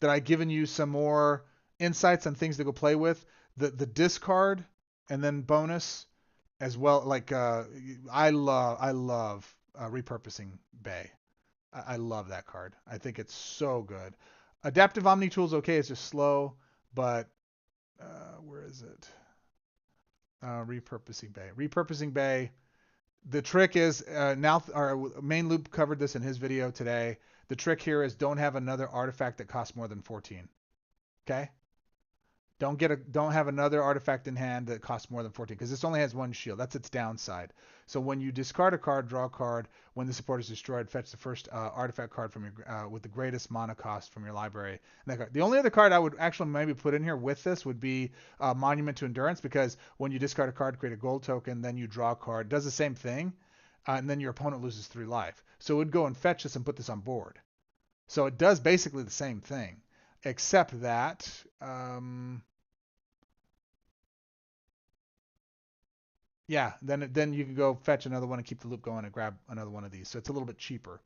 that I've given you some more insights on things to go play with. The discard and then bonus as well. Like I love Repurposing Bay. I love that card. I think it's so good. Adaptive Omni Tool's okay. It's just slow, but where is it? Repurposing Bay. Repurposing Bay. The trick is now our main loop covered this in his video today. The trick here is don't have another artifact that costs more than 14. Okay? Don't have another artifact in hand that costs more than 14 because this only has one shield. That's its downside. So when you discard a card, draw a card. When the support is destroyed, fetch the first artifact card from your with the greatest mana cost from your library. And the only other card I would actually maybe put in here with this would be Monument to Endurance, because when you discard a card, create a gold token, then you draw a card. It does the same thing, and then your opponent loses 3 life. So it would go and fetch this and put this on board. So it does basically the same thing, except that yeah, then you can go fetch another one and keep the loop going and grab another one of these. So it's a little bit cheaper.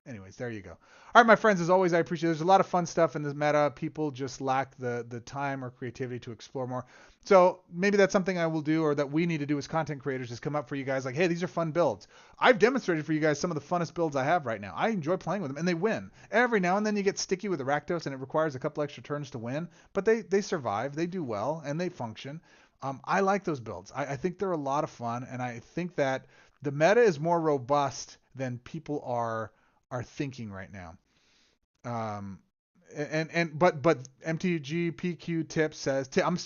Anyways, there you go. All right, my friends, as always, I appreciate it. There's a lot of fun stuff in this meta. People just lack the time or creativity to explore more. So maybe that's something I will do, or that we need to do as content creators, is come up for you guys like, hey, these are fun builds. I've demonstrated for you guys some of the funnest builds I have right now. I enjoy playing with them, and they win. Every now and then you get sticky with the Rakdos, and it requires a couple extra turns to win. But they survive, they do well, and they function. I like those builds. I think they're a lot of fun, and I think that the meta is more robust than people are thinking right now. But MTG PQ Tips says, I'm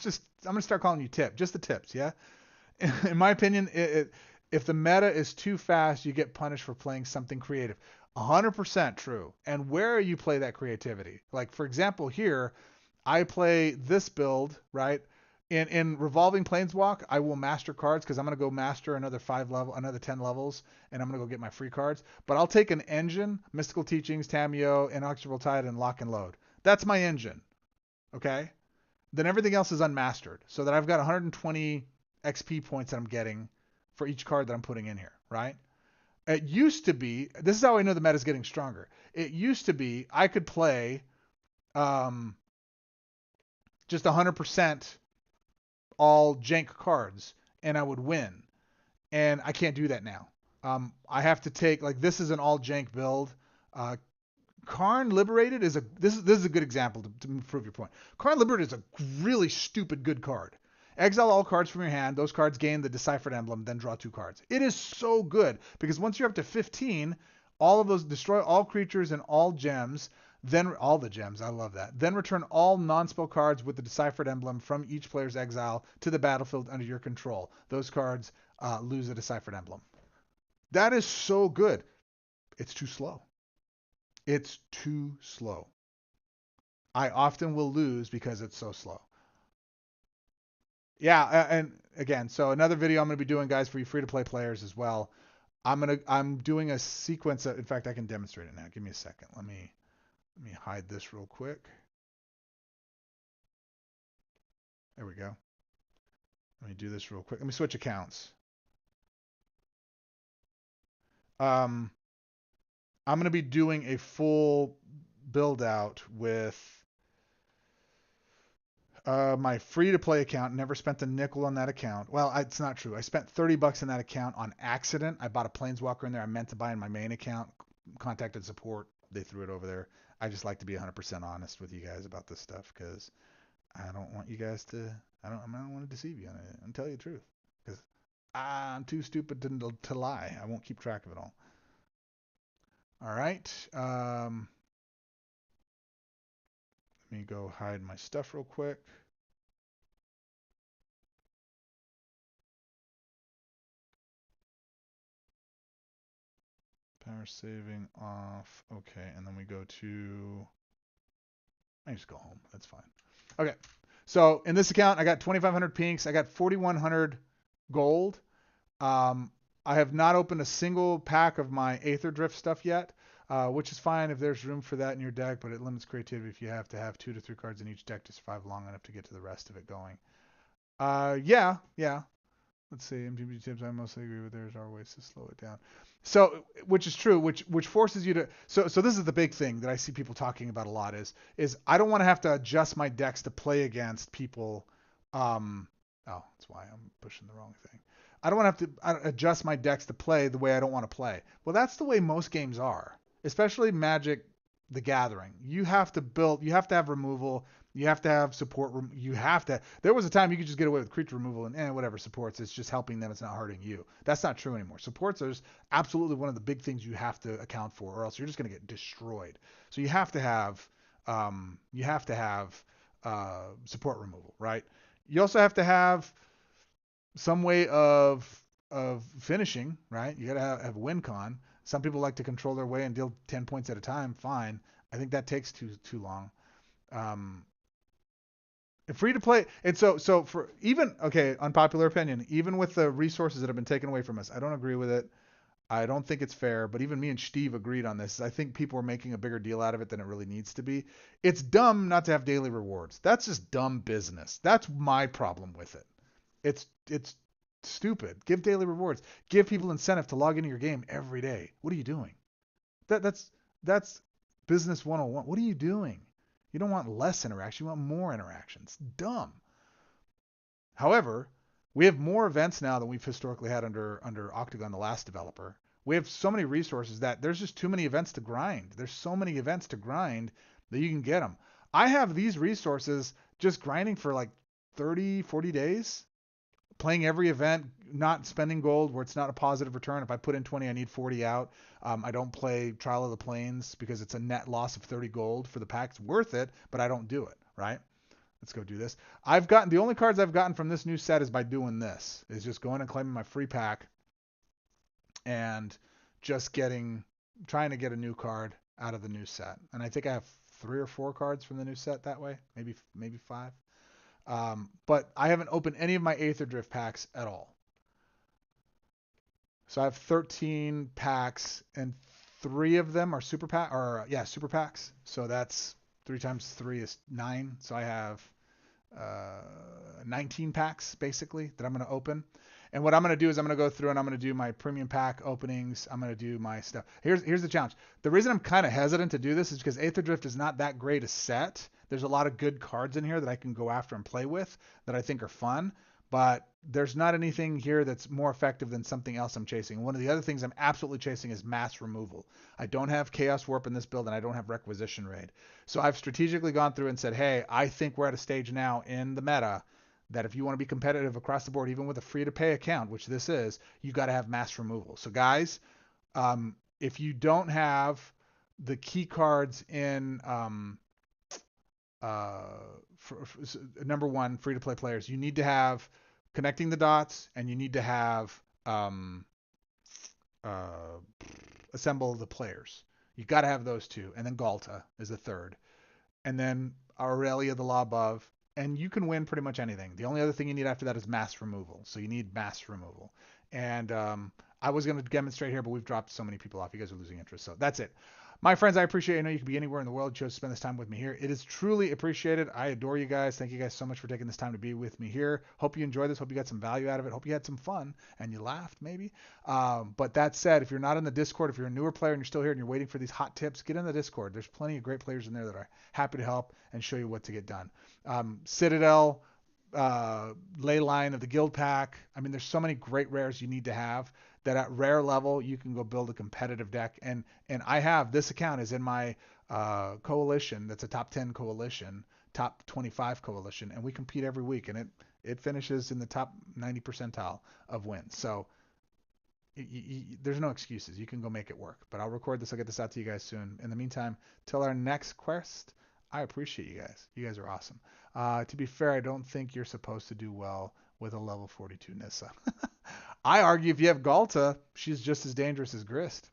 gonna start calling you Tip, just the tips, yeah. In my opinion, if the meta is too fast, you get punished for playing something creative. 100% true. And where you play that creativity, like for example here, I play this build, right? In Revolving Planeswalk, I will master cards because I'm going to go master another 10 levels, and I'm going to go get my free cards. But I'll take an engine, Mystical Teachings, Tamiyo, Inexorable Tide, and Lock and Load. That's my engine. Okay? Then everything else is unmastered. So that I've got 120 XP points that I'm getting for each card that I'm putting in here, right? It used to be, this is how I know the meta is getting stronger. It used to be I could play just 100% all jank cards and I would win, and I can't do that now. I have to take, like, this is an all jank build. Karn Liberated is this is a good example to prove your point. Karn Liberated is a really stupid good card. Exile all cards from your hand. Those cards gain the Deciphered Emblem, then draw 2 cards. It is so good because once you're up to 15, all of those destroy all creatures and all gems. Then all the gems, I love that. Then return all non-spell cards with the deciphered emblem from each player's exile to the battlefield under your control. Those cards lose a deciphered emblem. That is so good. It's too slow. It's too slow. I often will lose because it's so slow. Yeah, and again, so another video I'm going to be doing, guys, for you free-to-play players as well. I'm doing a sequence of, in fact, I can demonstrate it now. Give me a second. Let me hide this real quick. There we go. Let me do this real quick. Let me switch accounts. I'm going to be doing a full build out with my free-to-play account. Never spent a nickel on that account. Well, it's not true. I spent $30 in that account on accident. I bought a Planeswalker in there. I meant to buy in my main account. Contacted support. They threw it over there. I just like to be 100% honest with you guys about this stuff because I don't want you guys to. I don't want to deceive you on it and tell you the truth because I'm too stupid to lie. I won't keep track of it all. All right. Let me go hide my stuff real quick. Power saving off. Okay, and then we go to. I just go home. That's fine. Okay. So in this account, I got 2,500 pinks. I got 4,100 gold. I have not opened a single pack of my Aetherdrift stuff yet, which is fine if there's room for that in your deck, but it limits creativity if you have to have 2 to 3 cards in each deck to survive long enough to get to the rest of it going. Yeah. Let's see. MTB tips I mostly agree with. There's our ways to slow it down. So, which is true, which forces you to. So this is the big thing that I see people talking about a lot is I don't want to have to adjust my decks to play against people. Oh, that's why I'm pushing the wrong thing. I don't want to have to adjust my decks to play the way I don't want to play. Well, that's the way most games are, especially Magic the Gathering. You have to have removal. You have to have support. There was a time you could just get away with creature removal and whatever supports. It's just helping them. It's not hurting you. That's not true anymore. Supports are absolutely one of the big things you have to account for, or else you're just going to get destroyed. So you have to have support removal, right? You also have to have some way of finishing, right? You got to have a win con. Some people like to control their way and deal 10 points at a time. Fine. I think that takes too long. Free to play, and so for even unpopular opinion, even with the resources that have been taken away from us, I don't agree with it. I don't think it's fair, but even me and Steve agreed on this. I think people are making a bigger deal out of it than it really needs to be. It's dumb not to have daily rewards. That's just dumb business. That's my problem with it. It's stupid. Give daily rewards. Give people incentive to log into your game every day. What are you doing? That's business 101. What are you doing? You don't want less interaction. You want more interaction. It's dumb. However, we have more events now than we've historically had under Octagon, the last developer. We have so many resources that there's just too many events to grind. There's so many events to grind that you can get them. I have these resources just grinding for like 30, 40 days, playing every event, not spending gold where it's not a positive return. If I put in 20, I need 40 out. I don't play Trial of the Plains because it's a net loss of 30 gold for the pack. It's worth it, but I don't do it, right? Let's go do this. The only cards I've gotten from this new set is by doing this, is just going and claiming my free pack and just trying to get a new card out of the new set. And I think I have 3 or 4 cards from the new set that way, maybe 5. But I haven't opened any of my Aetherdrift packs at all. So I have 13 packs, and 3 of them are super packs. So that's 3 times 3 is 9. So I have 19 packs basically that I'm going to open. And what I'm going to do is I'm going to go through and I'm going to do my premium pack openings. I'm going to do my stuff. Here's the challenge. The reason I'm kind of hesitant to do this is because Aetherdrift is not that great a set. There's a lot of good cards in here that I can go after and play with that I think are fun. But there's not anything here that's more effective than something else I'm chasing. One of the other things I'm absolutely chasing is mass removal. I don't have Chaos Warp in this build, and I don't have Requisition Raid. So I've strategically gone through and said, hey, I think we're at a stage now in the meta that if you want to be competitive across the board, even with a free-to-pay account, which this is, you got to have mass removal. So guys, if you don't have the key cards in number one, free to play players, you need to have connecting the dots, and you need to have uh, assemble the players. You got to have those two, and then Galta is the third, and then Aurelia the Law Above, and you can win pretty much anything. The only other thing you need after that is mass removal. So you need mass removal, and I was going to demonstrate here, but we've dropped so many people off. You guys are losing interest, so that's it. My friends, I appreciate it. I know you could be anywhere in the world. You chose to spend this time with me here. It is truly appreciated. I adore you guys. Thank you guys so much for taking this time to be with me here. Hope you enjoyed this. Hope you got some value out of it. Hope you had some fun and you laughed maybe. But that said, if you're not in the Discord, if you're a newer player and you're still here and you're waiting for these hot tips, get in the Discord. There's plenty of great players in there that are happy to help and show you what to get done. Citadel, ley line of the guild pack. I mean, there's so many great rares you need to have that at rare level you can go build a competitive deck. And I have this account is in my coalition. That's a top 10 coalition, top 25 coalition, and we compete every week, and it finishes in the top 90 percentile of wins. So there's no excuses. You can go make it work. But I'll record this. I'll get this out to you guys soon. In the meantime, till our next quest, I appreciate you guys. You guys are awesome. To be fair, I don't think you're supposed to do well with a level 42 Nissa. I argue if you have Galta, she's just as dangerous as Grist.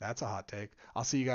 That's a hot take. I'll see you guys.